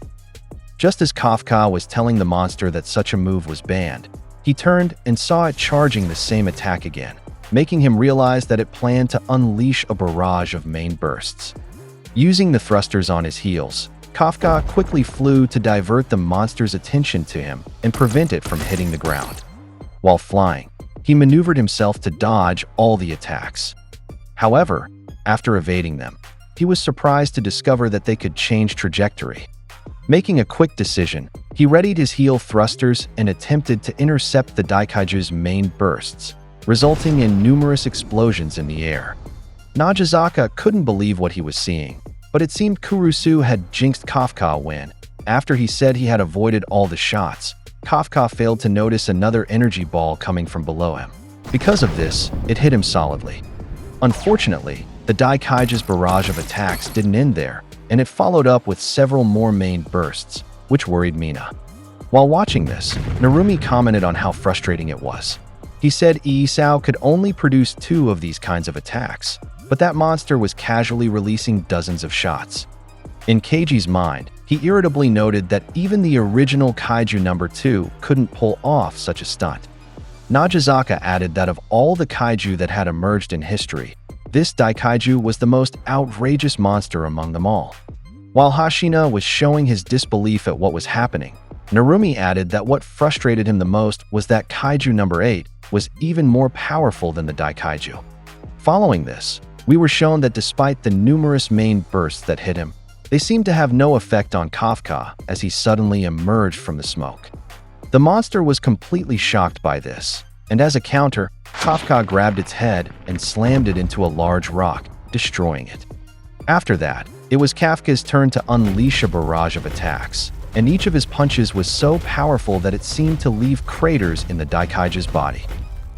Just as Kafka was telling the monster that such a move was banned, he turned and saw it charging the same attack again, making him realize that it planned to unleash a barrage of main bursts. Using the thrusters on his heels, Kafka quickly flew to divert the monster's attention to him and prevent it from hitting the ground. While flying, he maneuvered himself to dodge all the attacks. However, after evading them, he was surprised to discover that they could change trajectory. Making a quick decision, he readied his heel thrusters and attempted to intercept the Daikaiju's main bursts, resulting in numerous explosions in the air. Najizaka couldn't believe what he was seeing, but it seemed Kurusu had jinxed Kafka when, after he said he had avoided all the shots, Kafka failed to notice another energy ball coming from below him. Because of this, it hit him solidly. Unfortunately, the Daikaiju's barrage of attacks didn't end there, and it followed up with several more main bursts, which worried Mina. While watching this, Narumi commented on how frustrating it was. He said Isao could only produce 2 of these kinds of attacks, but that monster was casually releasing dozens of shots. In Keiji's mind, he irritably noted that even the original Kaiju number 2 couldn't pull off such a stunt. Najizaka added that of all the Kaiju that had emerged in history, this Daikaiju was the most outrageous monster among them all. While Hashina was showing his disbelief at what was happening, Narumi added that what frustrated him the most was that Kaiju number 8 was even more powerful than the Daikaiju. Following this, we were shown that despite the numerous main bursts that hit him, they seemed to have no effect on Kafka as he suddenly emerged from the smoke. The monster was completely shocked by this, and as a counter, Kafka grabbed its head and slammed it into a large rock, destroying it. After that, it was Kafka's turn to unleash a barrage of attacks, and each of his punches was so powerful that it seemed to leave craters in the Daikaiju's body.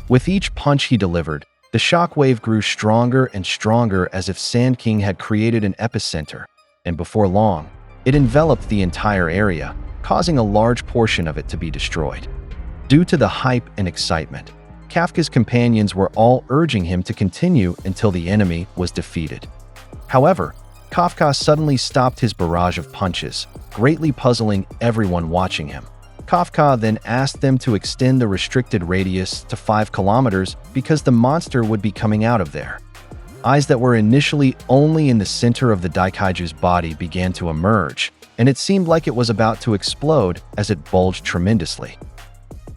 With each punch he delivered, the shockwave grew stronger and stronger as if Sand King had created an epicenter, and before long, it enveloped the entire area, causing a large portion of it to be destroyed. Due to the hype and excitement, Kafka's companions were all urging him to continue until the enemy was defeated. However, Kafka suddenly stopped his barrage of punches, greatly puzzling everyone watching him. Kafka then asked them to extend the restricted radius to 5 kilometers because the monster would be coming out of there. Eyes that were initially only in the center of the Daikaiju's body began to emerge, and it seemed like it was about to explode as it bulged tremendously.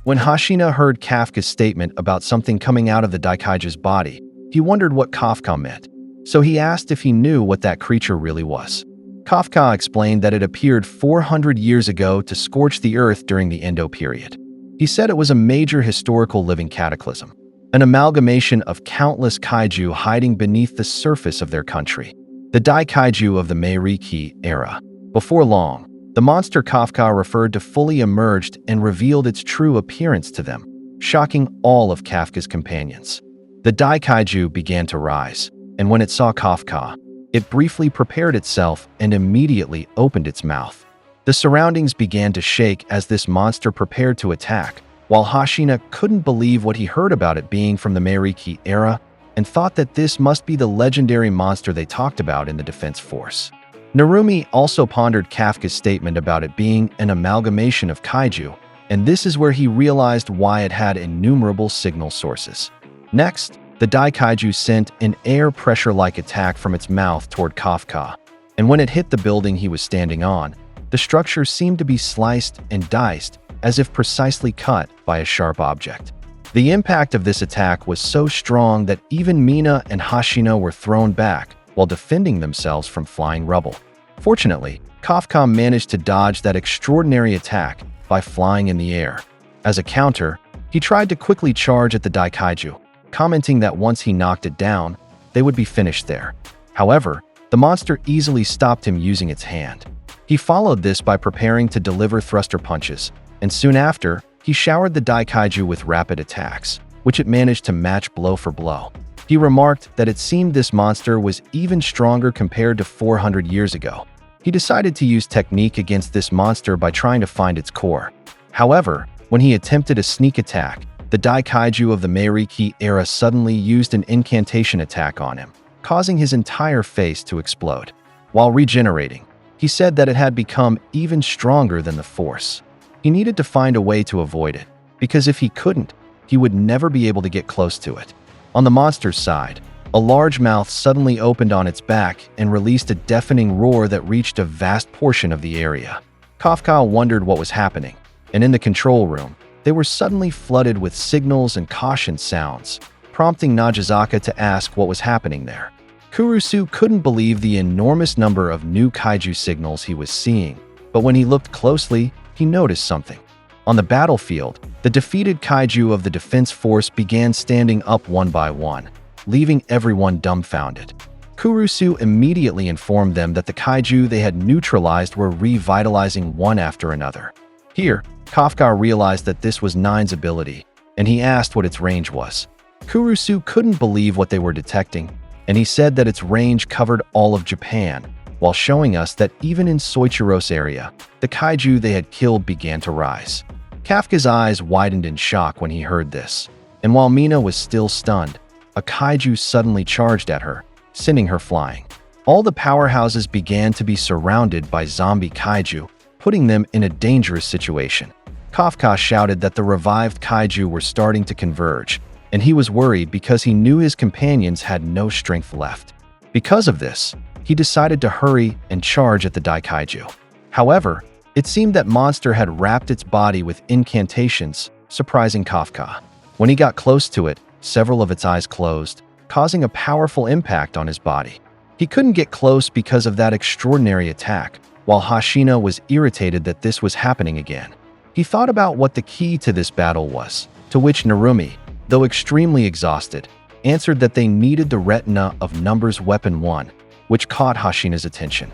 When Hashina heard Kafka's statement about something coming out of the Daikaiju's body, he wondered what Kafka meant, so he asked if he knew what that creature really was. Kafka explained that it appeared 400 years ago to scorch the earth during the Edo period. He said it was a major historical living cataclysm, an amalgamation of countless kaiju hiding beneath the surface of their country, the Daikaiju of the Meiriki era. Before long, the monster Kafka referred to fully emerged and revealed its true appearance to them, shocking all of Kafka's companions. The Kaiju began to rise, and when it saw Kafka, it briefly prepared itself and immediately opened its mouth. The surroundings began to shake as this monster prepared to attack, while Hashina couldn't believe what he heard about it being from the Meiriki era and thought that this must be the legendary monster they talked about in the Defense Force. Narumi also pondered Kafka's statement about it being an amalgamation of kaiju, and this is where he realized why it had innumerable signal sources. Next, the Kaiju sent an air pressure-like attack from its mouth toward Kafka, and when it hit the building he was standing on, the structure seemed to be sliced and diced as if precisely cut by a sharp object. The impact of this attack was so strong that even Mina and Hashina were thrown back while defending themselves from flying rubble. Fortunately, Kafka managed to dodge that extraordinary attack by flying in the air. As a counter, he tried to quickly charge at the Kaiju, commenting that once he knocked it down, they would be finished there. However, the monster easily stopped him using its hand. He followed this by preparing to deliver thruster punches, and soon after, he showered the Kaiju with rapid attacks, which it managed to match blow for blow. He remarked that it seemed this monster was even stronger compared to 400 years ago. He decided to use technique against this monster by trying to find its core. However, when he attempted a sneak attack, the Kaiju of the Meiriki era suddenly used an incantation attack on him, causing his entire face to explode. While regenerating, he said that it had become even stronger than the Force. He needed to find a way to avoid it, because if he couldn't, he would never be able to get close to it. On the monster's side, a large mouth suddenly opened on its back and released a deafening roar that reached a vast portion of the area. Kafka wondered what was happening, and in the control room, they were suddenly flooded with signals and caution sounds, prompting Najizaka to ask what was happening there. Kurusu couldn't believe the enormous number of new kaiju signals he was seeing, but when he looked closely, he noticed something. On the battlefield, the defeated kaiju of the Defense Force began standing up one by one, leaving everyone dumbfounded. Kurusu immediately informed them that the kaiju they had neutralized were revitalizing one after another. Here, Kafka realized that this was Nine's ability, and he asked what its range was. Kurusu couldn't believe what they were detecting, and he said that its range covered all of Japan, while showing us that even in Soichiro's area, the kaiju they had killed began to rise. Kafka's eyes widened in shock when he heard this, and while Mina was still stunned, a kaiju suddenly charged at her, sending her flying. All the powerhouses began to be surrounded by zombie kaiju, putting them in a dangerous situation. Kafka shouted that the revived kaiju were starting to converge, and he was worried because he knew his companions had no strength left. Because of this, he decided to hurry and charge at the Kaiju. However, it seemed that monster had wrapped its body with incantations, surprising Kafka. When he got close to it, several of its eyes closed, causing a powerful impact on his body. He couldn't get close because of that extraordinary attack, while Hashina was irritated that this was happening again. He thought about what the key to this battle was, to which Narumi, though extremely exhausted, answered that they needed the retina of Numbers Weapon 1, which caught Hashina's attention.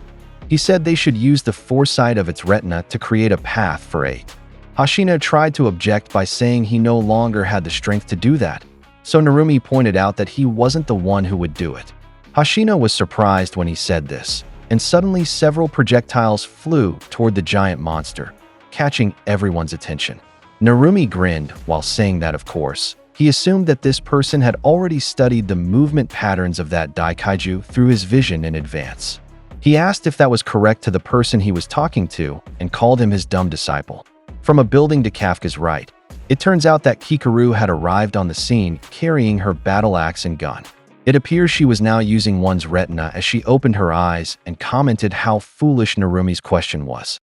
He said they should use the foresight of its retina to create a path for 8. Hashina tried to object by saying he no longer had the strength to do that, so Narumi pointed out that he wasn't the one who would do it. Hashina was surprised when he said this, and suddenly several projectiles flew toward the giant monster, catching everyone's attention. Narumi grinned while saying that, of course, he assumed that this person had already studied the movement patterns of that Kaiju through his vision in advance. He asked if that was correct to the person he was talking to and called him his dumb disciple. From a building to Kafka's right, it turns out that Kikaru had arrived on the scene carrying her battle axe and gun. It appears she was now using one's retina as she opened her eyes and commented how foolish Narumi's question was.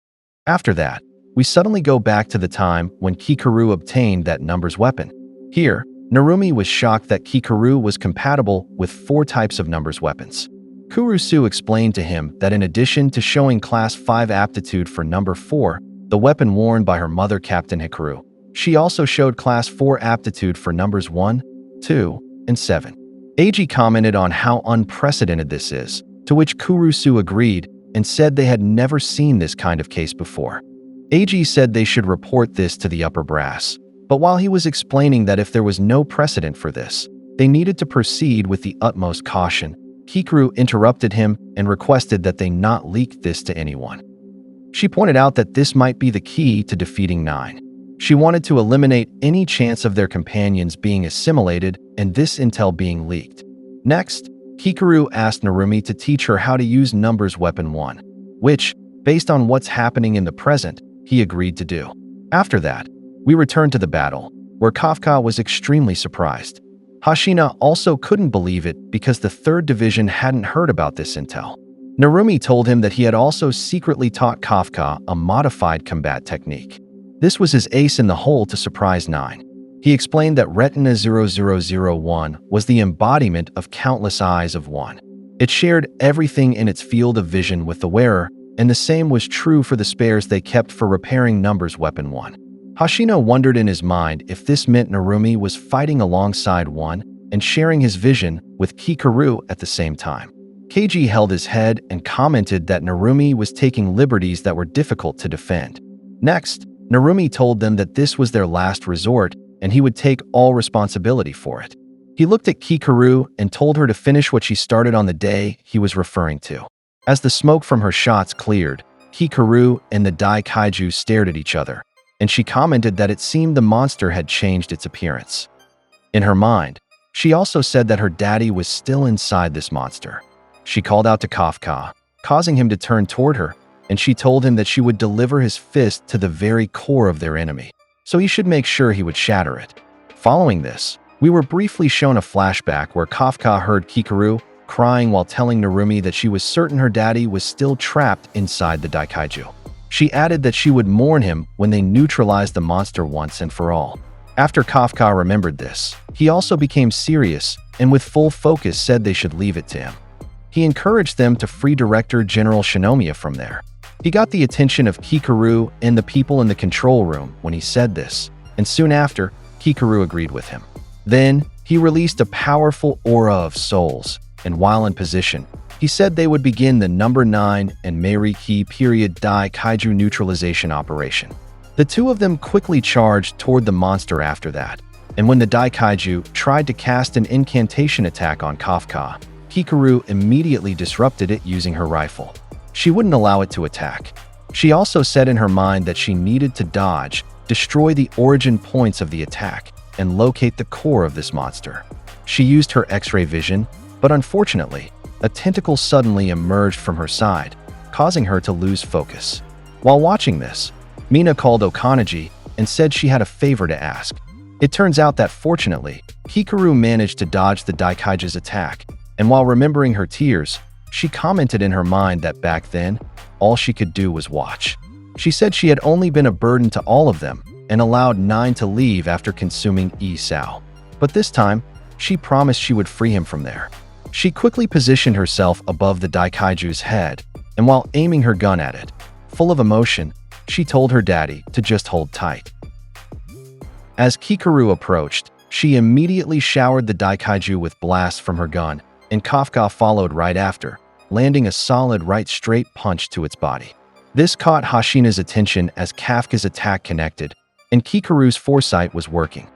After that, we suddenly go back to the time when Kikaru obtained that Numbers weapon. Here, Narumi was shocked that Kikaru was compatible with 4 types of Numbers weapons. Kurusu explained to him that in addition to showing Class 5 aptitude for Number 4, the weapon worn by her mother Captain Hikaru, she also showed Class 4 aptitude for Numbers 1, 2, and 7. Eiji commented on how unprecedented this is, to which Kurusu agreed and said they had never seen this kind of case before. Eiji said they should report this to the upper brass, but while he was explaining that if there was no precedent for this, they needed to proceed with the utmost caution. Kikaru interrupted him and requested that they not leak this to anyone. She pointed out that this might be the key to defeating 9. She wanted to eliminate any chance of their companions being assimilated and this intel being leaked. Next, Kikaru asked Narumi to teach her how to use Numbers Weapon 1, which, based on what's happening in the present, he agreed to do. After that, we returned to the battle, where Kafka was extremely surprised. Hashina also couldn't believe it because the 3rd Division hadn't heard about this intel. Narumi told him that he had also secretly taught Kafka a modified combat technique. This was his ace in the hole to surprise 9. He explained that Retina 0001 was the embodiment of countless eyes of 1. It shared everything in its field of vision with the wearer, and the same was true for the spares they kept for repairing Numbers Weapon 1. Hashina wondered in his mind if this meant Narumi was fighting alongside 1 and sharing his vision with Kikaru at the same time. Keiji held his head and commented that Narumi was taking liberties that were difficult to defend. Next, Narumi told them that this was their last resort and he would take all responsibility for it. He looked at Kikaru and told her to finish what she started on the day he was referring to. As the smoke from her shots cleared, Kikaru and the Dai Kaiju stared at each other, and she commented that it seemed the monster had changed its appearance. In her mind, she also said that her daddy was still inside this monster. She called out to Kafka, causing him to turn toward her, and she told him that she would deliver his fist to the very core of their enemy, so he should make sure he would shatter it. Following this, we were briefly shown a flashback where Kafka heard Kikaru crying while telling Narumi that she was certain her daddy was still trapped inside the Daikaiju. She added that she would mourn him when they neutralized the monster once and for all. After Kafka remembered this, he also became serious and with full focus said they should leave it to him. He encouraged them to free Director General Shinomiya from there. He got the attention of Kikaru and the people in the control room when he said this, and soon after, Kikaru agreed with him. Then, he released a powerful aura of souls, and while in position, he said they would begin the number 9 and Meiriki period Dai Kaiju neutralization operation. The two of them quickly charged toward the monster after that, and when the Dai Kaiju tried to cast an incantation attack on Kafka, Kikaru immediately disrupted it using her rifle. She wouldn't allow it to attack. She also said in her mind that she needed to dodge, destroy the origin points of the attack, and locate the core of this monster. She used her X-ray vision, but unfortunately, a tentacle suddenly emerged from her side, causing her to lose focus. While watching this, Mina called Okanaji and said she had a favor to ask. It turns out that fortunately, Kikaru managed to dodge the Daikaiju's attack, and while remembering her tears, she commented in her mind that back then, all she could do was watch. She said she had only been a burden to all of them and allowed 9 to leave after consuming Isao. But this time, she promised she would free him from there. She quickly positioned herself above the Daikaiju's head, and while aiming her gun at it, full of emotion, she told her daddy to just hold tight. As Kikaru approached, she immediately showered the Daikaiju with blasts from her gun, and Kafka followed right after, landing a solid right straight punch to its body. This caught Hashina's attention as Kafka's attack connected, and Kikaru's foresight was working.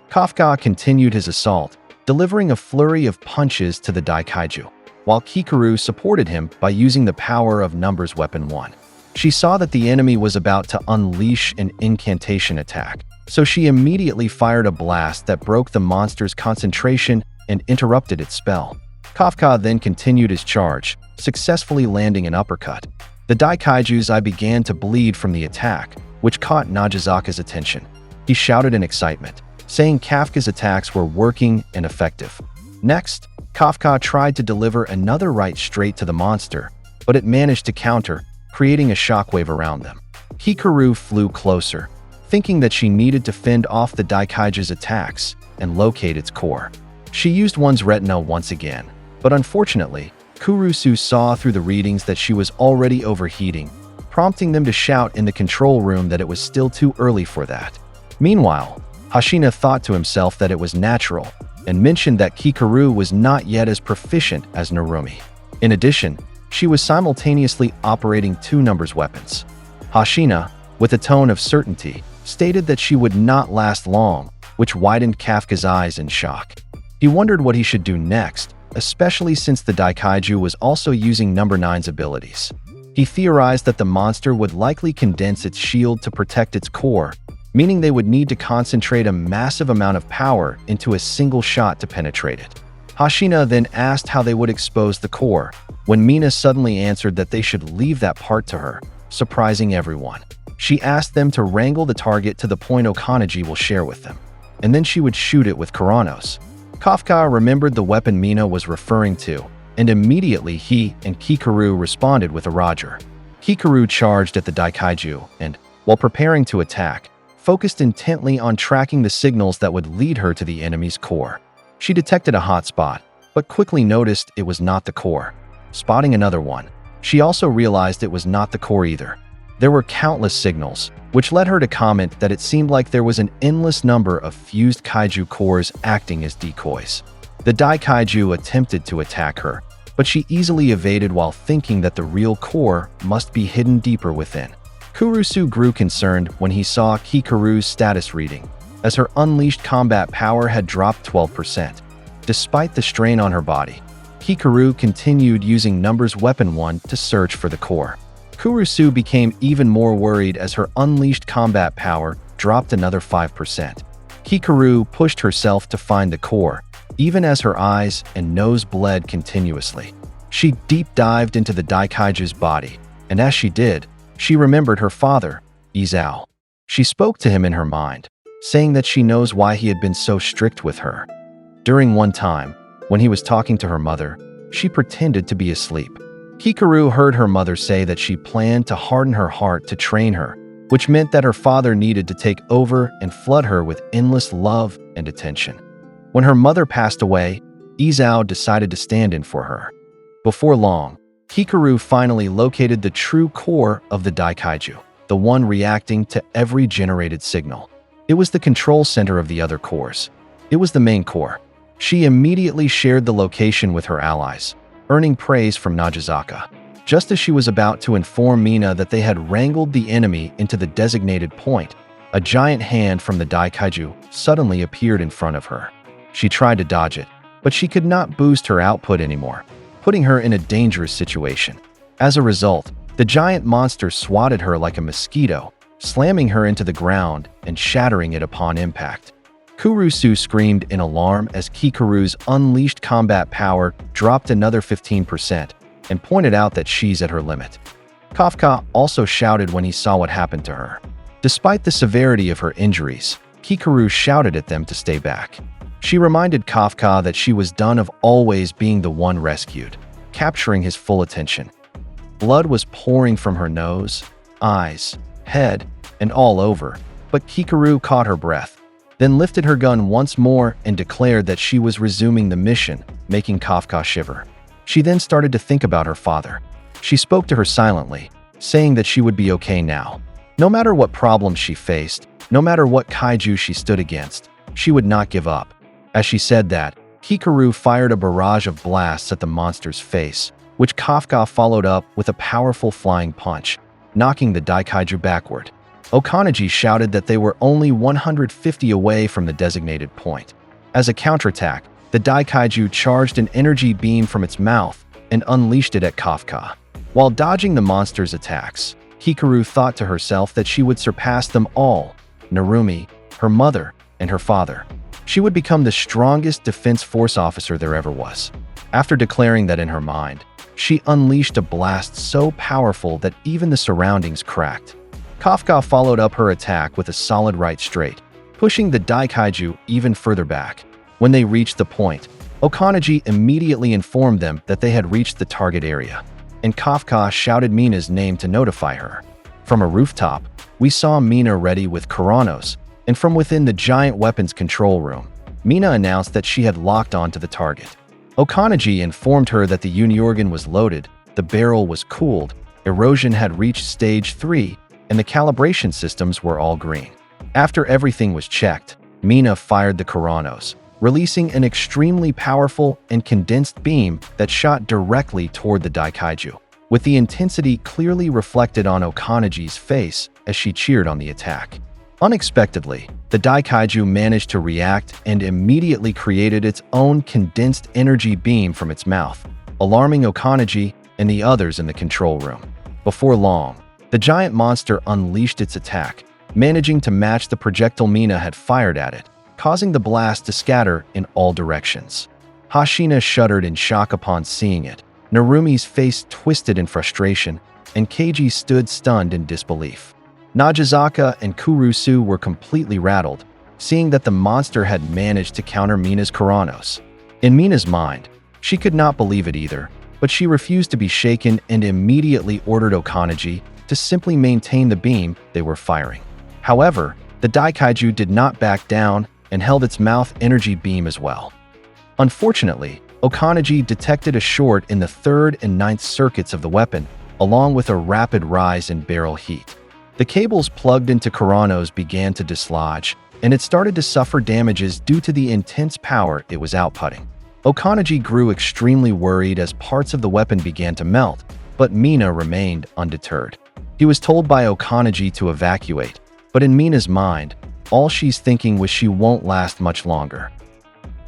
Kafka continued his assault, delivering a flurry of punches to the Daikaiju, while Kikaru supported him by using the power of Numbers Weapon 1. She saw that the enemy was about to unleash an incantation attack, so she immediately fired a blast that broke the monster's concentration and interrupted its spell. Kafka then continued his charge, successfully landing an uppercut. The Daikaiju's eye began to bleed from the attack, which caught Nagazaka's attention. He shouted in excitement, saying Kafka's attacks were working and effective. Next, Kafka tried to deliver another right straight to the monster, but it managed to counter, creating a shockwave around them. Kikaru flew closer, thinking that she needed to fend off the Daikaiju's attacks and locate its core. She used one's retina once again, but unfortunately, Kurusu saw through the readings that she was already overheating, prompting them to shout in the control room that it was still too early for that. Meanwhile, Hashina thought to himself that it was natural, and mentioned that Kikaru was not yet as proficient as Narumi. In addition, she was simultaneously operating 2 numbers weapons. Hashina, with a tone of certainty, stated that she would not last long, which widened Kafka's eyes in shock. He wondered what he should do next, especially since the Daikaiju was also using Number 9's abilities. He theorized that the monster would likely condense its shield to protect its core, meaning they would need to concentrate a massive amount of power into a single shot to penetrate it. Hashina then asked how they would expose the core, when Mina suddenly answered that they should leave that part to her, surprising everyone. She asked them to wrangle the target to the point Okanaji will share with them, and then she would shoot it with Kuranos. Kafka remembered the weapon Mina was referring to, and immediately he and Kikaru responded with a Roger. Kikaru charged at the Daikaiju and, while preparing to attack, focused intently on tracking the signals that would lead her to the enemy's core. She detected a hot spot, but quickly noticed it was not the core. Spotting another one, she also realized it was not the core either. There were countless signals, which led her to comment that it seemed like there was an endless number of fused kaiju cores acting as decoys. The Daikaiju attempted to attack her, but she easily evaded while thinking that the real core must be hidden deeper within. Kurusu grew concerned when he saw Kikaru's status reading, as her unleashed combat power had dropped 12%. Despite the strain on her body, Kikaru continued using Number's Weapon 1 to search for the core. Kurusu became even more worried as her unleashed combat power dropped another 5%. Kikaru pushed herself to find the core, even as her eyes and nose bled continuously. She deep dived into the Daikaiju's body, and as she did, she remembered her father, Izao. She spoke to him in her mind, saying that she knows why he had been so strict with her. During one time, when he was talking to her mother, she pretended to be asleep. Kikaru heard her mother say that she planned to harden her heart to train her, which meant that her father needed to take over and flood her with endless love and attention. When her mother passed away, Izao decided to stand in for her. Before long, Kikaru finally located the true core of the Daikaiju, the one reacting to every generated signal. It was the control center of the other cores. It was the main core. She immediately shared the location with her allies, earning praise from Najizaka. Just as she was about to inform Mina that they had wrangled the enemy into the designated point, a giant hand from the Daikaiju suddenly appeared in front of her. She tried to dodge it, but she could not boost her output anymore, putting her in a dangerous situation. As a result, the giant monster swatted her like a mosquito, slamming her into the ground and shattering it upon impact. Kurusu screamed in alarm as Kikaru's unleashed combat power dropped another 15% and pointed out that she's at her limit. Kafka also shouted when he saw what happened to her. Despite the severity of her injuries, Kikaru shouted at them to stay back. She reminded Kafka that she was done of always being the one rescued, capturing his full attention. Blood was pouring from her nose, eyes, head, and all over, but Kikaru caught her breath, then lifted her gun once more and declared that she was resuming the mission, making Kafka shiver. She then started to think about her father. She spoke to her silently, saying that she would be okay now. No matter what problems she faced, no matter what kaiju she stood against, she would not give up. As she said that, Kikaru fired a barrage of blasts at the monster's face, which Kafka followed up with a powerful flying punch, knocking the Daikaiju backward. Okanaji shouted that they were only 150 away from the designated point. As a counterattack, the Daikaiju charged an energy beam from its mouth and unleashed it at Kafka. While dodging the monster's attacks, Hikaru thought to herself that she would surpass them all, Narumi, her mother, and her father. She would become the strongest Defense Force officer there ever was. After declaring that in her mind, she unleashed a blast so powerful that even the surroundings cracked. Kafka followed up her attack with a solid right straight, pushing the Daikaiju even further back. When they reached the point, Okanaji immediately informed them that they had reached the target area, and Kafka shouted Mina's name to notify her. From a rooftop, we saw Mina ready with Kuranos, and from within the giant weapons control room, Mina announced that she had locked onto the target. Okanaji informed her that the Uni-organ was loaded, the barrel was cooled, erosion had reached stage 3, and the calibration systems were all green. After everything was checked, Mina fired the Kuranos, releasing an extremely powerful and condensed beam that shot directly toward the Daikaiju, with the intensity clearly reflected on Okanaji's face as she cheered on the attack. Unexpectedly, the Daikaiju managed to react and immediately created its own condensed energy beam from its mouth, alarming Onii-Chan and the others in the control room. Before long, the giant monster unleashed its attack, managing to match the projectile Mina had fired at it, causing the blast to scatter in all directions. Hashina shuddered in shock upon seeing it. Narumi's face twisted in frustration, and Keiji stood stunned in disbelief. Nagazaka and Kurusu were completely rattled, seeing that the monster had managed to counter Mina's Kuranos. In Mina's mind, she could not believe it either, but she refused to be shaken and immediately ordered Onii-Chan to simply maintain the beam they were firing. However, the Daikaiju did not back down and held its mouth energy beam as well. Unfortunately, Onii-Chan detected a short in the 3rd and 9th circuits of the weapon, along with a rapid rise in barrel heat. The cables plugged into Kuranos began to dislodge, and it started to suffer damages due to the intense power it was outputting. Onii-Chan grew extremely worried as parts of the weapon began to melt, but Mina remained undeterred. He was told by Onii-Chan to evacuate, but in Mina's mind, all she's thinking was she won't last much longer.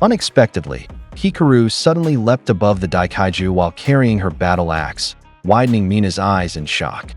Unexpectedly, Hikaru suddenly leapt above the Daikaiju while carrying her battle axe, widening Mina's eyes in shock.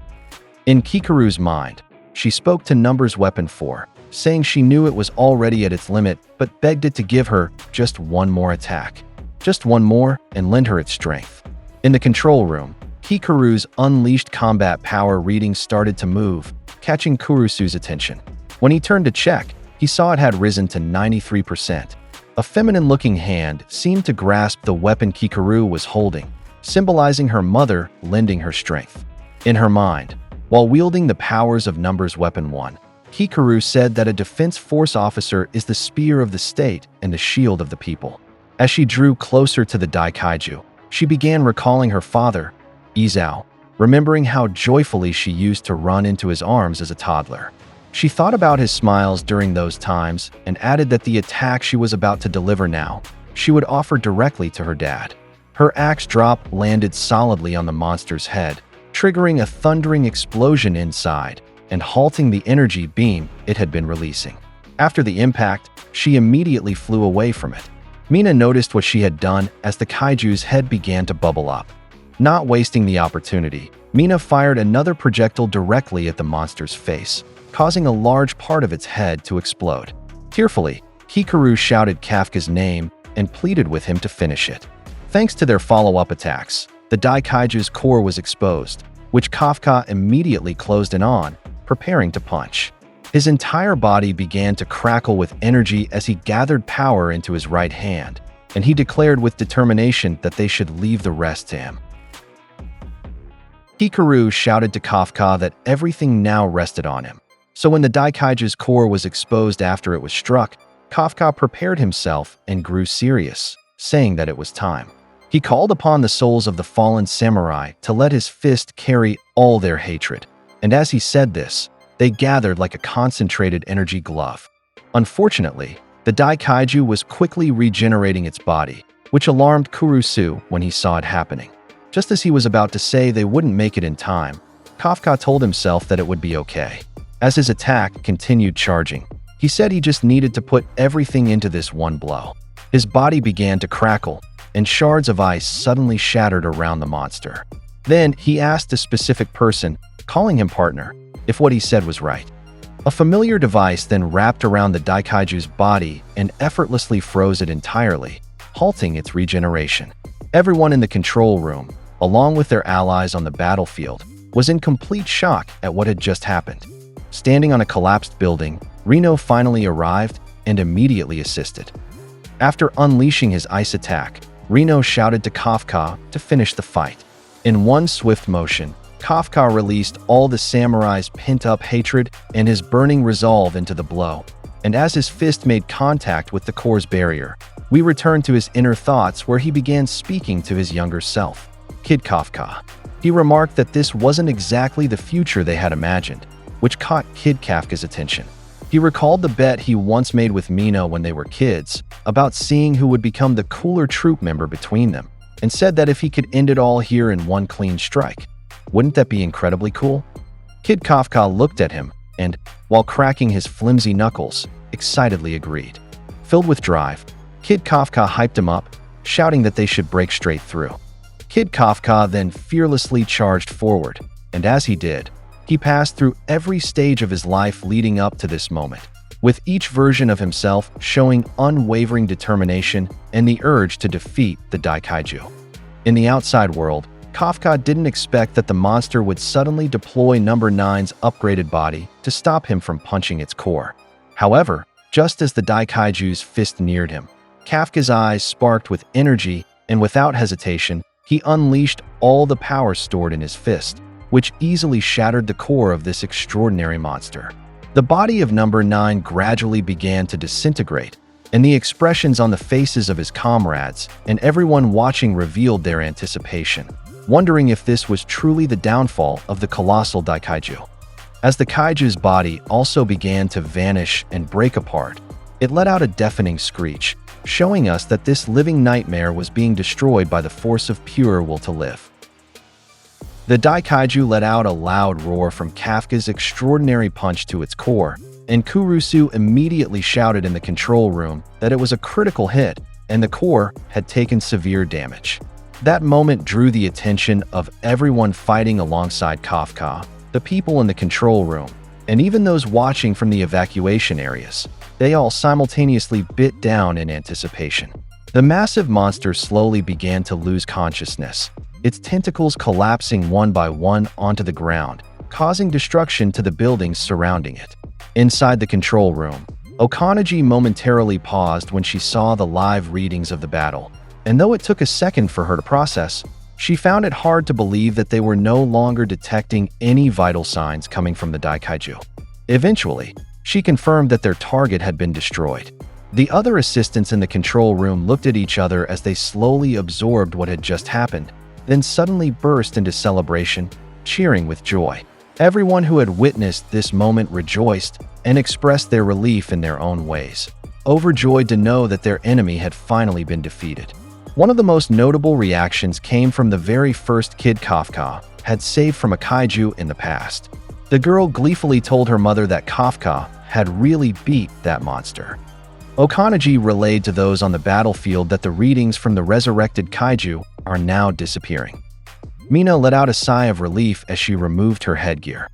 In Hikaru's mind, she spoke to Numbers Weapon 4, saying she knew it was already at its limit but begged it to give her just one more attack. Just one more and lend her its strength. In the control room, Hikaru's unleashed combat power reading started to move, catching Kurusu's attention. When he turned to check, he saw it had risen to 93%. A feminine-looking hand seemed to grasp the weapon Hikaru was holding, symbolizing her mother lending her strength. In her mind, while wielding the powers of Numbers Weapon 1, Hikaru said that a defense force officer is the spear of the state and the shield of the people. As she drew closer to the Daikaiju, she began recalling her father, Izao, remembering how joyfully she used to run into his arms as a toddler. She thought about his smiles during those times and added that the attack she was about to deliver now, she would offer directly to her dad. Her axe drop landed solidly on the monster's head, triggering a thundering explosion inside and halting the energy beam it had been releasing. After the impact, she immediately flew away from it. Mina noticed what she had done as the Kaiju's head began to bubble up. Not wasting the opportunity, Mina fired another projectile directly at the monster's face, causing a large part of its head to explode. Tearfully, Hikaru shouted Kafka's name and pleaded with him to finish it. Thanks to their follow-up attacks, the Daikaiju's core was exposed, which Kafka immediately closed in on, preparing to punch. His entire body began to crackle with energy as he gathered power into his right hand, and he declared with determination that they should leave the rest to him. Hikaru shouted to Kafka that everything now rested on him. So when the Daikaiju's core was exposed after it was struck, Kafka prepared himself and grew serious, saying that it was time. He called upon the souls of the fallen samurai to let his fist carry all their hatred, and as he said this, they gathered like a concentrated energy glove. Unfortunately, the Daikaiju was quickly regenerating its body, which alarmed Kurusu when he saw it happening. Just as he was about to say they wouldn't make it in time, Kafka told himself that it would be okay. As his attack continued charging, he said he just needed to put everything into this one blow. His body began to crackle, and shards of ice suddenly shattered around the monster. Then he asked a specific person, calling him partner, if what he said was right. A familiar device then wrapped around the Daikaiju's body and effortlessly froze it entirely, halting its regeneration. Everyone in the control room, along with their allies on the battlefield, was in complete shock at what had just happened. Standing on a collapsed building, Reno finally arrived and immediately assisted. After unleashing his ice attack, Reno shouted to Kafka to finish the fight. In one swift motion, Kafka released all the samurai's pent-up hatred and his burning resolve into the blow, and as his fist made contact with the core's barrier, we returned to his inner thoughts where he began speaking to his younger self, Kid Kafka. He remarked that this wasn't exactly the future they had imagined, which caught Kid Kafka's attention. He recalled the bet he once made with Mina when they were kids about seeing who would become the cooler troop member between them, and said that if he could end it all here in one clean strike, wouldn't that be incredibly cool? Kid Kafka looked at him, and, while cracking his flimsy knuckles, excitedly agreed. Filled with drive, Kid Kafka hyped him up, shouting that they should break straight through. Kid Kafka then fearlessly charged forward, and as he did, he passed through every stage of his life leading up to this moment, with each version of himself showing unwavering determination and the urge to defeat the Daikaiju. In the outside world, Kafka didn't expect that the monster would suddenly deploy Number 9's upgraded body to stop him from punching its core. However, just as the Daikaiju's fist neared him, Kafka's eyes sparked with energy, and without hesitation, he unleashed all the power stored in his fist, which easily shattered the core of this extraordinary monster. The body of Number 9 gradually began to disintegrate, and the expressions on the faces of his comrades and everyone watching revealed their anticipation, wondering if this was truly the downfall of the colossal Daikaiju. As the Kaiju's body also began to vanish and break apart, it let out a deafening screech, showing us that this living nightmare was being destroyed by the force of pure will to live. The Daikaiju let out a loud roar from Kafka's extraordinary punch to its core, and Kurusu immediately shouted in the control room that it was a critical hit and the core had taken severe damage. That moment drew the attention of everyone fighting alongside Kafka, the people in the control room, and even those watching from the evacuation areas. They all simultaneously bit down in anticipation. The massive monster slowly began to lose consciousness, its tentacles collapsing one by one onto the ground, causing destruction to the buildings surrounding it. Inside the control room, Okanaji momentarily paused when she saw the live readings of the battle, and though it took a second for her to process, she found it hard to believe that they were no longer detecting any vital signs coming from the Daikaiju. Eventually, she confirmed that their target had been destroyed. The other assistants in the control room looked at each other as they slowly absorbed what had just happened, then suddenly burst into celebration, cheering with joy. Everyone who had witnessed this moment rejoiced and expressed their relief in their own ways, overjoyed to know that their enemy had finally been defeated. One of the most notable reactions came from the very first Kid Kafka had saved from a kaiju in the past. The girl gleefully told her mother that Kafka had really beat that monster. Okanaji relayed to those on the battlefield that the readings from the resurrected kaiju are now disappearing. Mina let out a sigh of relief as she removed her headgear.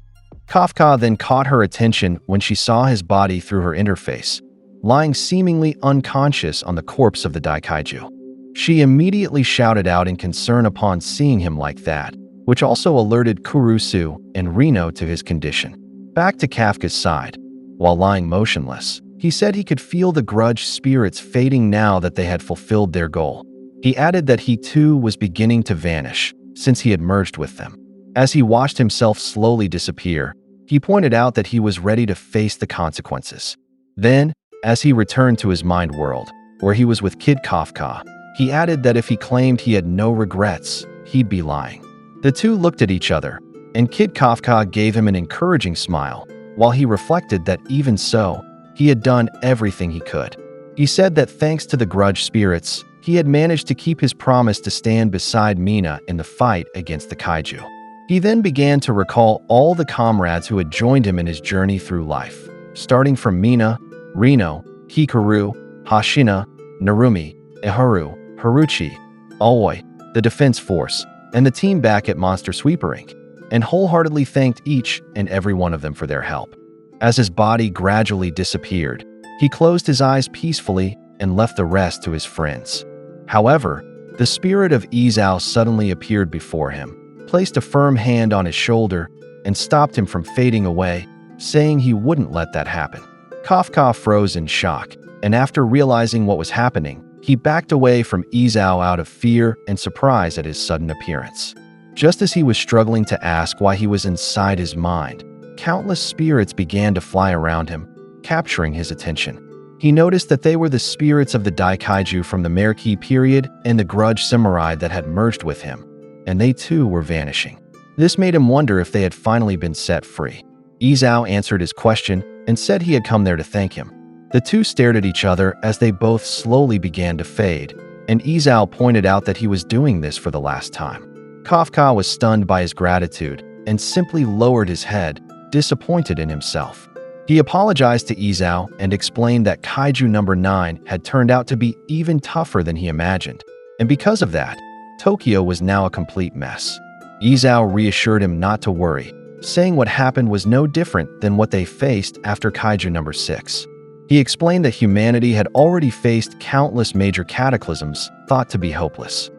Kafka then caught her attention when she saw his body through her interface, lying seemingly unconscious on the corpse of the Daikaiju. She immediately shouted out in concern upon seeing him like that, which also alerted Kurusu and Rino to his condition. Back to Kafka's side, while lying motionless, he said he could feel the grudge spirits fading now that they had fulfilled their goal. He added that he too was beginning to vanish, since he had merged with them. As he watched himself slowly disappear, he pointed out that he was ready to face the consequences. Then, as he returned to his mind world, where he was with Kid Kafka, he added that if he claimed he had no regrets, he'd be lying. The two looked at each other, and Kid Kafka gave him an encouraging smile, while he reflected that even so, he had done everything he could. He said that thanks to the grudge spirits, he had managed to keep his promise to stand beside Mina in the fight against the kaiju. He then began to recall all the comrades who had joined him in his journey through life, starting from Mina, Rino, Hikaru, Hashina, Narumi, Iharu, Haruchi, Aoi, the Defense Force, and the team back at Monster Sweeper Inc., and wholeheartedly thanked each and every one of them for their help. As his body gradually disappeared, he closed his eyes peacefully and left the rest to his friends. However, the spirit of Izao suddenly appeared before him, placed a firm hand on his shoulder, and stopped him from fading away, saying he wouldn't let that happen. Kafka froze in shock, and after realizing what was happening, he backed away from Izao out of fear and surprise at his sudden appearance. Just as he was struggling to ask why he was inside his mind, countless spirits began to fly around him, capturing his attention. He noticed that they were the spirits of the Daikaiju from the Meikei period and the Grudge Samurai that had merged with him, and they too were vanishing. This made him wonder if they had finally been set free. Izao answered his question and said he had come there to thank him. The two stared at each other as they both slowly began to fade, and Izao pointed out that he was doing this for the last time. Kafka was stunned by his gratitude and simply lowered his head, disappointed in himself. He apologized to Izao and explained that Kaiju number 9 had turned out to be even tougher than he imagined, and because of that, Tokyo was now a complete mess. Izao reassured him not to worry, saying what happened was no different than what they faced after Kaiju number 6. He explained that humanity had already faced countless major cataclysms thought to be hopeless.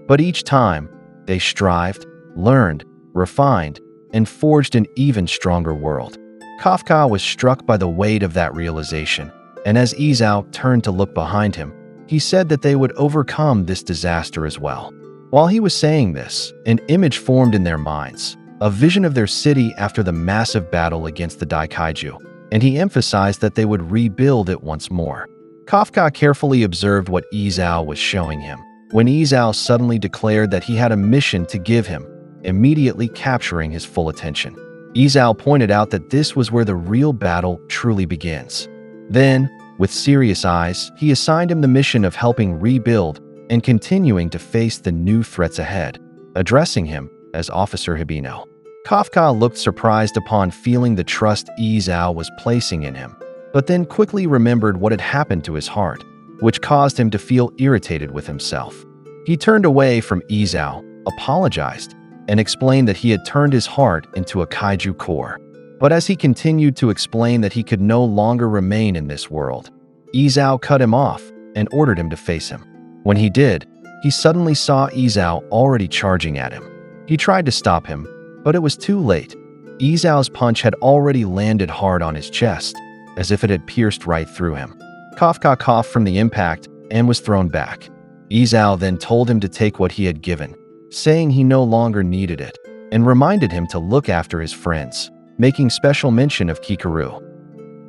But each time, they strived, learned, refined, and forged an even stronger world. Kafka was struck by the weight of that realization, and as Izao turned to look behind him, he said that they would overcome this disaster as well. While he was saying this, an image formed in their minds, a vision of their city after the massive battle against the Daikaiju, and he emphasized that they would rebuild it once more. Kafka carefully observed what Izao was showing him, when Izao suddenly declared that he had a mission to give him, immediately capturing his full attention. Izao pointed out that this was where the real battle truly begins. Then, with serious eyes, he assigned him the mission of helping rebuild and continuing to face the new threats ahead, addressing him as Officer Hibino. Kafka looked surprised upon feeling the trust Izao was placing in him, but then quickly remembered what had happened to his heart, which caused him to feel irritated with himself. He turned away from Izao, apologized, and explained that he had turned his heart into a kaiju core. But as he continued to explain that he could no longer remain in this world, Izao cut him off and ordered him to face him. When he did, he suddenly saw Izao already charging at him. He tried to stop him, but it was too late. Izao's punch had already landed hard on his chest, as if it had pierced right through him. Kafka coughed from the impact and was thrown back. Izao then told him to take what he had given, saying he no longer needed it, and reminded him to look after his friends, making special mention of Kikaru.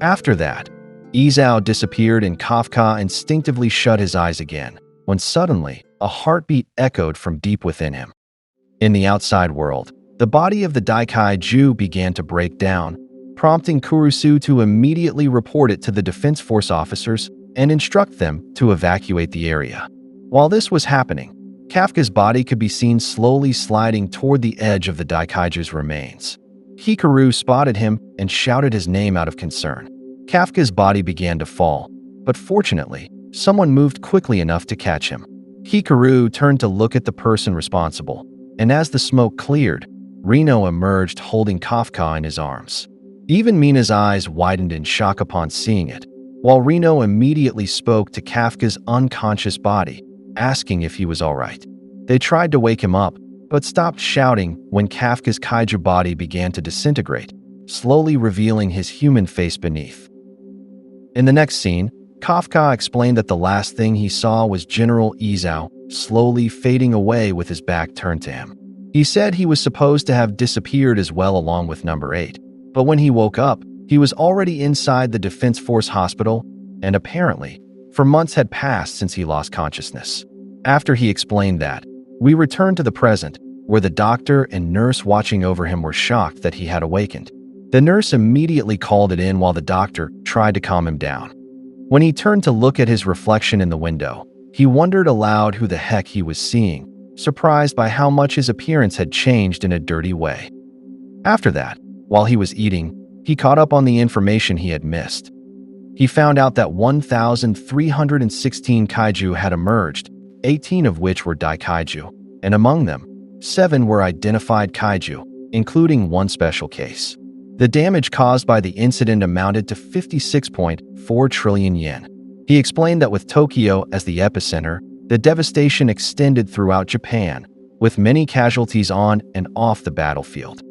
After that, Izao disappeared and Kafka instinctively shut his eyes again, when suddenly, a heartbeat echoed from deep within him. In the outside world, the body of the Daikaiju began to break down, prompting Kurusu to immediately report it to the Defense Force officers and instruct them to evacuate the area. While this was happening, Kafka's body could be seen slowly sliding toward the edge of the Daikaiju's remains. Hikaru spotted him and shouted his name out of concern. Kafka's body began to fall, but fortunately, someone moved quickly enough to catch him. Hikaru turned to look at the person responsible, and as the smoke cleared, Reno emerged holding Kafka in his arms. Even Mina's eyes widened in shock upon seeing it, while Reno immediately spoke to Kafka's unconscious body, asking if he was alright. They tried to wake him up, but stopped shouting when Kafka's kaiju body began to disintegrate, slowly revealing his human face beneath. In the next scene, Kafka explained that the last thing he saw was General Izao slowly fading away with his back turned to him. He said he was supposed to have disappeared as well along with number 8, but when he woke up, he was already inside the Defense Force hospital, and apparently, for months had passed since he lost consciousness. After he explained that, we returned to the present, where the doctor and nurse watching over him were shocked that he had awakened. The nurse immediately called it in while the doctor tried to calm him down. When he turned to look at his reflection in the window, he wondered aloud who the heck he was seeing, surprised by how much his appearance had changed in a dirty way. After that, while he was eating, he caught up on the information he had missed. He found out that 1,316 kaiju had emerged, 18 of which were Daikaiju, and among them, 7 were identified kaiju, including one special case. The damage caused by the incident amounted to 56.4 trillion yen. He explained that with Tokyo as the epicenter, the devastation extended throughout Japan, with many casualties on and off the battlefield.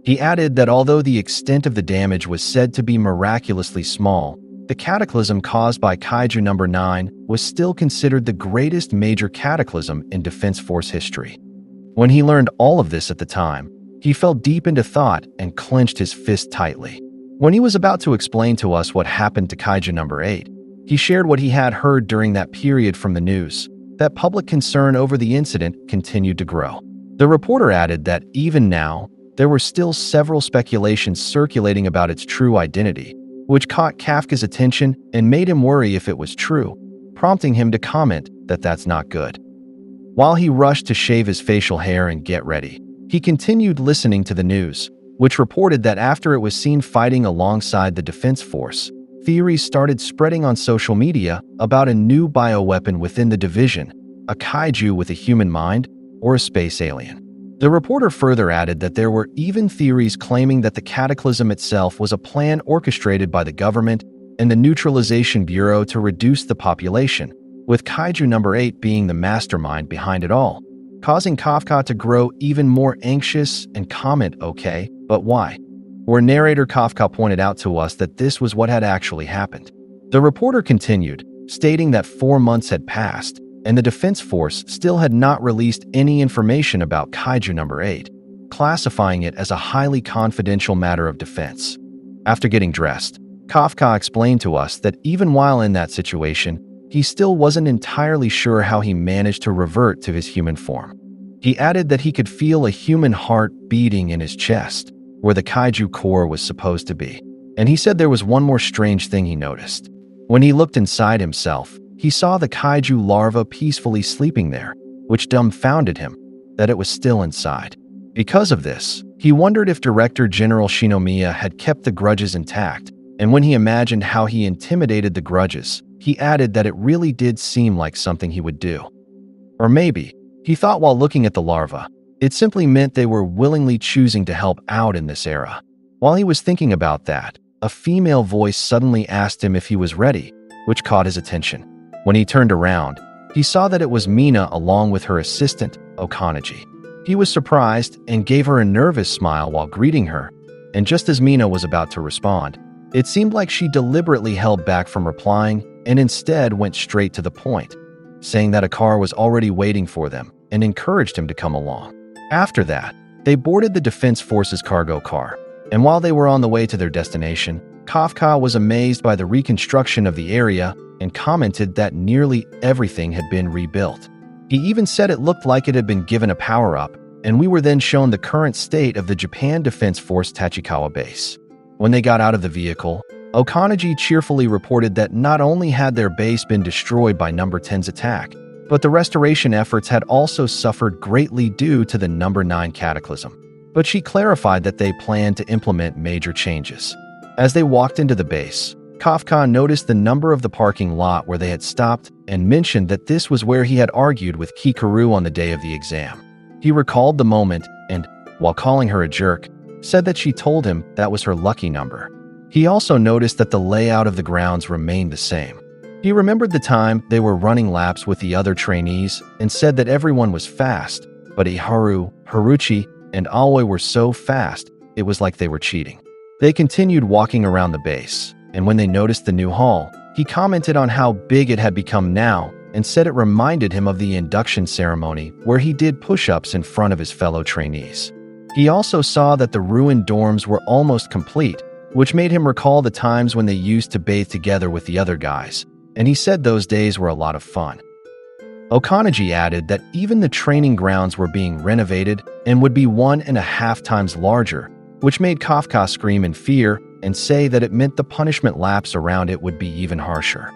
He added that although the extent of the damage was said to be miraculously small, the cataclysm caused by Kaiju number 9 was still considered the greatest major cataclysm in Defense Force history. When he learned all of this at the time, he fell deep into thought and clenched his fist tightly. When he was about to explain to us what happened to Kaiju number 8, he shared what he had heard during that period from the news, that public concern over the incident continued to grow. The reporter added that even now, there were still several speculations circulating about its true identity, which caught Kafka's attention and made him worry if it was true, prompting him to comment that that's not good. While he rushed to shave his facial hair and get ready, he continued listening to the news, which reported that after it was seen fighting alongside the defense force, theories started spreading on social media about a new bioweapon within the division, a kaiju with a human mind, or a space alien. The reporter further added that there were even theories claiming that the cataclysm itself was a plan orchestrated by the government and the Neutralization Bureau to reduce the population, with Kaiju number 8 being the mastermind behind it all, causing Kafka to grow even more anxious and comment, "Okay, but why?" Where narrator Kafka pointed out to us that this was what had actually happened. The reporter continued, stating that 4 months had passed, and the Defense Force still had not released any information about Kaiju number 8, classifying it as a highly confidential matter of defense. After getting dressed, Kafka explained to us that even while in that situation, he still wasn't entirely sure how he managed to revert to his human form. He added that he could feel a human heart beating in his chest, where the Kaiju core was supposed to be. And he said there was one more strange thing he noticed. When he looked inside himself, he saw the Kaiju larva peacefully sleeping there, which dumbfounded him, that it was still inside. Because of this, he wondered if Director General Shinomiya had kept the grudges intact, and when he imagined how he intimidated the grudges, he added that it really did seem like something he would do. Or maybe, he thought while looking at the larva, it simply meant they were willingly choosing to help out in this era. While he was thinking about that, a female voice suddenly asked him if he was ready, which caught his attention. When he turned around, he saw that it was Mina along with her assistant, Okanaji. He was surprised and gave her a nervous smile while greeting her, and just as Mina was about to respond, it seemed like she deliberately held back from replying and instead went straight to the point, saying that a car was already waiting for them and encouraged him to come along. After that, they boarded the Defense Force's cargo car, and while they were on the way to their destination, Kafka was amazed by the reconstruction of the area and commented that nearly everything had been rebuilt. He even said it looked like it had been given a power-up, and we were then shown the current state of the Japan Defense Force Tachikawa base. When they got out of the vehicle, Okanaji cheerfully reported that not only had their base been destroyed by Number 10's attack, but the restoration efforts had also suffered greatly due to the Number 9 cataclysm. But she clarified that they planned to implement major changes. As they walked into the base, Kafka noticed the number of the parking lot where they had stopped and mentioned that this was where he had argued with Kikaru on the day of the exam. He recalled the moment and, while calling her a jerk, said that she told him that was her lucky number. He also noticed that the layout of the grounds remained the same. He remembered the time they were running laps with the other trainees and said that everyone was fast, but Iharu, Haruchi, and Aoi were so fast, it was like they were cheating. They continued walking around the base, and when they noticed the new hall, he commented on how big it had become now and said it reminded him of the induction ceremony where he did push-ups in front of his fellow trainees. He also saw that the ruined dorms were almost complete, which made him recall the times when they used to bathe together with the other guys, and he said those days were a lot of fun. Okanaji added that even the training grounds were being renovated and would be 1.5 times larger, which made Kafka scream in fear and say that it meant the punishment laps around it would be even harsher.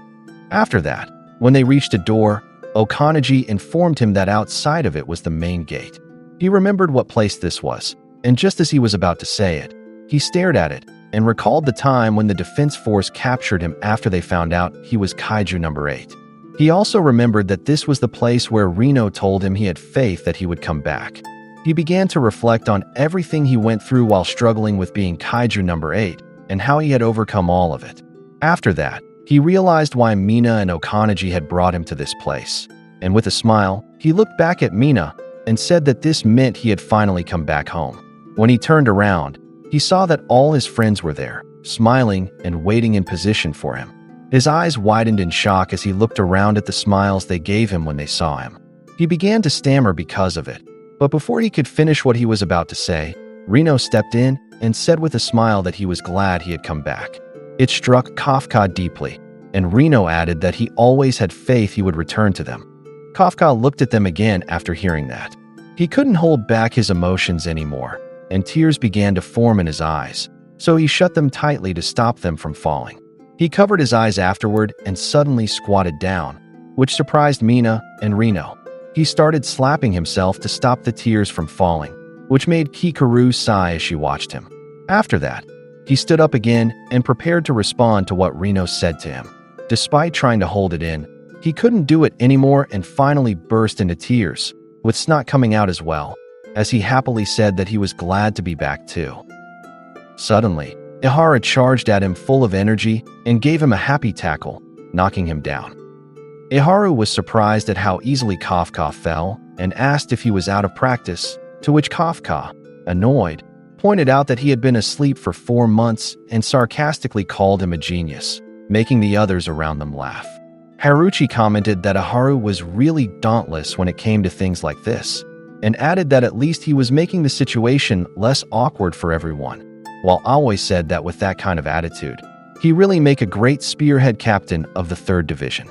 After that, when they reached a door, Okanaji informed him that outside of it was the main gate. He remembered what place this was, and just as he was about to say it, he stared at it and recalled the time when the Defense Force captured him after they found out he was Kaiju number 8. He also remembered that this was the place where Reno told him he had faith that he would come back. He began to reflect on everything he went through while struggling with being Kaiju number 8 and how he had overcome all of it. After that, he realized why Mina and Okanaji had brought him to this place. And with a smile, he looked back at Mina and said that this meant he had finally come back home. When he turned around, he saw that all his friends were there, smiling and waiting in position for him. His eyes widened in shock as he looked around at the smiles they gave him when they saw him. He began to stammer because of it, but before he could finish what he was about to say, Reno stepped in and said with a smile that he was glad he had come back. It struck Kafka deeply, and Reno added that he always had faith he would return to them. Kafka looked at them again after hearing that. He couldn't hold back his emotions anymore, and tears began to form in his eyes, so he shut them tightly to stop them from falling. He covered his eyes afterward and suddenly squatted down, which surprised Mina and Reno. He started slapping himself to stop the tears from falling, which made Kikaru sigh as she watched him. After that, he stood up again and prepared to respond to what Reno said to him. Despite trying to hold it in, he couldn't do it anymore and finally burst into tears, with snot coming out as well, as he happily said that he was glad to be back too. Suddenly, Ihara charged at him full of energy and gave him a happy tackle, knocking him down. Iharu was surprised at how easily Kafka fell and asked if he was out of practice, to which Kafka, annoyed, pointed out that he had been asleep for 4 months and sarcastically called him a genius, making the others around them laugh. Haruchi commented that Iharu was really dauntless when it came to things like this, and added that at least he was making the situation less awkward for everyone, while Aoi said that with that kind of attitude, he'd really make a great spearhead captain of the 3rd Division.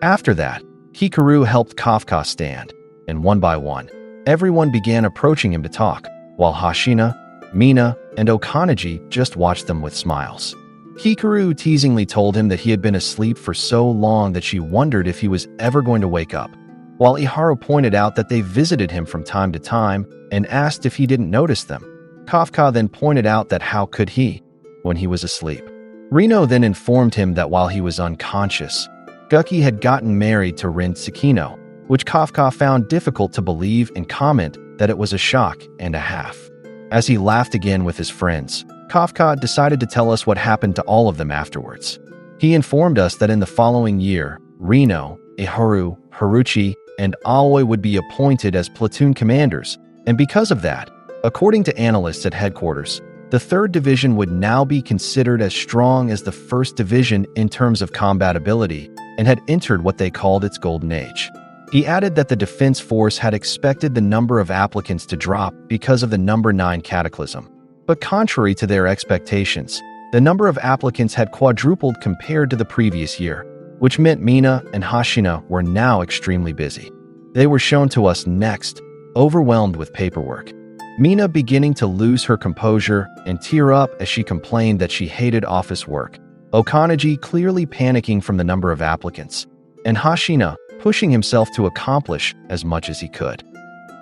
After that, Hikaru helped Kafka stand, and one by one, everyone began approaching him to talk, while Hashina, Mina, and Okanaji just watched them with smiles. Hikaru teasingly told him that he had been asleep for so long that she wondered if he was ever going to wake up, while Iharu pointed out that they visited him from time to time and asked if he didn't notice them. Kafka then pointed out that how could he, when he was asleep. Reno then informed him that while he was unconscious, Guki had gotten married to Rin Tsukino, which Kafka found difficult to believe and comment that it was a shock and a half. As he laughed again with his friends, Kafka decided to tell us what happened to all of them afterwards. He informed us that in the following year, Reno, Iharu, Haruchi, and Aoi would be appointed as platoon commanders, and because of that, according to analysts at headquarters, the 3rd Division would now be considered as strong as the 1st Division in terms of combat ability and had entered what they called its golden age. He added that the Defense Force had expected the number of applicants to drop because of the number 9 cataclysm. But contrary to their expectations, the number of applicants had quadrupled compared to the previous year, which meant Mina and Hashina were now extremely busy. They were shown to us next, overwhelmed with paperwork. Mina beginning to lose her composure and tear up as she complained that she hated office work. Okanaji clearly panicking from the number of applicants, and Hashina pushing himself to accomplish as much as he could.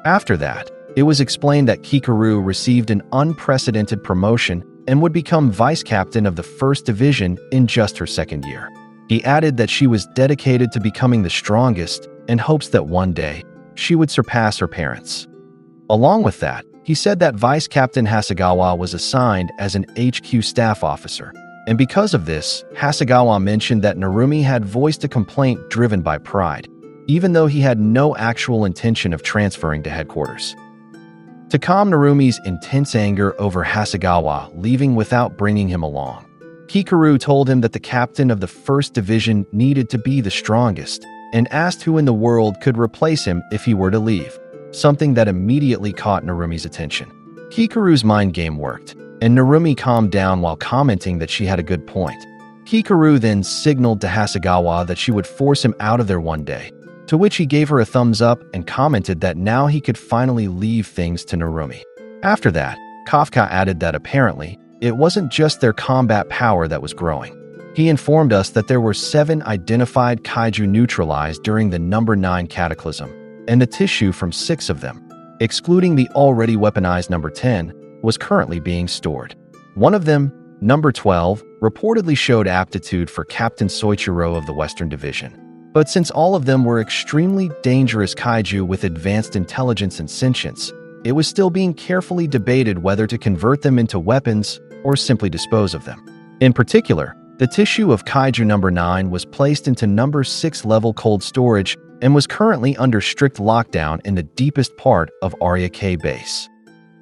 After that, it was explained that Hikaru received an unprecedented promotion and would become vice captain of the 1st Division in just her 2nd year. He added that she was dedicated to becoming the strongest and hopes that one day she would surpass her parents. Along with that, he said that Vice Captain Hasegawa was assigned as an HQ staff officer, and because of this, Hasegawa mentioned that Narumi had voiced a complaint driven by pride, even though he had no actual intention of transferring to headquarters. To calm Narumi's intense anger over Hasegawa leaving without bringing him along, Hikaru told him that the captain of the 1st Division needed to be the strongest, and asked who in the world could replace him if he were to leave, something that immediately caught Narumi's attention. Hikaru's mind game worked, and Narumi calmed down while commenting that she had a good point. Hikaru then signaled to Hasegawa that she would force him out of there one day, to which he gave her a thumbs up and commented that now he could finally leave things to Narumi. After that, Kafka added that apparently, it wasn't just their combat power that was growing. He informed us that there were 7 identified kaiju neutralized during the number 9 cataclysm, and the tissue from 6 of them, excluding the already weaponized number 10, was currently being stored. One of them, number 12, reportedly showed aptitude for Captain Soichiro of the Western Division. But since all of them were extremely dangerous kaiju with advanced intelligence and sentience, it was still being carefully debated whether to convert them into weapons or simply dispose of them. In particular, the tissue of kaiju number 9 was placed into number 6 level cold storage and was currently under strict lockdown in the deepest part of Arya K base.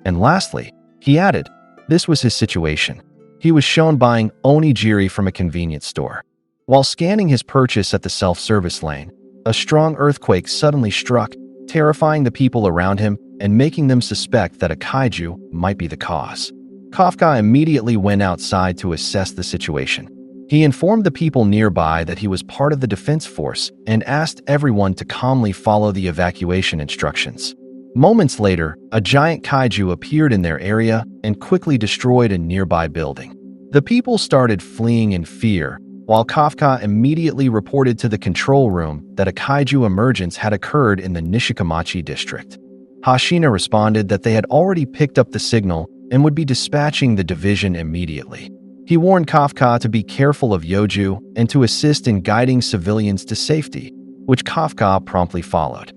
And lastly, he added, this was his situation. He was shown buying onigiri from a convenience store. While scanning his purchase at the self-service lane, a strong earthquake suddenly struck, terrifying the people around him and making them suspect that a kaiju might be the cause. Kafka immediately went outside to assess the situation. He informed the people nearby that he was part of the defense force and asked everyone to calmly follow the evacuation instructions. Moments later, a giant kaiju appeared in their area and quickly destroyed a nearby building. The people started fleeing in fear, while Kafka immediately reported to the control room that a kaiju emergence had occurred in the Nishikamachi district. Hashina responded that they had already picked up the signal and would be dispatching the division immediately. He warned Kafka to be careful of Yoju and to assist in guiding civilians to safety, which Kafka promptly followed.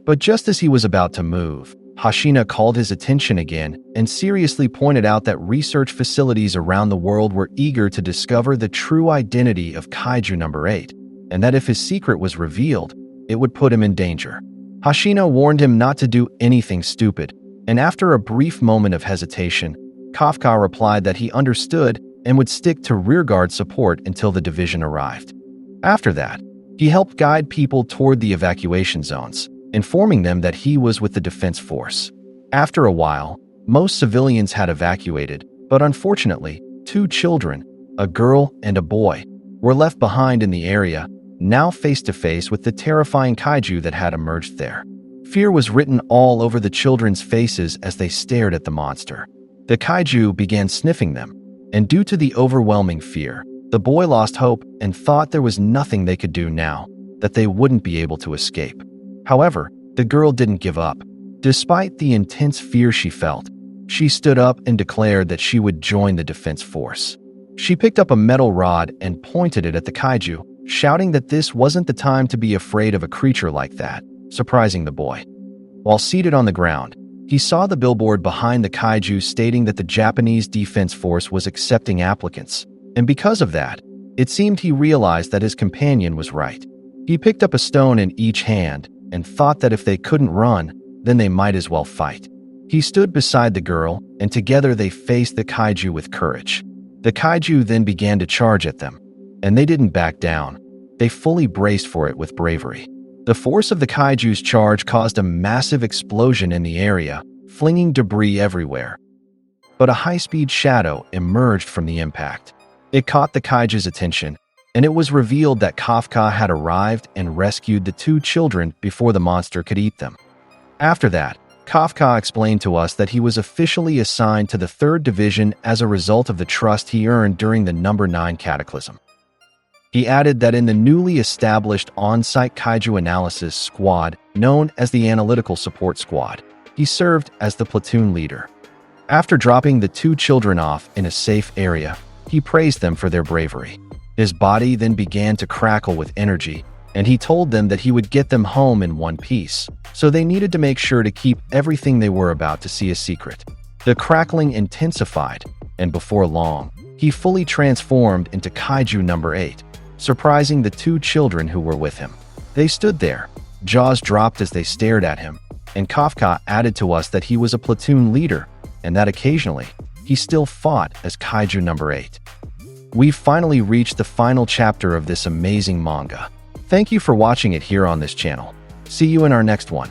But just as he was about to move, Hashina called his attention again and seriously pointed out that research facilities around the world were eager to discover the true identity of Kaiju number 8, and that if his secret was revealed, it would put him in danger. Hashina warned him not to do anything stupid, and after a brief moment of hesitation, Kafka replied that he understood and would stick to rearguard support until the division arrived. After that, he helped guide people toward the evacuation zones, informing them that he was with the defense force. After a while, most civilians had evacuated, but unfortunately, 2 children, a girl and a boy, were left behind in the area, now face to face with the terrifying kaiju that had emerged there. Fear was written all over the children's faces as they stared at the monster. The kaiju began sniffing them, and due to the overwhelming fear, the boy lost hope and thought there was nothing they could do now, that they wouldn't be able to escape. However, the girl didn't give up. Despite the intense fear she felt, she stood up and declared that she would join the defense force. She picked up a metal rod and pointed it at the kaiju, shouting that this wasn't the time to be afraid of a creature like that, surprising the boy. While seated on the ground, he saw the billboard behind the kaiju stating that the Japanese Defense Force was accepting applicants, and because of that, it seemed he realized that his companion was right. He picked up a stone in each hand and thought that if they couldn't run, then they might as well fight. He stood beside the girl, and together they faced the kaiju with courage. The kaiju then began to charge at them, and they didn't back down. They fully braced for it with bravery. The force of the kaiju's charge caused a massive explosion in the area, flinging debris everywhere. But a high-speed shadow emerged from the impact. It caught the kaiju's attention, and it was revealed that Kafka had arrived and rescued the 2 children before the monster could eat them. After that, Kafka explained to us that he was officially assigned to the 3rd Division as a result of the trust he earned during the number 9 cataclysm. He added that in the newly established on-site Kaiju Analysis Squad, known as the Analytical Support Squad, he served as the platoon leader. After dropping the 2 children off in a safe area, he praised them for their bravery. His body then began to crackle with energy, and he told them that he would get them home in one piece, so they needed to make sure to keep everything they were about to see a secret. The crackling intensified, and before long, he fully transformed into Kaiju number 8, surprising the 2 children who were with him. They stood there, jaws dropped as they stared at him, and Kafka added to us that he was a platoon leader, and that occasionally, he still fought as Kaiju number 8. We've finally reached the final chapter of this amazing manga. Thank you for watching it here on this channel. See you in our next one.